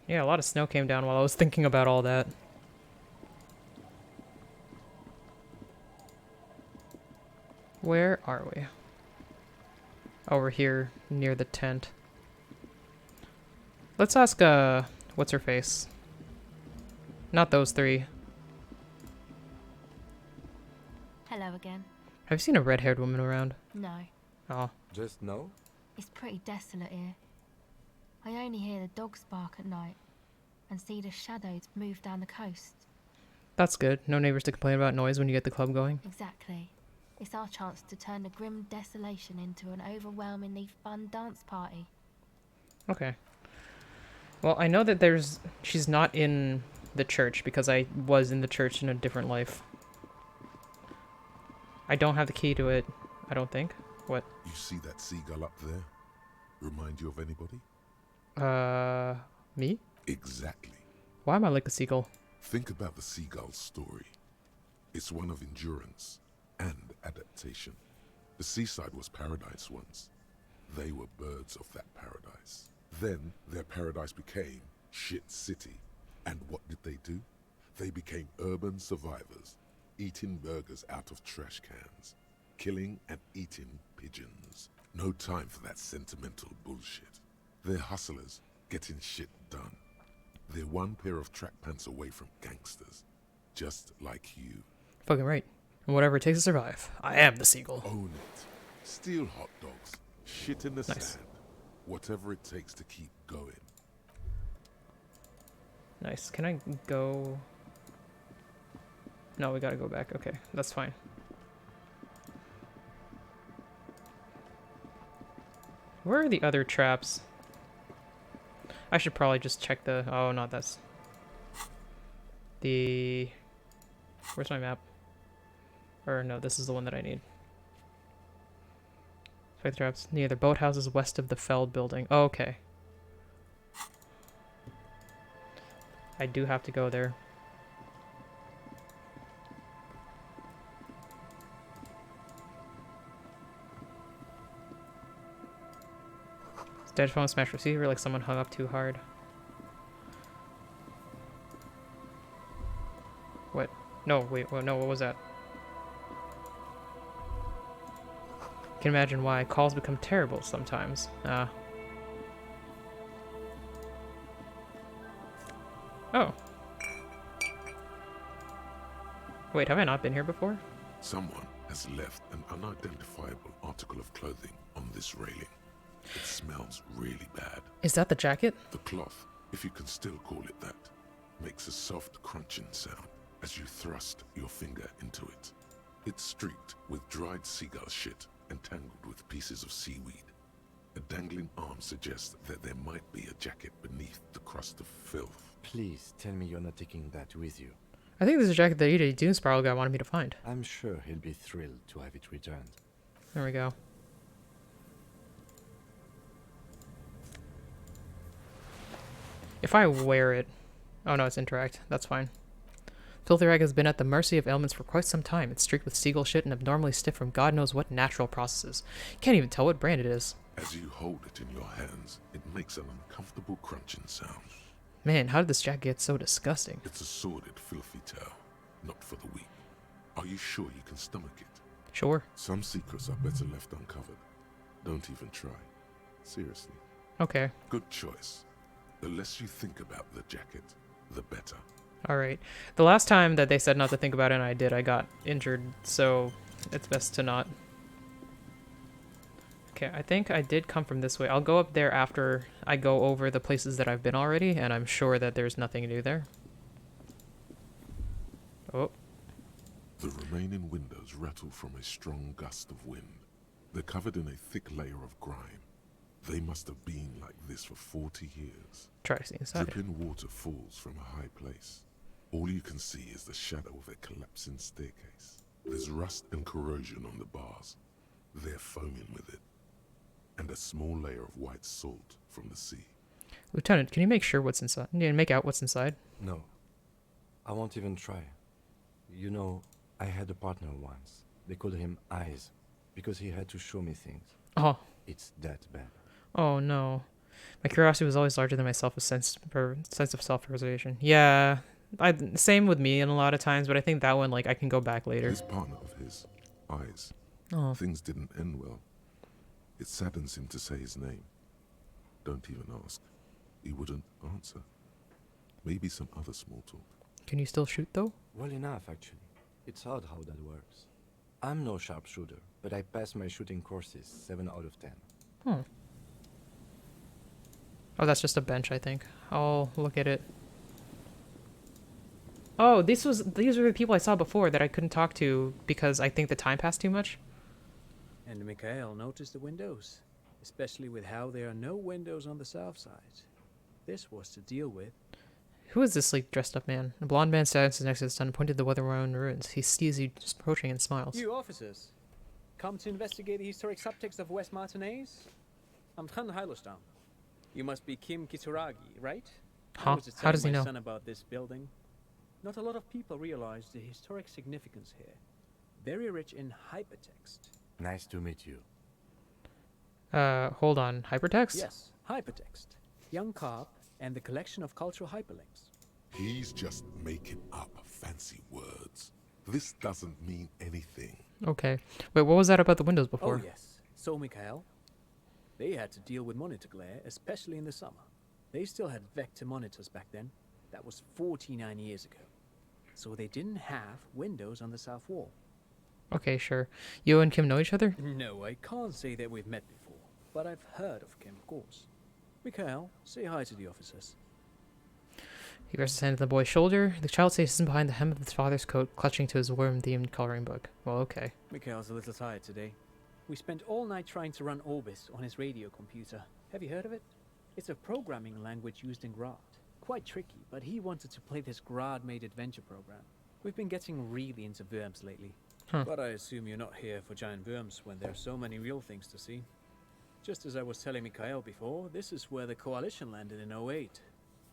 Yeah, a lot of snow came down while I was thinking about all that. Where are we? Over here, near the tent. Let's ask, what's her face? Not those 3. Hello again. Have you seen a red-haired woman around? No. Oh. Just no? It's pretty desolate here. I only hear the dogs bark at night and see the shadows move down the coast. That's good. No neighbors to complain about noise when you get the club going. Exactly. It's our chance to turn the grim desolation into an overwhelmingly fun dance party. Okay. Well, I know that she's not in the church because I was in the church in a different life. I don't have the key to it, I don't think. What? You see that seagull up there? Remind you of anybody? Me? Exactly. Why am I like a seagull? Think about the seagull's story. It's one of endurance and adaptation. The seaside was paradise once. They were birds of that paradise. Then their paradise became shit city. And what did they do? They became urban survivors, eating burgers out of trash cans, killing and eating pigeons. No time for that sentimental bullshit. They're hustlers, getting shit done. They're one pair of track pants away from gangsters, just like you. Fucking right. And whatever it takes to survive. I am the seagull. Own it. Steal hot dogs. Shit in the sand. Whatever it takes to keep going. Nice. Can I go? No, we gotta go back. Okay, that's fine. Where are the other traps? I should probably just check the... Oh, no, that's... The... Where's my map? Or no, this is the one that I need. Spike traps near the boathouses west of the Feld building. Oh, okay. I do have to go there. Dead phone smash receiver like someone hung up too hard. What? No, wait, no, what was that? Can imagine why calls become terrible sometimes. Oh. Wait, have I not been here before? Someone has left an unidentifiable article of clothing on this railing. It smells really bad. Is that the jacket? The cloth, if you can still call it that, makes a soft crunching sound as you thrust your finger into it. It's streaked with dried seagull shit and tangled with pieces of seaweed. A dangling arm suggests that there might be a jacket beneath the crust of filth. Please tell me you're not taking that with you. I think this is a jacket that Ida Doom Spiral guy wanted me to find. I'm sure he'll be thrilled to have it returned. There we go. If I wear it... Oh no, it's interact. That's fine. Filthy rag has been at the mercy of ailments for quite some time. It's streaked with seagull shit and abnormally stiff from God knows what natural processes. Can't even tell what brand it is. As you hold it in your hands, it makes an uncomfortable crunching sound. Man, how did this jacket get so disgusting? It's a sordid, filthy tale, not for the weak. Are you sure you can stomach it? Sure. Some secrets are better left uncovered. Don't even try. Seriously. Okay. Good choice. The less you think about the jacket, the better. Alright. The last time that they said not to think about it and I did, I got injured, so it's best to not. Okay, I think I did come from this way. I'll go up there after I go over the places that I've been already, and I'm sure that there's nothing new there. Oh. The remaining windows rattle from a strong gust of wind. They're covered in a thick layer of grime. They must have been like this for 40 years. Try to see inside. Dripping water falls from a high place. All you can see is the shadow of a collapsing staircase. There's rust and corrosion on the bars. They're foaming with it. And a small layer of white salt from the sea. Lieutenant, can you make sure what's inside? Make out what's inside? No. I won't even try. You know, I had a partner once. They called him Eyes, because he had to show me things. Oh. It's that bad. Oh no. My curiosity was always larger than my sense of self-preservation. Yeah, same with me in a lot of times, but I think that one, like, I can go back later. His partner of his, Eyes. Oh. Things didn't end well. It saddens him to say his name. Don't even ask. He wouldn't answer. Maybe some other small talk. Can you still shoot, though? Well enough, actually. It's odd how that works. I'm no sharpshooter, but I pass my shooting courses 7 out of 10. Hmm. Oh, that's just a bench, I think. I'll look at it. Oh, these were the people I saw before that I couldn't talk to because I think the time passed too much. And Mikhail noticed the windows, especially with how there are no windows on the south side. This was to deal with. Who is this sleek dressed up man? A blonde man stands next to his son and pointed the weather-worn ruins. He sees you approaching and smiles. You officers, come to investigate the historic subtext of West Martinez? I'm Tran Heilostam. You must be Kim Kituragi, right? Huh? How does he know? My son about this building. Not a lot of people realize the historic significance here. Very rich in hypertext. Nice to meet you. Hold on. Hypertext? Yes, hypertext. Young Carp and the collection of cultural hyperlinks. He's just making up fancy words. This doesn't mean anything. Okay. Wait, what was that about the windows before? Oh, yes. So, Mikhail, they had to deal with monitor glare, especially in the summer. They still had vector monitors back then. That was 49 years ago. So they didn't have windows on the south wall. Okay, sure. You and Kim know each other? No, I can't say that we've met before, but I've heard of Kim, of course. Mikhail, say hi to the officers. He rests his hand on the boy's shoulder. The child stays behind the hem of his father's coat, clutching to his worm-themed coloring book. Well, okay. Mikhail's a little tired today. We spent all night trying to run Orbis on his radio computer. Have you heard of it? It's a programming language used in Grad. Quite tricky, but he wanted to play this Grad-made adventure program. We've been getting really into worms lately. Huh. But I assume you're not here for giant worms when there are so many real things to see. Just as I was telling Mikhail before, this is where the Coalition landed in 08.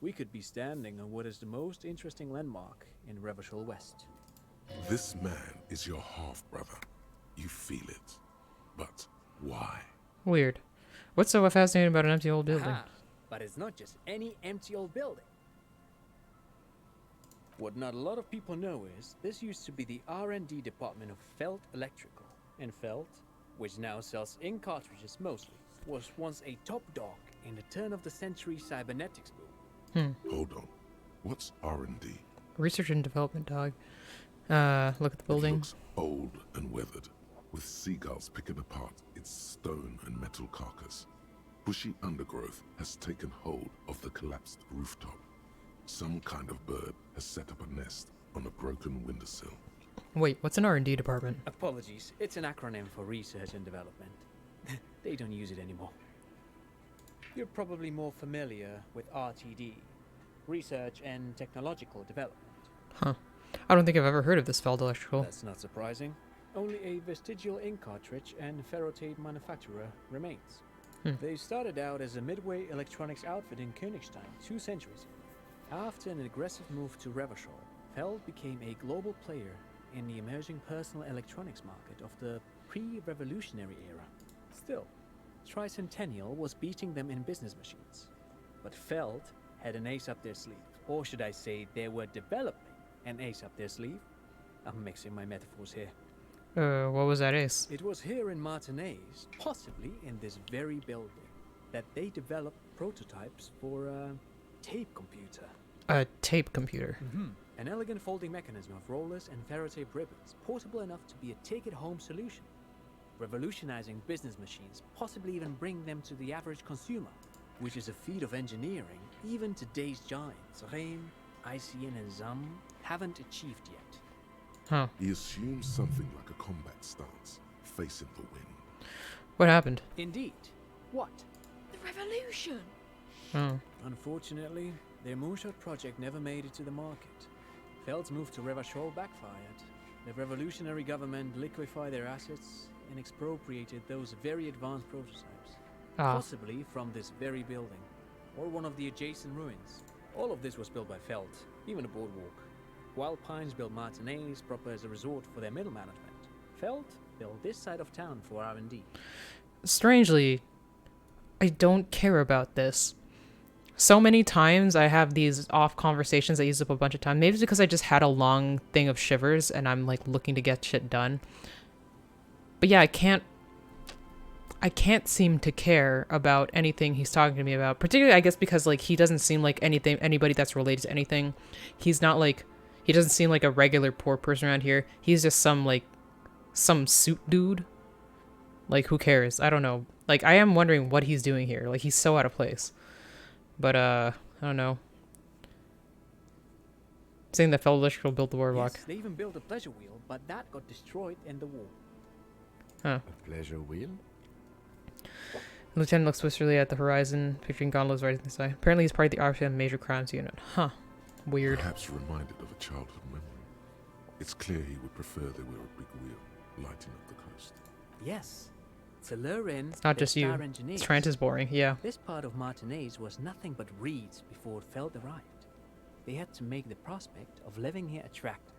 We could be standing on what is the most interesting landmark in Revachol West. This man is your half-brother. You feel it. But why? Weird. What's so fascinating about an empty old building? Aha, but it's not just any empty old building. What not a lot of people know is this used to be the R&D department of Felt Electrical. And Felt, which now sells ink cartridges mostly, was once a top dog in the turn-of-the-century cybernetics boom. Hold on. What's R&D? Research and development, dog. Look at the building. It looks old and weathered, with seagulls picking apart its stone and metal carcass. Bushy undergrowth has taken hold of the collapsed rooftop. Some kind of bird has set up a nest on a broken windowsill. Wait, what's an R&D department? Apologies, it's an acronym for research and development. They don't use it anymore. You're probably more familiar with RTD, Research and Technological Development. Huh. I don't think I've ever heard of this Feld Electrical. That's not surprising. Only a vestigial ink cartridge and ferrotape manufacturer remains. They started out as a midway electronics outfit in Königstein 2 centuries ago. After an aggressive move to Revachol, Feld became a global player in the emerging personal electronics market of the pre-revolutionary era. Still, Tricentennial was beating them in business machines. But Feld had an ace up their sleeve. Or should I say, they were developing an ace up their sleeve? I'm mixing my metaphors here. What was that ace? It was here in Martinez, possibly in this very building, that they developed prototypes for a tape computer. A tape computer? An elegant folding mechanism of rollers and ferrotape ribbons, portable enough to be a take-it-home solution. Revolutionizing business machines, possibly even bring them to the average consumer, which is a feat of engineering even today's giants, Rehm, ICN and ZAM, haven't achieved yet. Huh. He assumes something like a combat stance, facing the wind. What happened? Indeed. What? The revolution! Oh. Unfortunately, their moonshot project never made it to the market. Feld's move to Revachol backfired. The revolutionary government liquefied their assets and expropriated those very advanced prototypes. Possibly from this very building, or one of the adjacent ruins. All of this was built by Feld, even the boardwalk. Wild Pines built Martinez proper as a resort for their middle management. Feld built this side of town for R&D. Strangely, I don't care about this. So many times I have these off conversations that use up a bunch of time. Maybe it's because I just had a long thing of shivers and I'm like looking to get shit done. But yeah, I can't seem to care about anything he's talking to me about. Particularly, I guess, because like he doesn't seem like anybody that's related to anything. He's not like, he doesn't seem like a regular poor person around here. He's just some suit dude. Like, who cares? I don't know. Like, I am wondering what he's doing here. Like, he's so out of place. But, I don't know. Saying that Feld Electrical built the boardwalk. Yes, they even built a pleasure wheel, but that got destroyed in the war. Huh. A pleasure wheel? The lieutenant looks wistfully at the horizon, picturing gondolas rising the sky. Apparently he's part of the RPM Major Crimes Unit. Huh. Weird. Perhaps reminded of a childhood memory. It's clear he would prefer they were a big wheel, lighting up the coast. Yes. To lure in It's not just you. Trent is boring, yeah. This part of Martinez was nothing but reeds before Feld arrived. They had to make the prospect of living here attractive.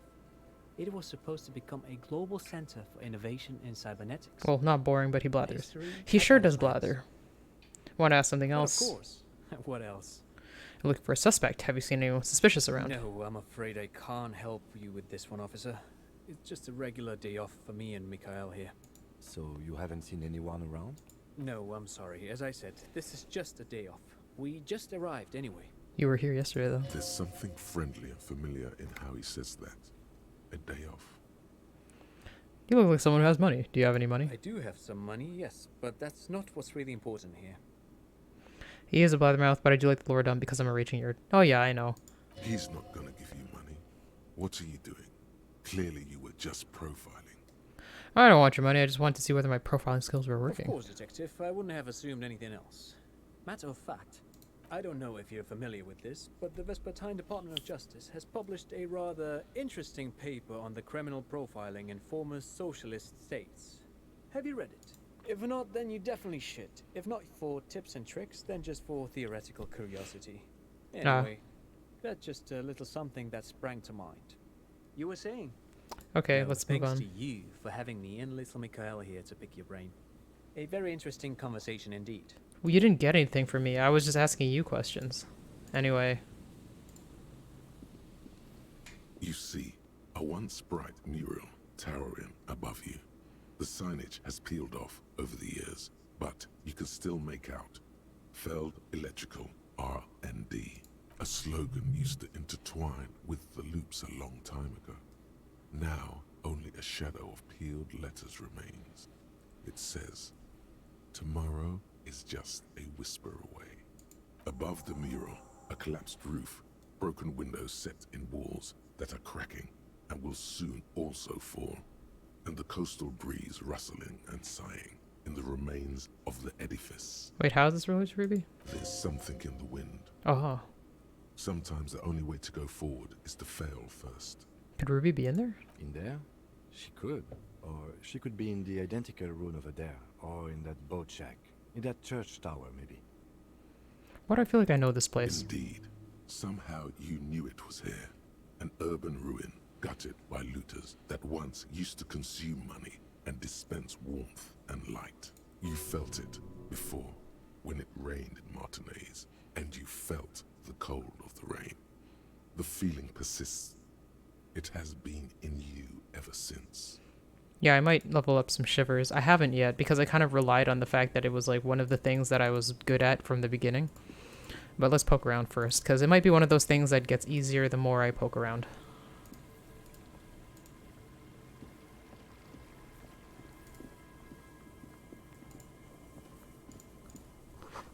It was supposed to become a global center for innovation in cybernetics. Well, not boring, but he blathers. He sure does blather. Want to ask something else? Of course. What else? Looking for a suspect. Have you seen anyone suspicious around? No, I'm afraid I can't help you with this one, officer. It's just a regular day off for me and Mikhail here. So you haven't seen anyone around? No, I'm sorry. As I said, this is just a day off. We just arrived anyway. You were here yesterday, though. There's something friendly and familiar in how he says that. A day off. You look like someone who has money. Do you have any money? I do have some money, yes, but that's not what's really important here. He is a blabbermouth, but I do like the lore dumb because I'm a raging nerd. Oh yeah, I know. He's not gonna give you money. What are you doing? Clearly you were just profiling. I don't want your money. I just wanted to see whether my profiling skills were working. Of course, Detective. I wouldn't have assumed anything else. Matter of fact, I don't know if you're familiar with this, but the Vespertine Department of Justice has published a rather interesting paper on the criminal profiling in former socialist states. Have you read it? If not, then you definitely should. If not for tips and tricks, then just for theoretical curiosity. Anyway, that's just a little something that sprang to mind. You were saying? Okay, let's move on. Thanks to you for having me and little Mikhail here to pick your brain. A very interesting conversation indeed. Well, you didn't get anything from me. I was just asking you questions. Anyway. You see, a once bright mural towering above you. The signage has peeled off over the years, but you can still make out Feld Electrical R&D, a slogan used to intertwine with the loops a long time ago. Now, only a shadow of peeled letters remains. It says, tomorrow is just a whisper away. Above the mural, a collapsed roof, broken windows set in walls that are cracking, and will soon also fall, and the coastal breeze rustling and sighing in the remains of the edifice. Wait, how is this related to Ruby? There's something in the wind. Oh. Sometimes the only way to go forward is to fail first. Could Ruby be in there? In there? She could. Or she could be in the identical room over there. Or in that boat shack. In that church tower, maybe. Why do I feel like I know this place? Indeed. Somehow you knew it was here. An urban ruin, gutted by looters that once used to consume money and dispense warmth and light. You felt it before, when it rained in Martinez, and you felt the cold of the rain. The feeling persists. It has been in you ever since. Yeah, I might level up some shivers. I haven't yet because I kind of relied on the fact that it was like one of the things that I was good at from the beginning. But let's poke around first, because it might be one of those things that gets easier the more I poke around.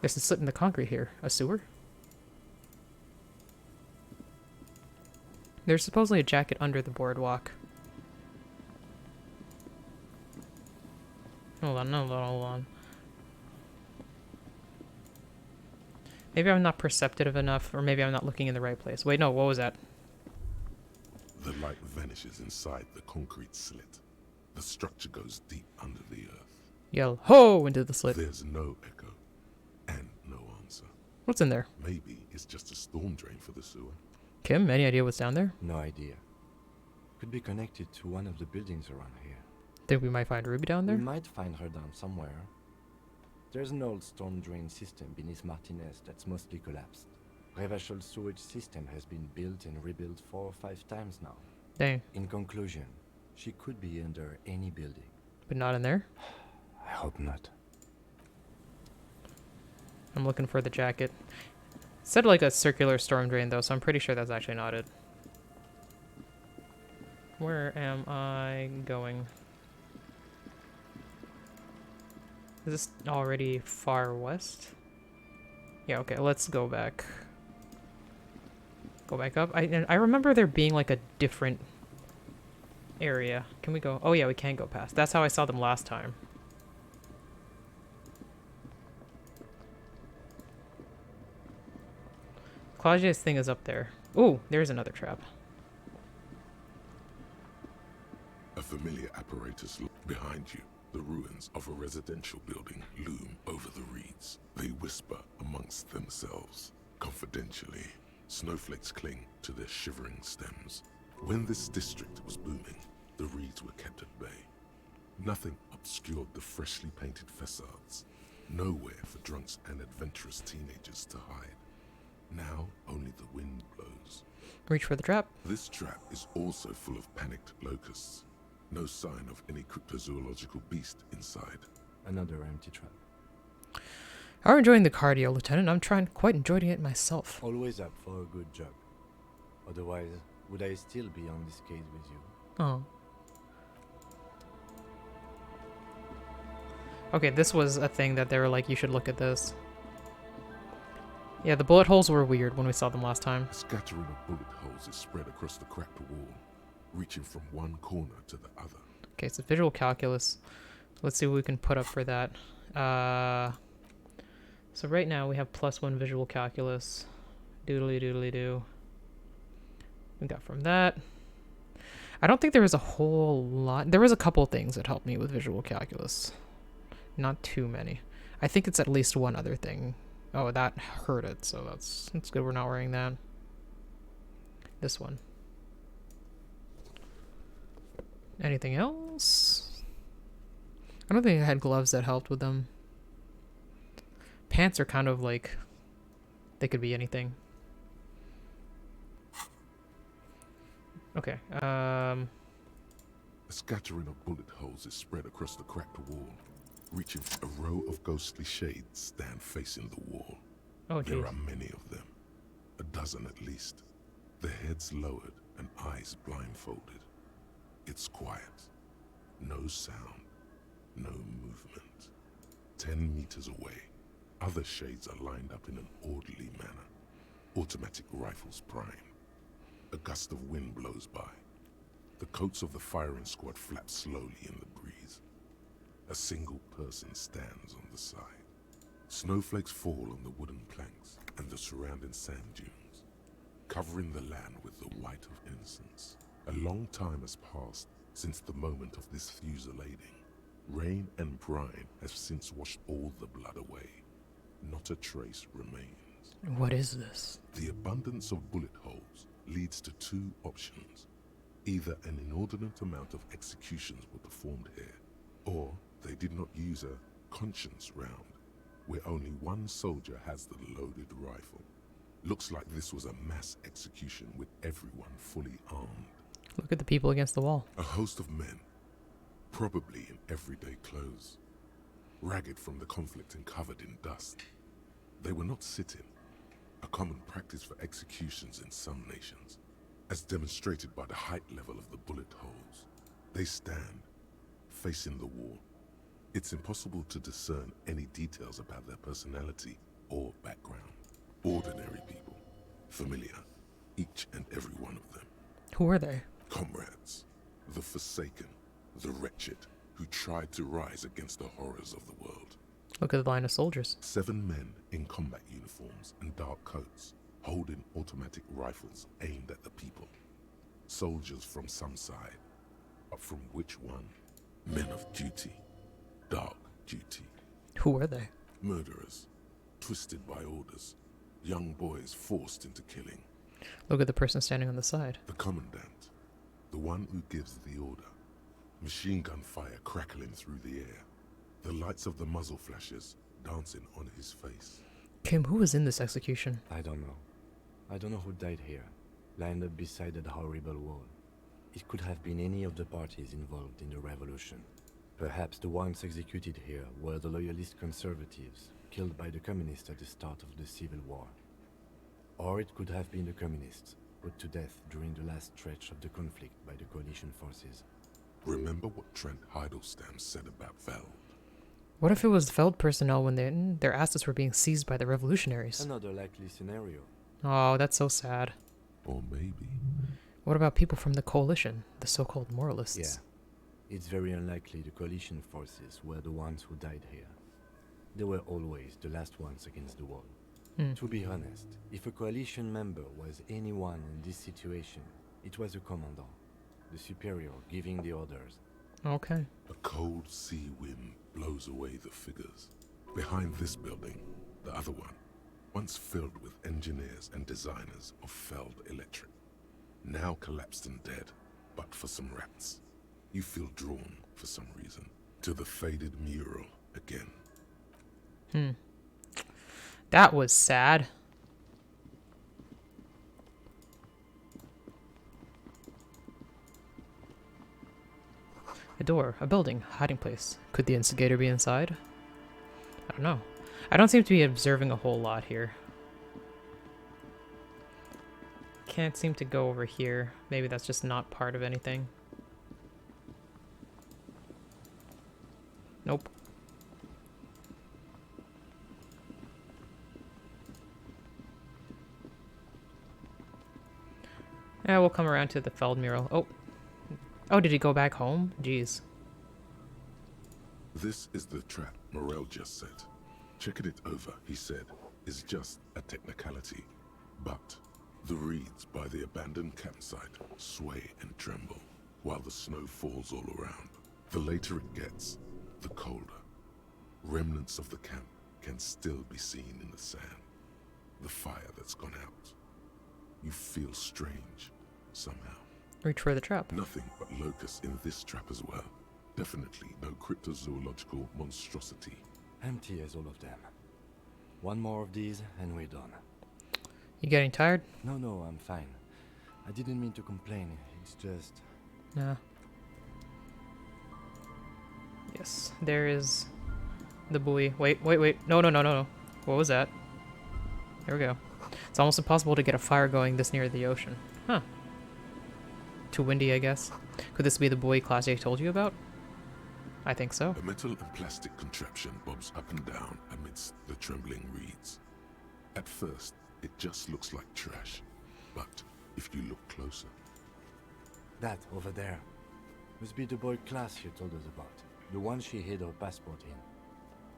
There's a slit in the concrete here. A sewer? There's supposedly a jacket under the boardwalk. Hold on, hold on. Maybe I'm not perceptive enough, or maybe I'm not looking in the right place. Wait, no, what was that? The light vanishes inside the concrete slit. The structure goes deep under the earth. Yell, ho! Into the slit. There's no echo, and no answer. What's in there? Maybe it's just a storm drain for the sewer. Kim, any idea what's down there? No idea. Could be connected to one of the buildings around here. Think we might find Ruby down there? We might find her down somewhere. There's an old storm drain system beneath Martinez that's mostly collapsed. Revachol sewage system has been built and rebuilt 4 or 5 times now. Dang. In conclusion, she could be under any building. But not in there? I hope not. I'm looking for the jacket. It said like a circular storm drain though, so I'm pretty sure that's actually not it. Where am I going? Is this already far west? Yeah, okay, let's go back. Go back up. I remember there being like a different area. Can we go? Oh yeah, we can go past. That's how I saw them last time. Claudio's thing is up there. Ooh, there's another trap. A familiar apparatus behind you. The ruins of a residential building loom over the reeds. They whisper amongst themselves. Confidentially, snowflakes cling to their shivering stems. When this district was booming, the reeds were kept at bay. Nothing obscured the freshly painted facades. Nowhere for drunks and adventurous teenagers to hide. Now only the wind blows. Reach for the trap. This trap is also full of panicked locusts. No sign of any cryptozoological beast inside. Another empty trap. I'm enjoying the cardio, Lieutenant. I'm quite enjoying it myself. Always up for a good job. Otherwise, would I still be on this case with you? Oh. Okay, this was a thing that they were like, you should look at this. Yeah, the bullet holes were weird when we saw them last time. A scattering of bullet holes is spread across the cracked wall, reaching from one corner to the other. Okay, so visual calculus. Let's see what we can put up for that. So right now we have +1 visual calculus. Doodly doodly doo. We got from that. I don't think there was a whole lot. There was a couple things that helped me with visual calculus. Not too many. I think it's at least one other thing. Oh, that hurt it, so that's good we're not wearing that. This one. Anything else? I don't think I had gloves that helped with them. Pants are kind of like, they could be anything. Okay, A scattering of bullet holes is spread across the cracked wall, reaching a row of ghostly shades stand facing the wall. Oh, there geez. are many of them, a dozen at least, their heads lowered and eyes blindfolded. It's quiet, no sound, no movement. 10 meters away, other shades are lined up in an orderly manner, automatic rifles primed. A gust of wind blows by. The coats of the firing squad flap slowly in the breeze. A single person stands on the side. Snowflakes fall on the wooden planks and the surrounding sand dunes, covering the land with the white of innocence. A long time has passed since the moment of this fusillading. Rain and brine have since washed all the blood away. Not a trace remains. What is this? The abundance of bullet holes leads to two options. Either an inordinate amount of executions were performed here, or they did not use a conscience round, where only one soldier has the loaded rifle. Looks like this was a mass execution with everyone fully armed. Look at the people against the wall. A host of men, probably in everyday clothes, ragged from the conflict and covered in dust. They were not sitting, a common practice for executions in some nations, as demonstrated by the height level of the bullet holes. They stand, facing the wall. It's impossible to discern any details about their personality or background. Ordinary people, familiar, each and every one of them. Who are they? Comrades, the forsaken, the wretched, who tried to rise against the horrors of the world. Look at the line of soldiers. 7 men in combat uniforms and dark coats, holding automatic rifles aimed at the people. Soldiers from some side, but from which one? Men of duty. Dark duty. Who are they? Murderers, twisted by orders. Young boys forced into killing. Look at the person standing on the side. The commandant, the one who gives the order. Machine gun fire crackling through the air. The lights of the muzzle flashes dancing on his face. Kim, who was in this execution? I don't know. I don't know who died here, lined up beside that horrible wall. It could have been any of the parties involved in the revolution. Perhaps the ones executed here were the loyalist conservatives, killed by the communists at the start of the Civil War. Or it could have been the communists, put to death during the last stretch of the conflict by the coalition forces. Remember what Trent Heidelstein said about Veld? What if it was Feld personnel when their assets were being seized by the revolutionaries? Another likely scenario. Oh, that's so sad. Or maybe. What about people from the coalition, the so-called moralists? Yeah. It's very unlikely the coalition forces were the ones who died here. They were always the last ones against the wall. To be honest, if a coalition member was anyone in this situation, it was a commandant, the superior giving the orders. Okay. A cold sea wind blows away the figures. Behind this building, the other one, once filled with engineers and designers of Feld Electric, now collapsed and dead, but for some rats. You feel drawn, for some reason, to the faded mural again. That was sad. A door, a building, hiding place. Could the instigator be inside? I don't know. I don't seem to be observing a whole lot here. Can't seem to go over here. Maybe that's just not part of anything. Nope. Yeah, we'll come around to the Feld mural. Oh. Oh, did he go back home? Jeez. This is the trap Morel just set. Checking it over, he said, is just a technicality. But the reeds by the abandoned campsite sway and tremble while the snow falls all around. The later it gets, the colder. Remnants of the camp can still be seen in the sand. The fire that's gone out. You feel strange, somehow. Reach for the trap. Nothing but locusts in this trap as well. Definitely no cryptozoological monstrosity. Empty as all of them. One more of these and we're done. You getting tired? No, I'm fine. I didn't mean to complain. It's just... Nah. Yes, there is the buoy. Wait. No. What was that? There we go. It's almost impossible to get a fire going this near the ocean. Huh. Too windy, I guess. Could this be the buoy Classy told you about? I think so. A metal and plastic contraption bobs up and down amidst the trembling reeds. At first, it just looks like trash. But if you look closer... That over there. Must be the boy Klaas you told us about. The one she hid her passport in.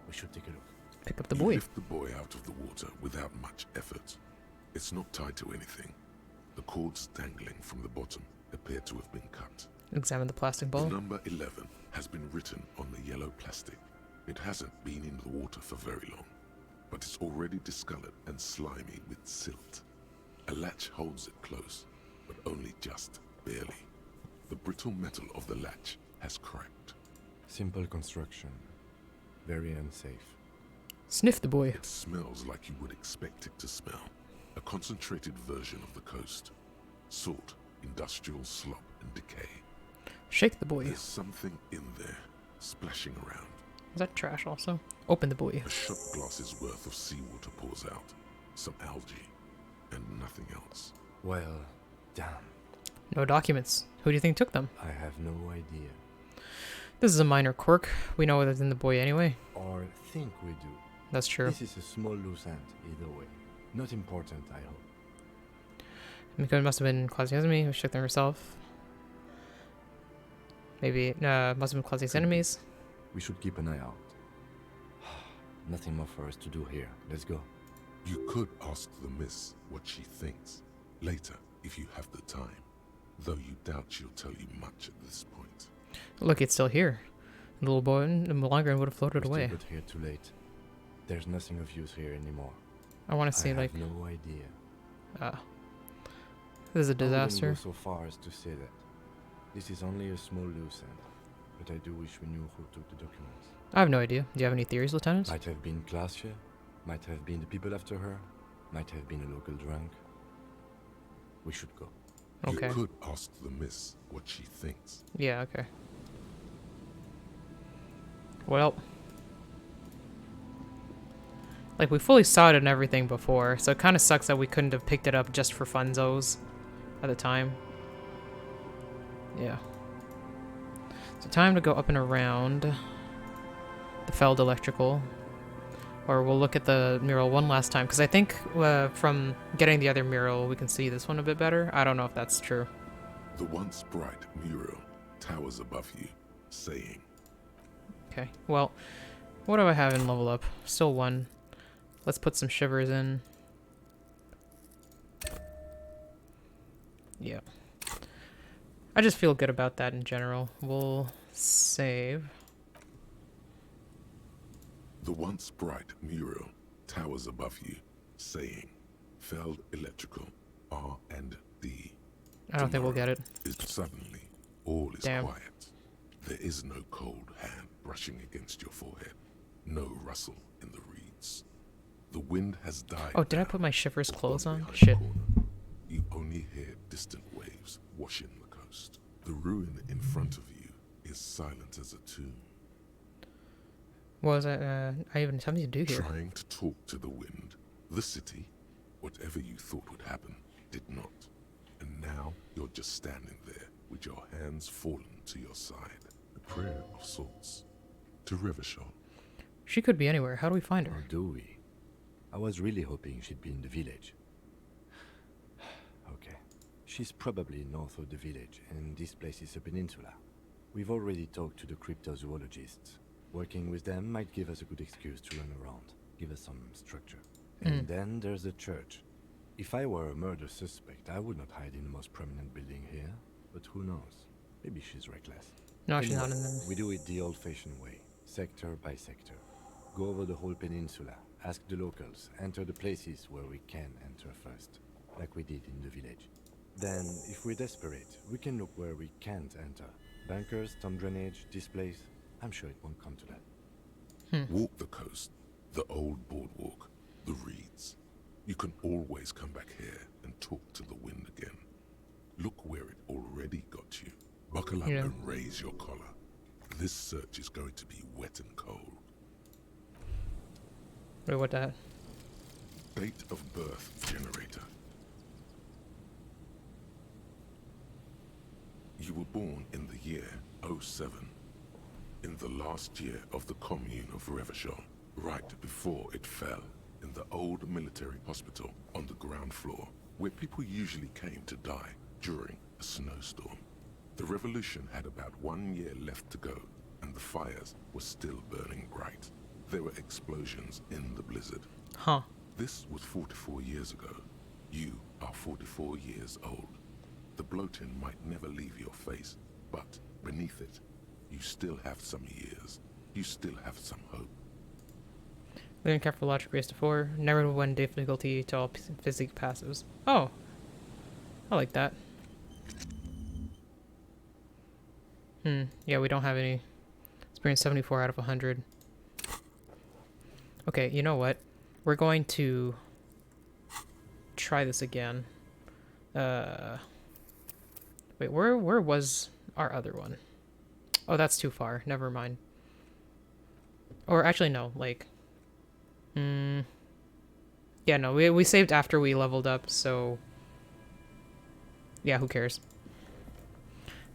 We should take a look. Pick up the You boy. lift the boy out of the water without much effort. It's not tied to anything. The cords dangling from the bottom appear to have been cut. Examine the plastic ball. The number 11 has been written on the yellow plastic. It hasn't been in the water for very long, but it's already discolored and slimy with silt. A latch holds it close, but only just barely. The brittle metal of the latch has cracked. Simple construction. Very unsafe. Sniff the boy. It smells like you would expect it to smell. A concentrated version of the coast. Salt, industrial slop and decay. Shake the boy. There's something in there, splashing around. Is that trash also? Open the boy. A shot glass's worth of seawater pours out. Some algae, and nothing else. Well, damn. No documents. Who do you think took them? I have no idea. This is a minor quirk. We know what's in the boy anyway. Or think we do. That's true. This is a small loose end, either way. Not important, I hope. Miko must have been Claudia's enemy who shook them herself. Maybe, must have been Claudia's enemies. We should keep an eye out. Nothing more for us to do here. Let's go. You could ask the miss what she thinks. Later, if you have the time. Though you doubt she'll tell you much at this point. Look, it's still here. The little boy and Malangren would have floated We away. still got here too late. There's nothing of use here anymore. I want to see, like... I have no idea. This is a I disaster. wouldn't go so far as to say that. This is only a small loose end. But I do wish we knew who took the documents. I have no idea. Do you have any theories, Lieutenant? Might have been Glacia. Might have been the people after her. Might have been a local drunk. We should go. Okay. You could ask the miss what she thinks. Yeah, okay. Well. Like, we fully saw it and everything before, so it kind of sucks that we couldn't have picked it up just for funzos at the time. Yeah. So time to go up and around the Feld Electrical. Or we'll look at the mural one last time, because I think from getting the other mural, we can see this one a bit better. I don't know if that's true. The once bright mural towers above you, saying... Okay, well, what do I have in level up? Still 1. Let's put some shivers in. Yeah. I just feel good about that in general. We'll save. The once bright mural towers above you, saying, Feld Electrical, R&D. I don't think we'll get it. Suddenly, all is Damn. quiet. There is no cold hand brushing against your forehead. No rustle in the reeds. The wind has died. Oh, did I put my shivers clothes on? behind the Shit. corner. You only hear distant waves washing the coast. The ruin in front of you is silent as a tomb. What was that? I even have something to do here. Trying to talk to the wind, the city, whatever you thought would happen, did not. And now you're just standing there with your hands fallen to your side. A prayer of sorts. To Revachol. She could be anywhere. How do we find her? Or do we? I was really hoping she'd be in the village. Okay. She's probably north of the village, and this place is a peninsula. We've already talked to the cryptozoologists. Working with them might give us a good excuse to run around, give us some structure. And then there's the church. If I were a murder suspect, I would not hide in the most prominent building here. But who knows? Maybe she's reckless. No, she's not in the... We do it the old-fashioned way, sector by sector. Go over the whole peninsula, ask the locals, enter the places where we can enter first, like we did in the village. Then, if we're desperate, we can look where we can't enter. Bunkers, storm drainage, this place. I'm sure it won't come to that. Walk the coast, the old boardwalk, the reeds. You can always come back here and talk to the wind again. Look where it already got you. Buckle up and raise your collar. This search is going to be wet and cold. Wait, what that? Date of birth generator. You were born in the year 07. In the last year of the commune of Revachol, right before it fell, in the old military hospital on the ground floor, where people usually came to die during a snowstorm. The revolution had about 1 year left to go, and the fires were still burning bright. There were explosions in the blizzard. Huh. This was 44 years ago. You are 44 years old. The bloating might never leave your face, but beneath it, you still have some years. You still have some hope. Learning careful logic raised to 4. Never when difficulty to all physics passes. Oh. I like that. Yeah, we don't have any. Experience 74 out of 100. Okay, you know what? We're going to try this again. Wait, where was our other one? Oh, that's too far. Never mind. Or actually, no. Like, yeah, no. We saved after we leveled up, so yeah, who cares?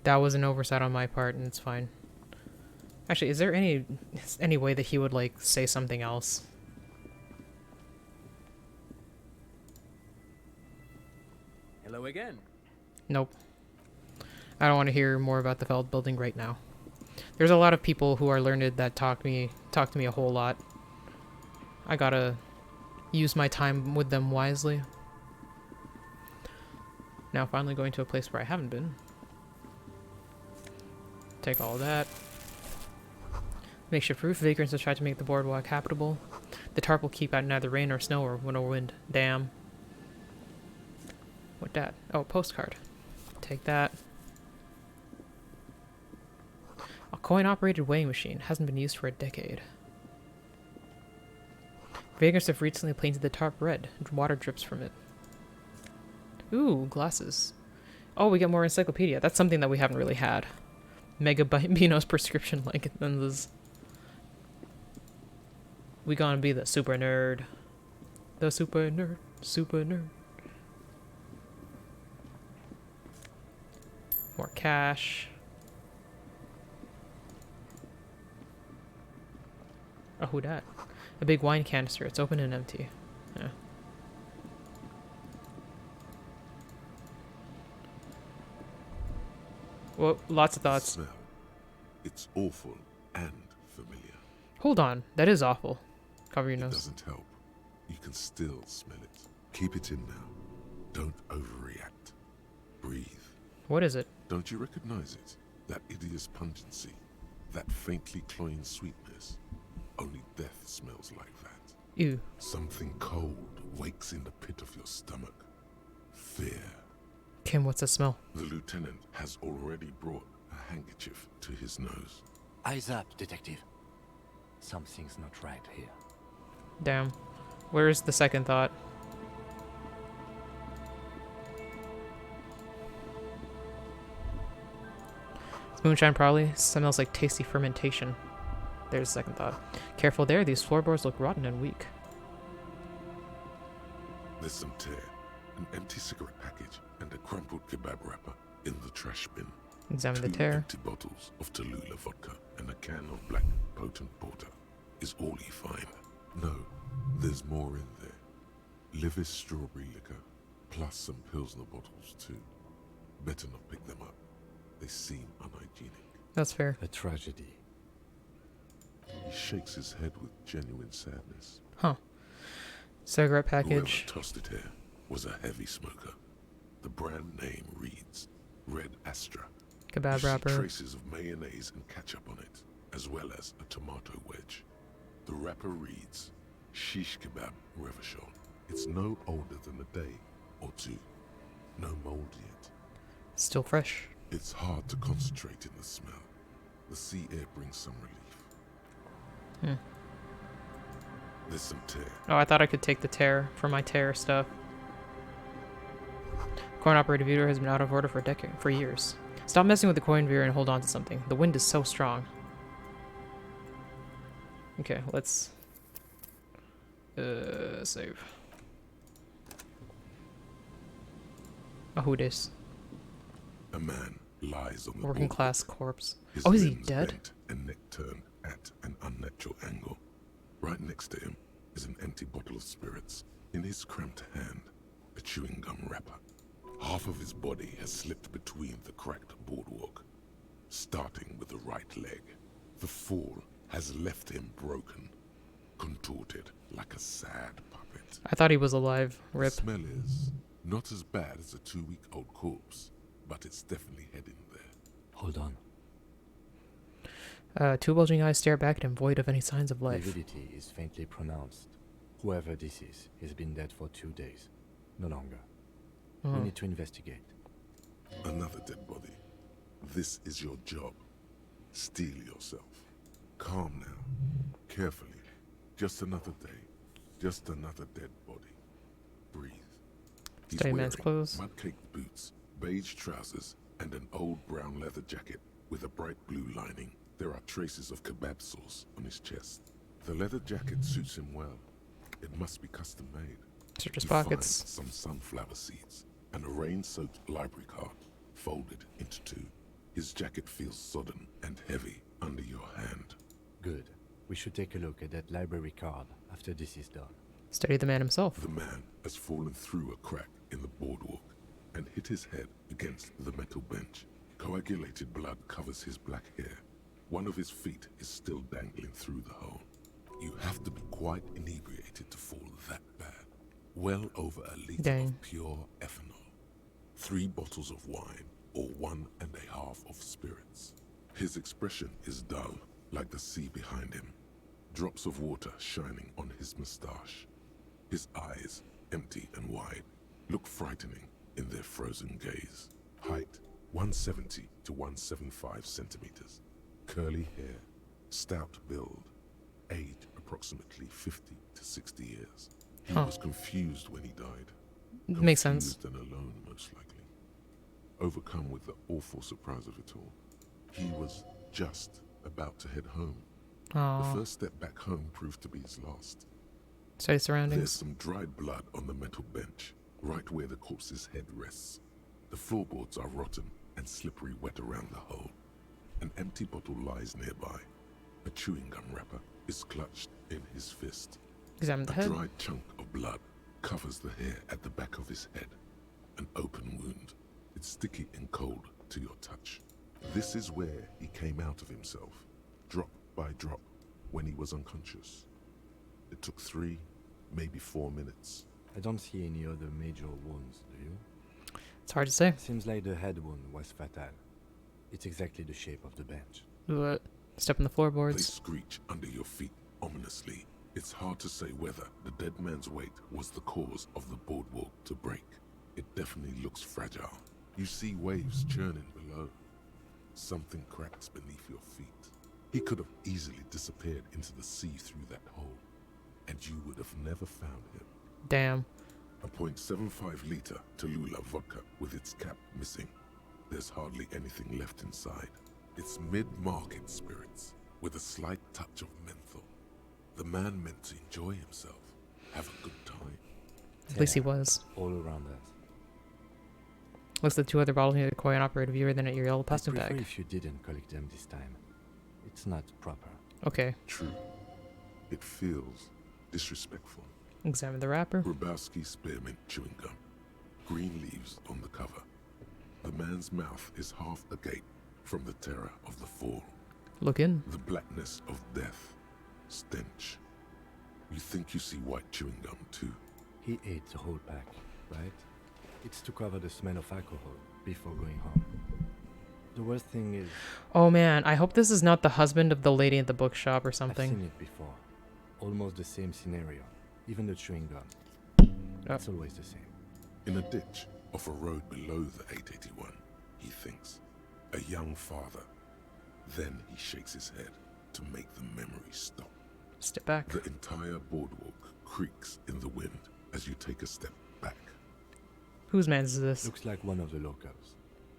That was an oversight on my part, and it's fine. Actually, is there any way that he would like say something else? Hello again. Nope. I don't want to hear more about the Feld building right now. There's a lot of people who are learned that talk to me a whole lot. I gotta use my time with them wisely. Now finally going to a place where I haven't been. Take all that. Makeshift roof. Vagrants have tried to make the boardwalk habitable. The tarp will keep out neither rain or snow or wind. Damn. What that? Oh, postcard. Take that. A coin-operated weighing machine. Hasn't been used for a decade. Vagrants have recently painted the tarp red. Water drips from it. Ooh, glasses. Oh, we get more encyclopedia. That's something that we haven't really had. Mega Bino's prescription lenses. We gonna be the super nerd. The super nerd. Super nerd. More cash. Oh, who dat? A big wine canister. It's open and empty. Yeah. Well, lots of thoughts. Smell. It's awful and familiar. Hold on. That is awful. Cover your nose. It doesn't help. You can still smell it. Keep it in now. Don't overreact. Breathe. What is it? Don't you recognize it? That hideous pungency. That faintly cloying sweetness. Only death smells like that. Ew. Something cold wakes in the pit of your stomach. Fear. Kim, what's the smell? The lieutenant has already brought a handkerchief to his nose. Eyes up, detective. Something's not right here. Damn. Where's the second thought? It's moonshine probably. Smells like tasty fermentation. There's the second thought. Careful there, these floorboards look rotten and weak. There's some tear, an empty cigarette package, and a crumpled kebab wrapper in the trash bin. Examine the 2 tear. empty bottles of Tallulah vodka and a can of black potent porter is all you find. No, there's more in there. Livis strawberry liquor, plus some Pilsner bottles too. Better not pick them up. They seem unhygienic. That's fair. A tragedy. He shakes his head with genuine sadness. Huh. Cigarette package. Whoever tossed it here was a heavy smoker. The brand name reads Red Astra. Kebab You see wrapper. traces of mayonnaise and ketchup on it, as well as a tomato wedge. The wrapper reads Shish Kebab Revachol. It's no older than a day or two. No mold yet. Still fresh. It's hard to concentrate in the smell. The sea air brings some relief. There's some tear. Oh, I thought I could take the tear for my tear stuff. Coin operated viewer has been out of order for a decade, for years. Stop messing with the coin viewer and hold on to something. The wind is so strong. Okay, let's save. Oh, who this? A man lies on the Working boardwalk. class corpse. His Oh, is he limbs dead? bent and neck turned at an unnatural angle. Right next to him is an empty bottle of spirits. In his cramped hand, a chewing gum wrapper. Half of his body has slipped between the cracked boardwalk, starting with the right leg. The fall has left him broken, contorted like a sad puppet. I thought he was alive. Rip. The smell is not as bad as a 2-week-old corpse, but it's definitely heading there. Hold on. Two bulging eyes stare back at him, void of any signs of life. Lividity is faintly pronounced. Whoever this is, he's been dead for 2 days. No longer. We need to investigate. Another dead body. This is your job. Steel yourself. Calm now. Carefully. Just another day. Just another dead body. Breathe. He's Steady wearing man's clothes. mud-caked boots, beige trousers, and an old brown leather jacket with a bright blue lining. There are traces of kebab sauce on his chest. The leather jacket suits him well. It must be custom made. Search his He pockets. finds some sunflower seeds and a rain-soaked library card folded into 2. His jacket feels sodden and heavy under your hand. Good. We should take a look at that library card after this is done. Study the man himself. The man has fallen through a crack in the boardwalk and hit his head against the metal bench. Coagulated blood covers his black hair. One of his feet is still dangling through the hole. You have to be quite inebriated to fall that bad. Well over a liter of pure ethanol. 3 bottles of wine, or 1.5 of spirits. His expression is dull, like the sea behind him. Drops of water shining on his moustache. His eyes, empty and wide, look frightening in their frozen gaze. Height, 170 to 175 centimeters. Curly hair, stout build. Age, approximately 50 to 60 years. He was confused when he died. Makes sense. Confused and alone, most likely. Overcome with the awful surprise of it all. He was just about to head home. The first step back home proved to be his last. Study surroundings. There's some dried blood on the metal bench, right where the corpse's head rests. The floorboards are rotten and slippery wet around the hole. An empty bottle lies nearby. A chewing gum wrapper is clutched in his fist. Examine the head. A dried chunk of blood covers the hair at the back of his head. An open wound. It's sticky and cold to your touch. This is where he came out of himself, drop by drop, when he was unconscious. It took 3, maybe 4 minutes. I don't see any other major wounds, do you? It's hard to say. Seems like the head wound was fatal. It's exactly the shape of the bench. What? Step on the They floorboards. screech under your feet ominously. It's hard to say whether the dead man's weight was the cause of the boardwalk to break. It definitely looks fragile. You see waves churning below. Something cracks beneath your feet. He could have easily disappeared into the sea through that hole, and you would have never found him. Damn. A .75 liter Tallulah vodka with its cap missing. There's hardly anything left inside. It's mid-market spirits with a slight touch of menthol. The man meant to enjoy himself, have a good time. At least he was. All around us. Looks like 2 other bottles near the coin operator viewer than at your yellow plastic I prefer bag. if you didn't collect them this time. It's not proper. Okay. True. It feels disrespectful. Examine the wrapper. Grabowski spearmint chewing gum. Green leaves on the cover. The man's mouth is half agape from the terror of the fall. Look in. The blackness of death. Stench. You think you see white chewing gum too. He ate the whole pack, right? It's to cover the smell of alcohol before going home. The worst thing is... Oh man, I hope this is not the husband of the lady at the bookshop or something. I've seen it before. Almost the same scenario. Even the chewing gum. It's always the same. In a ditch off a road below the 881, he thinks. A young father. Then he shakes his head to make the memory stop. Step back. The entire boardwalk creaks in the wind as you take a step back. Whose man is this? Looks like one of the locals.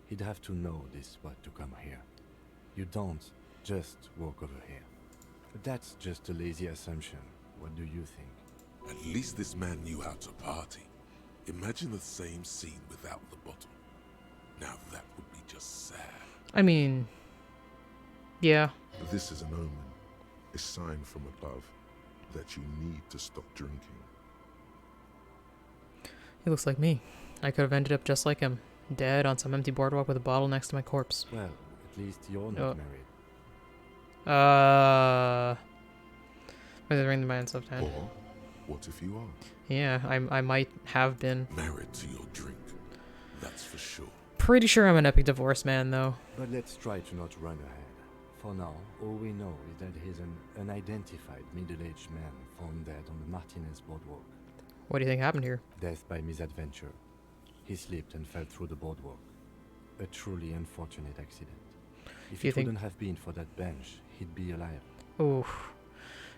He'd have to know this spot to come here. You don't just walk over here. But that's just a lazy assumption. What do you think? At least this man knew how to party. Imagine the same scene without the bottle. Now that would be just sad. I mean... yeah. This is an omen. A sign from above that you need to stop drinking. He looks like me. I could have ended up just like him, dead on some empty boardwalk with a bottle next to my corpse. Well, at least you're not married. Wait, ring the man's left hand. Or, what if you are? Yeah, I might have been. Married to your drink, that's for sure. Pretty sure I'm an epic divorce man, though. But let's try to not run ahead. For now, all we know is that he's an unidentified middle-aged man found dead on the Martinez boardwalk. What do you think happened here? Death by misadventure. He slipped and fell through the boardwalk. A truly unfortunate accident. If it wouldn't have been for that bench, he'd be alive. Oof.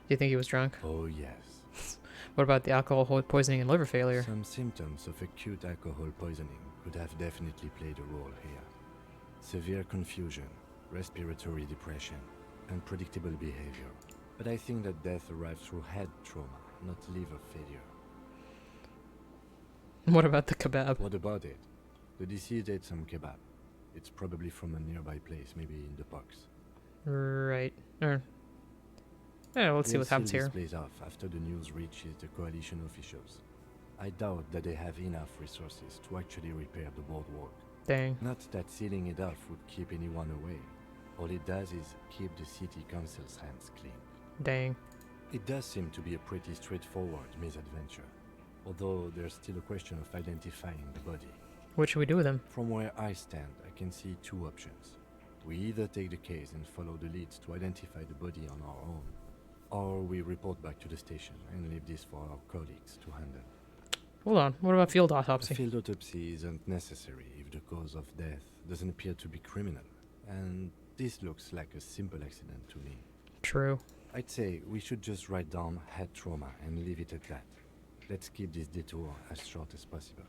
Do you think he was drunk? Oh, yes. What about the alcohol poisoning and liver failure? Some symptoms of acute alcohol poisoning could have definitely played a role here. Severe confusion, respiratory depression, unpredictable behavior. But I think that death arrived through head trauma, not liver failure. What about the kebab? What about it? The deceased ate some kebab. It's probably from a nearby place, maybe in the box. Right. Yeah, let's see what happens here. Plays off after the news reaches the coalition officials. I doubt that they have enough resources to actually repair the boardwalk. Dang. Not that sealing it off would keep anyone away. All it does is keep the city council's hands clean. Dang. It does seem to be a pretty straightforward misadventure, although there's still a question of identifying the body. What should we do with him? From where I stand, I can see two options. We either take the case and follow the leads to identify the body on our own, or we report back to the station and leave this for our colleagues to handle. Hold on, what about field autopsy? A field autopsy isn't necessary if the cause of death doesn't appear to be criminal, and this looks like a simple accident to me. True. I'd say we should just write down head trauma and leave it at that. Let's keep this detour as short as possible.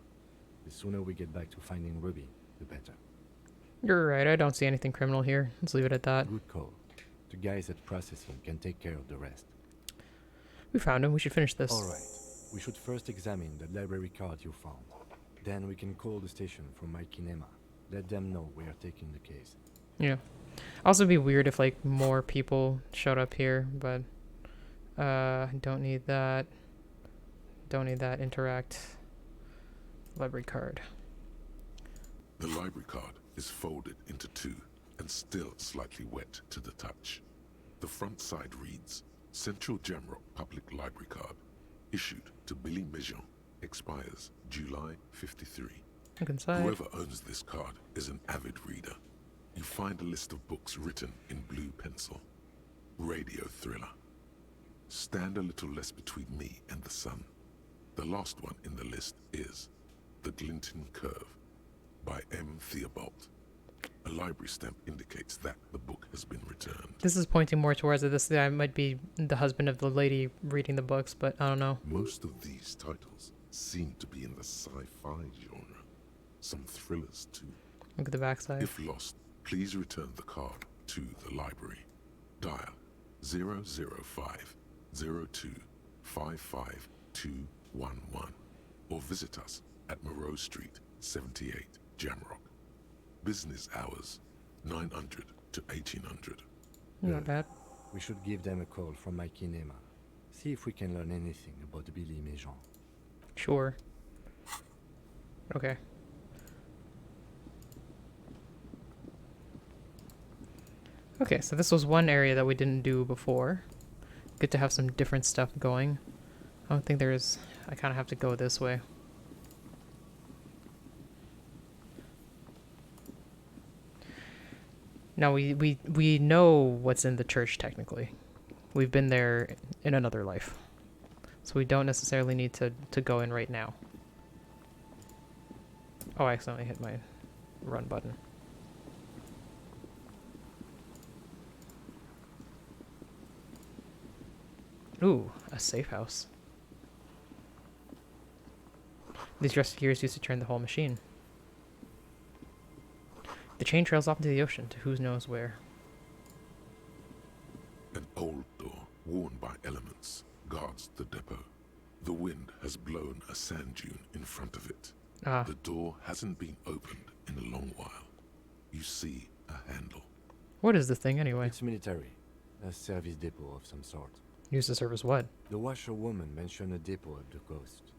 The sooner we get back to finding Ruby, the better. You're right, I don't see anything criminal here. Let's leave it at that. Good call. The guys at processing can take care of the rest. We found him, we should finish this. Alright, we should first examine the library card you found. Then we can call the station from my kinema. Let them know we are taking the case. Yeah. Also be weird if like more people showed up here, but don't need that. Don't need that. Interact. Library card. The library card is folded into two and still slightly wet to the touch. The front side reads, Central Jamrock Public Library Card, issued to Billy Mejean, expires July 53. Look inside. Whoever owns this card is an avid reader. You find a list of books written in blue pencil. Radio thriller. Stand a little less between me and the sun. The last one in the list is The Glinton Curve by M. Theobald. A library stamp indicates that the book has been returned. This is pointing more towards it. This guy might be the husband of the lady reading the books, but I don't know. Most of these titles seem to be in the sci-fi genre. Some thrillers too. Look at the backside. If lost, please return the card to the library. Dial 005 02 55211 or visit us at Moreau Street, 78, Jamrock. Business hours, 900 to 1800. Not bad. We should give them a call from my kinema. See if we can learn anything about Billy Mejean. Sure. Okay. Okay, so this was one area that we didn't do before. Good to have some different stuff going. I don't think there's... I kind of have to go this way. Now, we know what's in the church, technically. We've been there in another life. So we don't necessarily need to go in right now. Oh, I accidentally hit my run button. Ooh, a safe house. These rusty gears used to turn the whole machine. The chain trails off into the ocean to who knows where. An old door, worn by elements, guards the depot. The wind has blown a sand dune in front of it. The door hasn't been opened in a long while. You see a handle. What is the thing anyway? It's military. A service depot of some sort. Used to serve as what? The washerwoman mentioned a depot at the coast.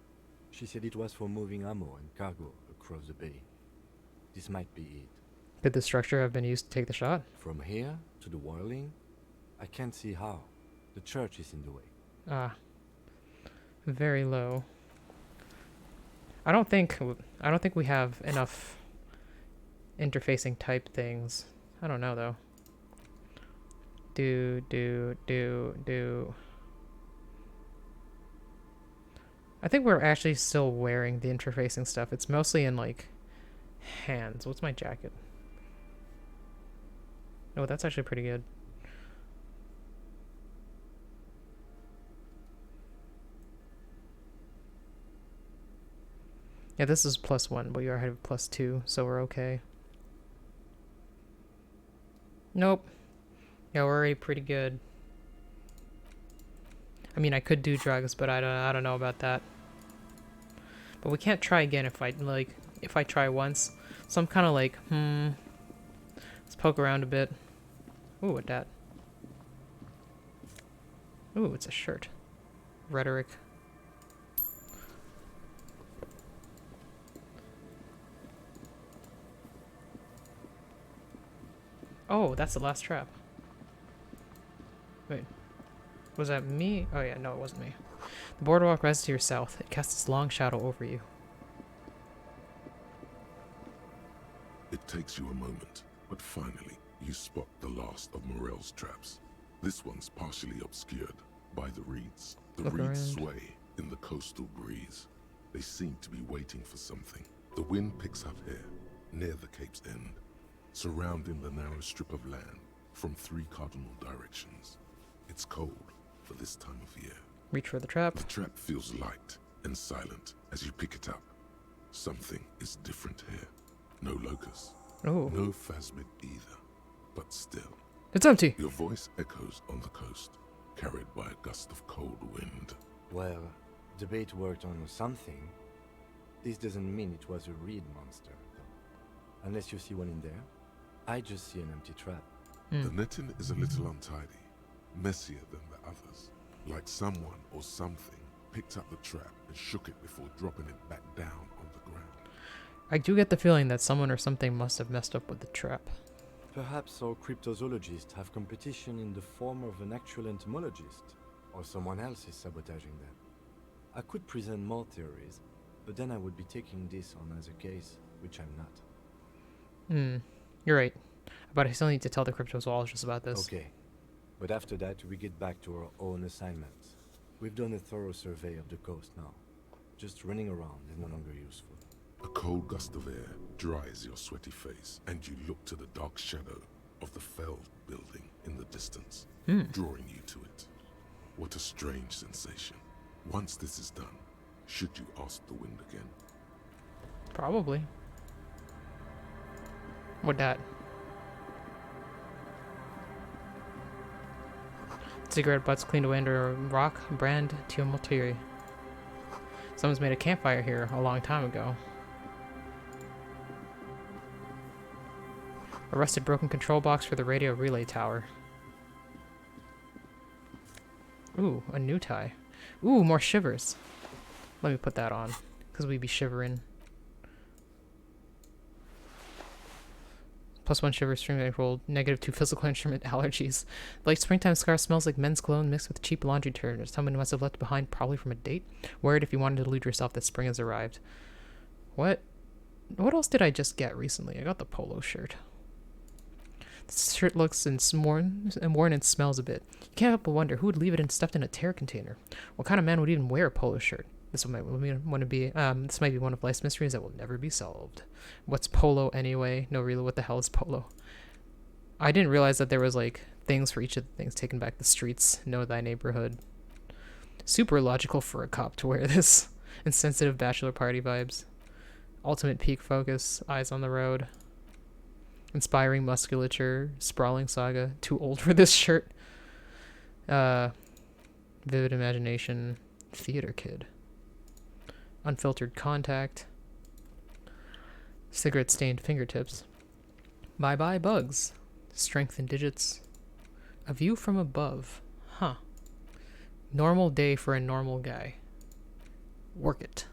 She said it was for moving ammo and cargo across the bay. This might be it. Could the structure have been used to take the shot? From here to the whirling, I can't see how. The church is in the way. Ah. Very low. I don't think we have enough interfacing type things. I don't know though. Do. I think we're actually still wearing the interfacing stuff. It's mostly in like hands. What's my jacket? Oh, that's actually pretty good. Yeah, this is +1, but you already have +2, so we're okay. Nope. Yeah, we're already pretty good. I mean, I could do drugs, but I don't know about that. But we can't try again if I try once. So I'm kind of like, let's poke around a bit. Ooh, what that? Ooh, it's a shirt. Rhetoric. Oh, that's the last trap. Wait. Was that me? Oh yeah, no, it wasn't me. The boardwalk rises to your south. It casts its long shadow over you. It takes you a moment, but finally you spot the last of Morel's traps. This one's partially obscured by the reeds. The Look reeds around. sway in the coastal breeze. They seem to be waiting for something. The wind picks up here, near the cape's end, surrounding the narrow strip of land from 3 cardinal directions. It's cold for this time of year. Reach for the trap. The trap feels light and silent as you pick it up. Something is different here. No locusts. Oh. No phasmid either. But still. It's empty. Your voice echoes on the coast, carried by a gust of cold wind. Well, the bait worked on something. This doesn't mean it was a reed monster, though. Unless you see one in there. I just see an empty trap. The netting is a little untidy, messier than the others. Like someone or something picked up the trap and shook it before dropping it back down on the ground. I do get the feeling that someone or something must have messed up with the trap. Perhaps our cryptozoologists have competition in the form of an actual entomologist, or someone else is sabotaging them. I could present more theories, but then I would be taking this on as a case, which I'm not. You're right. But I still need to tell the cryptozoologists about this. Okay. But after that, we get back to our own assignments. We've done a thorough survey of the coast now. Just running around is no longer useful. A cold gust of air dries your sweaty face, and you look to the dark shadow of the felled building in the distance, drawing you to it. What a strange sensation. Once this is done, should you ask the wind again? Probably. What that? Cigarette butts cleaned away under a rock, brand tumultuary. Someone's made a campfire here a long time ago. A rusted broken control box for the radio relay tower. Ooh, a new tie. Ooh, more shivers. Let me put that on, because we be shivering. +1 shiver, string rolled. -2 physical instrument allergies. The late springtime scar smells like men's cologne mixed with cheap laundry detergent. Someone must have left behind, probably from a date. Wear it if you wanted to delude yourself that spring has arrived. What else did I just get recently? I got the polo shirt. This shirt looks worn and smells a bit. You can't help but wonder who would leave it stuffed in a tear container. What kind of man would even wear a polo shirt? This might be one of life's mysteries that will never be solved. What's polo anyway? No, really, what the hell is polo? I didn't realize that there was like things for each of the things. Taking back the streets, know thy neighborhood. Super logical for a cop to wear this. Insensitive bachelor party vibes. Ultimate peak focus, eyes on the road. Inspiring musculature, sprawling saga. Too old for this shirt. Vivid imagination, theater kid. Unfiltered contact. Cigarette stained fingertips. Bye bye bugs. Strength in digits. A view from above. Huh. Normal day for a normal guy. Work it.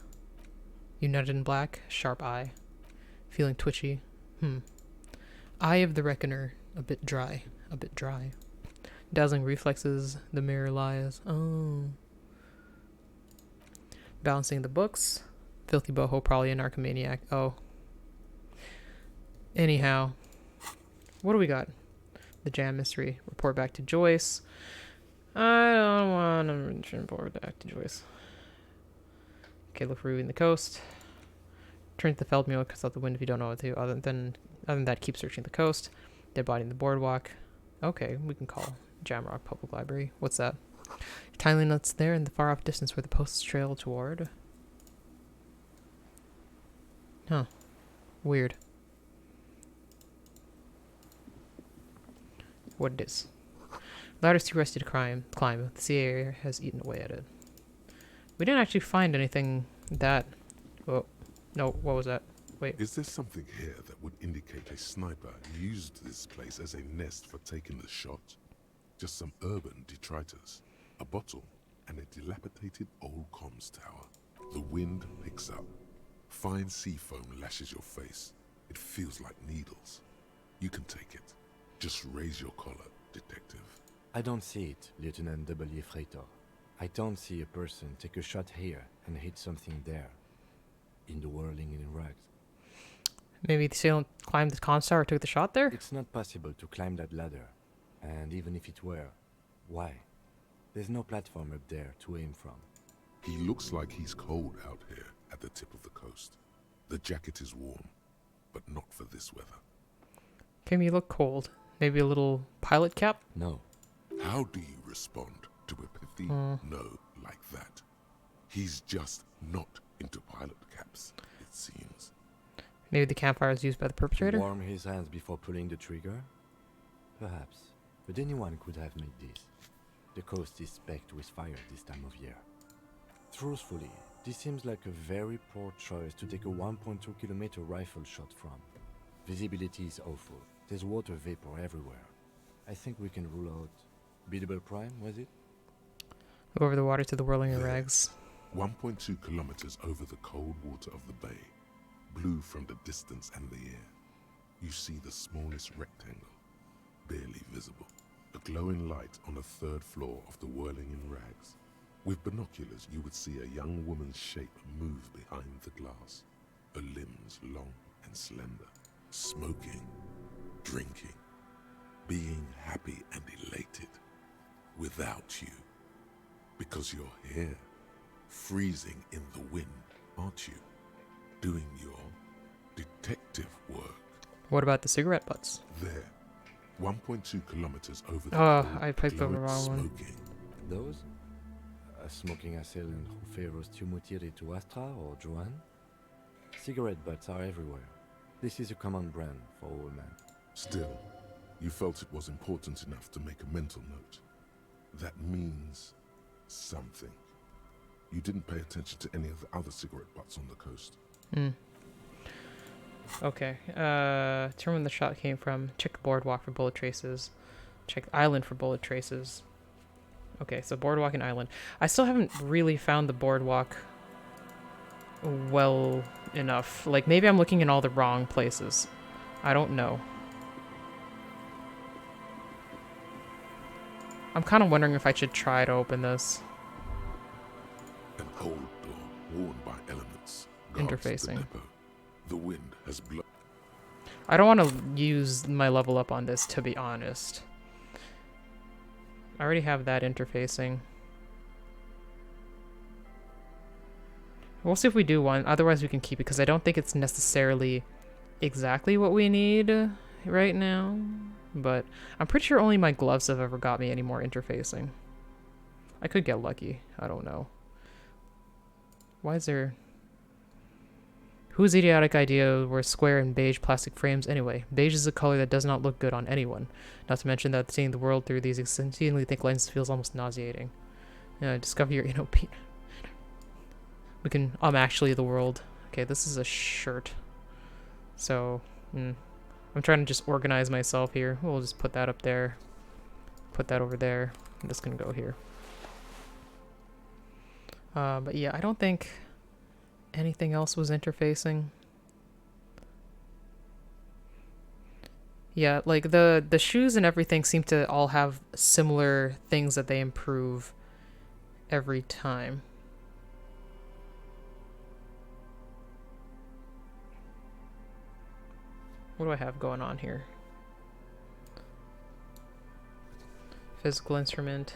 United in black, sharp eye. Feeling twitchy. Eye of the Reckoner. A bit dry. A bit dry. Dazzling reflexes. The mirror lies. Oh. Balancing the books. Filthy boho, probably a narcomaniac. Oh. Anyhow. What do we got? The jam mystery. Report back to Joyce. I don't want to report back to Joyce. Okay, look for Ruby in the coast. Turn to the Feldmühle cuts out the wind if you don't know what to do. Other than that, keep searching the coast. Dead body in the boardwalk. Okay, we can call Jamrock Public Library. What's that? Tiny nuts there in the far off distance where the posts trail toward. Huh. Weird. What it is. Ladder's too rusty to climb. The sea air has eaten away at it. We didn't actually find anything that... Oh, no, what was that? Wait. Is there something here that would indicate a sniper used this place as a nest for taking the shot? Just some urban detritus, a bottle, and a dilapidated old comms tower. The wind picks up. Fine sea foam lashes your face. It feels like needles. You can take it. Just raise your collar, detective. I don't see it, Lieutenant W. Freitor. I don't see a person take a shot here and hit something there. In the whirling in rags. Maybe they don't climb the comms tower or took the shot there? It's not possible to climb that ladder. And even if it were, why? There's no platform up there to aim from. He looks like he's cold out here at the tip of the coast. The jacket is warm, but not for this weather. Can you look cold? Maybe a little pilot cap? No. How do you respond to a pithy no like that? He's just not into pilot caps, it seems. Maybe the campfire is used by the perpetrator? To warm his hands before pulling the trigger? Perhaps. But anyone could have made this. The coast is specked with fire this time of year. Truthfully, this seems like a very poor choice to take a 1.2-kilometer rifle shot from. Visibility is awful. There's water vapor everywhere. I think we can rule out Beatable Prime, was it? Over the water to the whirling rags. 1.2 kilometers over the cold water of the bay. Blue from the distance and the air. You see the smallest rectangle, barely visible. A glowing light on the third floor of the whirling in rags. With binoculars, you would see a young woman's shape move behind the glass. Her limbs long and slender. Smoking, drinking, being happy and elated. Without you. Because you're here, freezing in the wind, aren't you? Doing your detective work. What about the cigarette butts? There. 1.2 kilometers over the Oh, I picked up the wrong one. Those? A smoking assailant who favors Tumutiri to Astra or Joan? Cigarette butts are everywhere. This is a common brand for all men. Still, you felt it was important enough to make a mental note. That means something. You didn't pay attention to any of the other cigarette butts on the coast. Okay. Determine the shot came from. Check the boardwalk for bullet traces. Check the island for bullet traces. Okay, so boardwalk and island. I still haven't really found the boardwalk well enough. Like, maybe I'm looking in all the wrong places. I don't know. I'm kind of wondering if I should try to open this. An old door worn by elements. Interfacing. The wind has blown. I don't want to use my level up on this, to be honest. I already have that interfacing. We'll see if we do one. Otherwise, we can keep it, because I don't think it's necessarily exactly what we need right now. But I'm pretty sure only my gloves have ever got me any more interfacing. I could get lucky. I don't know. Why is there... Whose idiotic idea were square and beige plastic frames anyway? Beige is a color that does not look good on anyone. Not to mention that seeing the world through these exceedingly thick lenses feels almost nauseating. Discover your NOP. We can... I'm actually the world. Okay, this is a shirt. So, I'm trying to just organize myself here. We'll just put that up there. Put that over there. And this can go here. But yeah, I don't think anything else was interfacing. Yeah, like the shoes and everything seem to all have similar things that they improve every time. What do I have going on here? Physical instrument.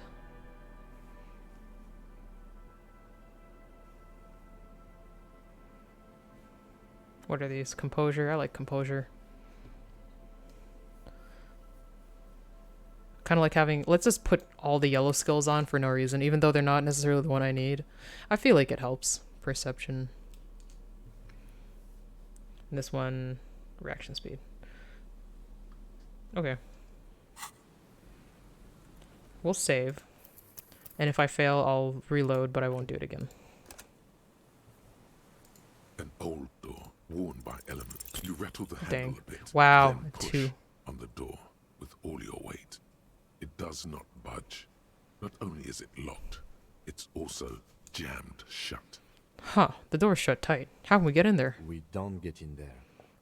What are these? Composure. I like composure. Kind of like having... Let's just put all the yellow skills on for no reason, even though they're not necessarily the one I need. I feel like it helps. Perception. And this one, reaction speed. Okay. We'll save. And if I fail, I'll reload, but I won't do it again. An old door, worn by elements. You rattle the handle Dang. a bit. Wow, Then push 2. on the door with all your weight. It does not budge. Not only is it locked, it's also jammed shut. Huh, the door's shut tight. How can we get in there? We don't get in there.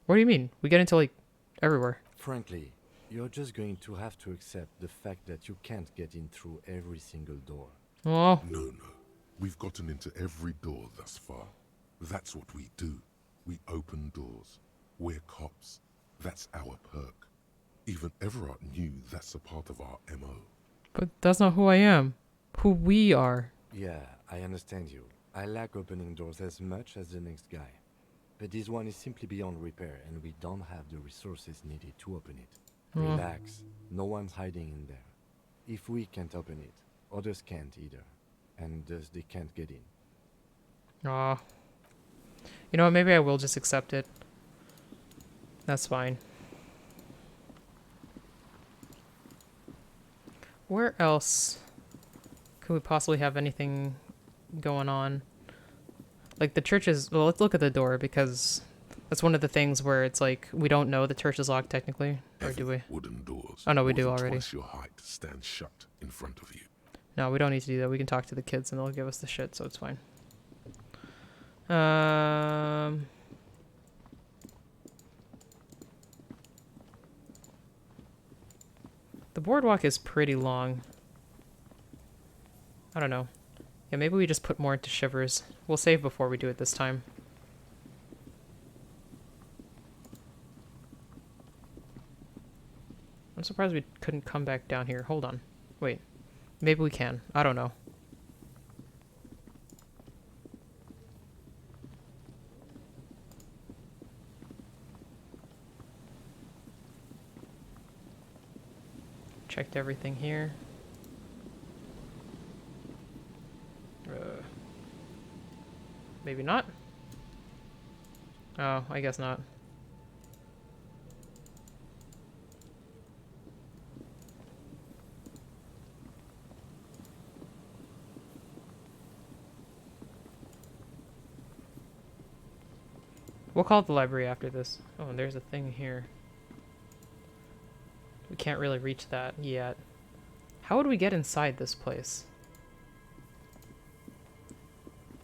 What do you mean? We get into, like, everywhere. Frankly, you're just going to have to accept the fact that you can't get in through every single door. Oh. No. We've gotten into every door thus far. That's what we do. We open doors. We're cops. That's our perk. Even Everard knew that's a part of our MO. But that's not who I am. Who we are. Yeah, I understand you. I like opening doors as much as the next guy. But this one is simply beyond repair, and we don't have the resources needed to open it. Relax. No one's hiding in there. If we can't open it, others can't either. And thus they can't get in. Aw. You know what? Maybe I will just accept it. That's fine. Where else could we possibly have anything going on? Like the church is... Well, let's look at the door because that's one of the things where it's like we don't know the church is locked technically. Or do we? Wooden doors. Oh no, we do already. Twice your height stand shut in front of you. No, we don't need to do that. We can talk to the kids and they'll give us the shit, so it's fine. The boardwalk is pretty long. I don't know. Yeah, maybe we just put more into shivers. We'll save before we do it this time. I'm surprised we couldn't come back down here. Hold on. Wait. Maybe we can. I don't know. Checked everything here. Maybe not. Oh, I guess not. We'll call it the library after this. Oh, and there's a thing here. We can't really reach that yet. How would we get inside this place?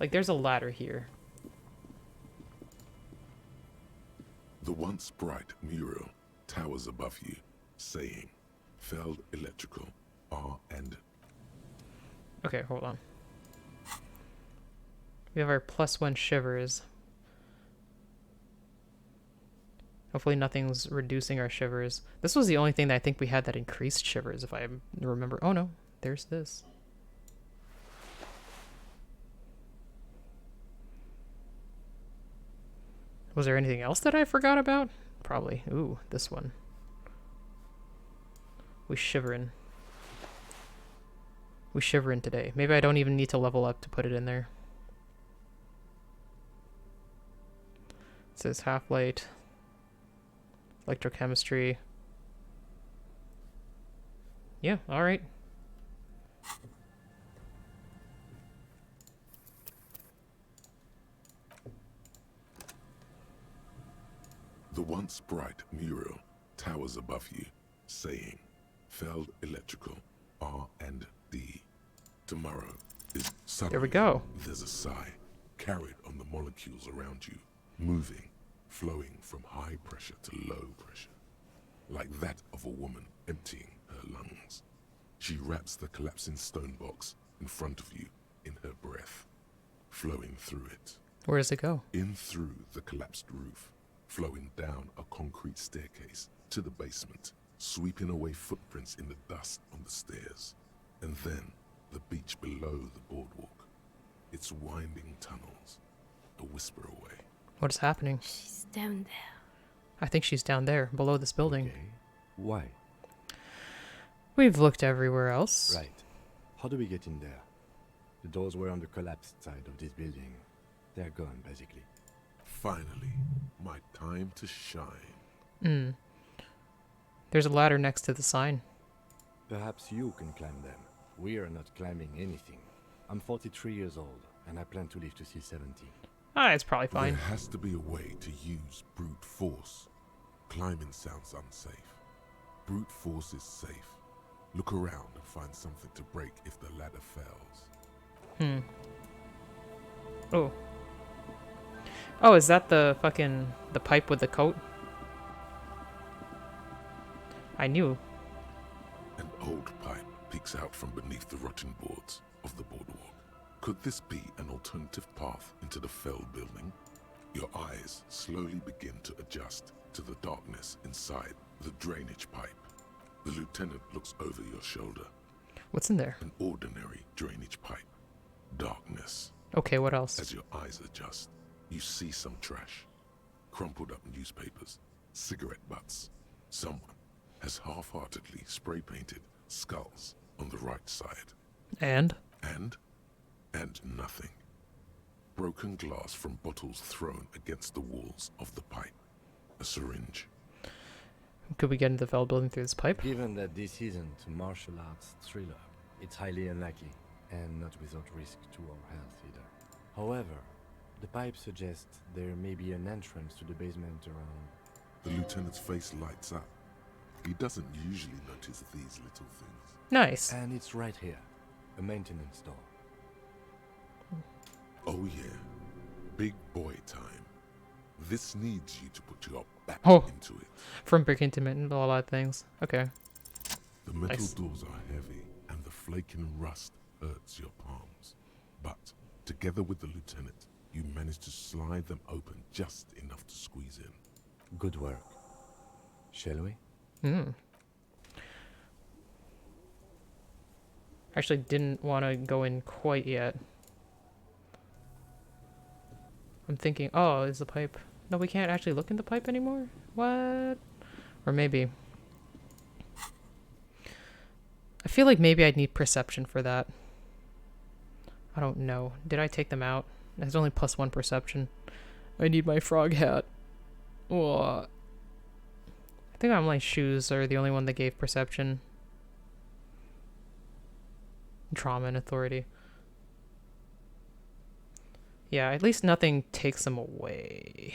Like, there's a ladder here. The once bright mural towers above you, saying, Feld Electrical, R and... Okay, hold on. We have our +1 shivers. Hopefully nothing's reducing our shivers. This was the only thing that I think we had that increased shivers, if I remember. Oh no, there's this. Was there anything else that I forgot about? Probably. Ooh, this one. We shivering. We shivering today. Maybe I don't even need to level up to put it in there. It says half-light. Electrochemistry. Yeah, alright. The once bright mural towers above you, saying, Feld Electrical, R and D. Tomorrow is suddenly. There we go. There's a sigh, carried on the molecules around you, moving, flowing from high pressure to low pressure. like that of a woman emptying her lungs. She wraps the collapsing stone box in front of you in her breath, flowing through it. Where does it go? In through the collapsed roof, flowing down a concrete staircase to the basement, sweeping away footprints in the dust on the stairs, and then the beach below the boardwalk, its winding tunnels, a whisper away. What is happening? She's down there. I think she's down there, below this building. Okay. Why? We've looked everywhere else. Right. How do we get in there? The doors were on the collapsed side of this building. They're gone, basically. Finally, my time to shine. There's a ladder next to the sign. Perhaps you can climb them. We are not climbing anything. I'm 43 years old, and I plan to live to see 70. It's probably fine. There has to be a way to use brute force. Climbing sounds unsafe. Brute force is safe. Look around and find something to break if the ladder fails. Oh. Oh, is that the pipe with the coat? I knew. An old pipe peeks out from beneath the rotten boards of the boardwalk. Could this be an alternative path into the fell building? Your eyes slowly begin to adjust to the darkness inside the drainage pipe. The lieutenant looks over your shoulder. What's in there? An ordinary drainage pipe. Darkness. Okay, what else? As your eyes adjust, you see some trash. Crumpled up newspapers, cigarette butts. Someone has half-heartedly spray-painted skulls on the right side. And nothing. Broken glass from bottles thrown against the walls of the pipe. A syringe. Could we get into the fell building through this pipe? Given that this isn't a martial arts thriller, it's highly unlikely, and not without risk to our health either. However, the pipe suggests there may be an entrance to the basement around. The lieutenant's face lights up. He doesn't usually notice these little things. Nice. And it's right here. A maintenance door. Oh yeah. Big boy time. This needs you to put your back into it. From big intimate and a lot of things. Okay. The metal Nice. doors are heavy, and the flaking rust hurts your palms. But together with the lieutenant, you manage to slide them open just enough to squeeze in. Good work. Shall we? Actually didn't want to go in quite yet. I'm thinking, oh, is the pipe... No, we can't actually look in the pipe anymore? What? Or maybe... I feel like maybe I'd need perception for that. I don't know. Did I take them out? There's only +1 perception. I need my frog hat. Oh. I think my shoes are the only one that gave perception. Trauma and authority. Yeah, at least nothing takes them away.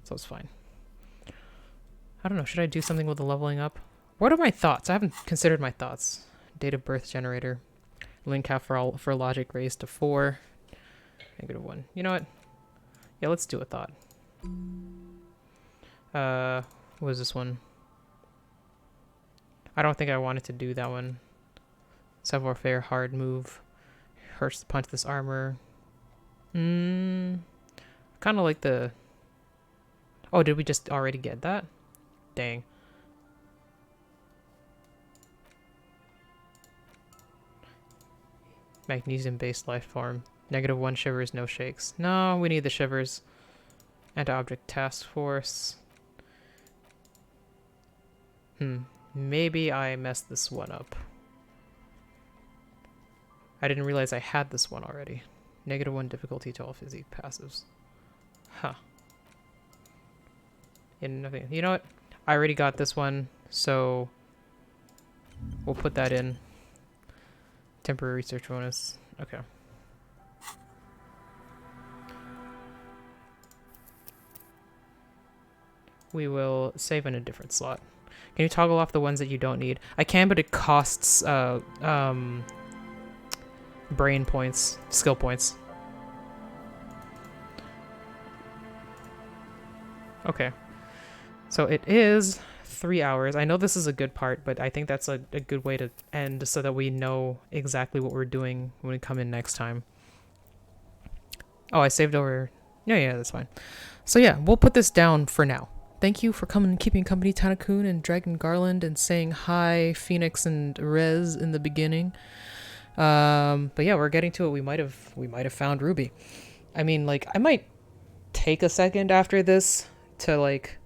So it's fine. I don't know, should I do something with the leveling up? What are my thoughts? I haven't considered my thoughts. Date of birth generator. Link cap for logic raised to 4. -1. You know what? Yeah, let's do a thought. What was this one? I don't think I wanted to do that one. Savoir-faire, hard move. Hurts the punch this armor. Kind of like the... Oh, did we just already get that? Dang. Magnesium-based life form. -1 shivers, no shakes. No, we need the shivers. Anti-object task force. Maybe I messed this one up. I didn't realize I had this one already. -1 difficulty to all physique passives. Huh. And nothing. You know what? I already got this one, so we'll put that in. Temporary research bonus. Okay. We will save in a different slot. Can you toggle off the ones that you don't need? I can, but it costs brain points, skill points. Okay. So it is 3 hours. I know this is a good part, but I think that's a good way to end so that we know exactly what we're doing when we come in next time. Oh, I saved over. Yeah, that's fine. So yeah, we'll put this down for now. Thank you for coming and keeping company, Tanakun and Dragon Garland, and saying hi, Phoenix and Rez in the beginning. But yeah, we're getting to it. We might have found Ruby. I mean, like, I might take a second after this to, like,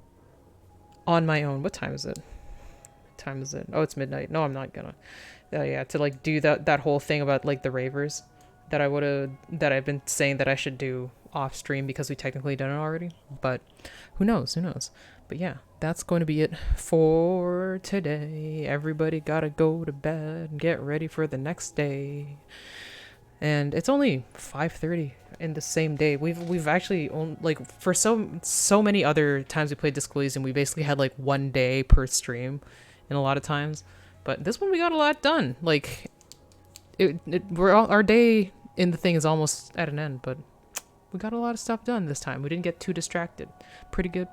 on my own. What time is it? What time is it? Oh, it's midnight. No, I'm not gonna. Yeah, to, like, do that whole thing about, like, the ravers that I've been saying that I should do off stream because we technically done it already. But who knows? But yeah, that's going to be it for today. Everybody gotta go to bed and get ready for the next day. And it's only 5:30 in the same day. We've actually like, for so many other times we played Disco Elysium, we basically had like 1 day per stream, and a lot of times. But this one we got a lot done. Like, our day in the thing is almost at an end, but we got a lot of stuff done this time. We didn't get too distracted. Pretty good.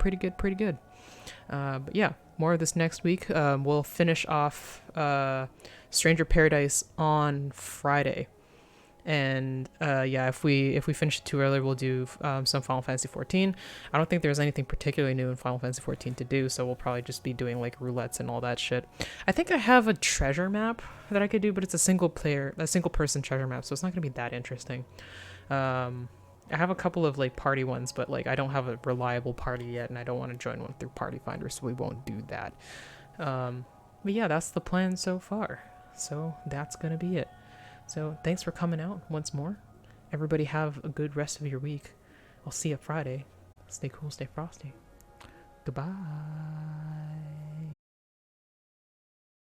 But yeah, more of this next week. We'll finish off Stranger Paradise on Friday. And yeah, if we finish it too early, we'll do some Final Fantasy 14. I don't think there's anything particularly new in Final Fantasy 14 to do, so we'll probably just be doing like roulettes and all that shit. I think I have a treasure map that I could do, but it's a single person treasure map, so it's not gonna be that interesting. I have a couple of like party ones, but like I don't have a reliable party yet, and I don't want to join one through Party Finder, so we won't do that. But yeah, that's the plan so far. So that's gonna be it. So thanks for coming out once more. Everybody have a good rest of your week. I'll see you Friday. Stay cool, stay frosty. Goodbye.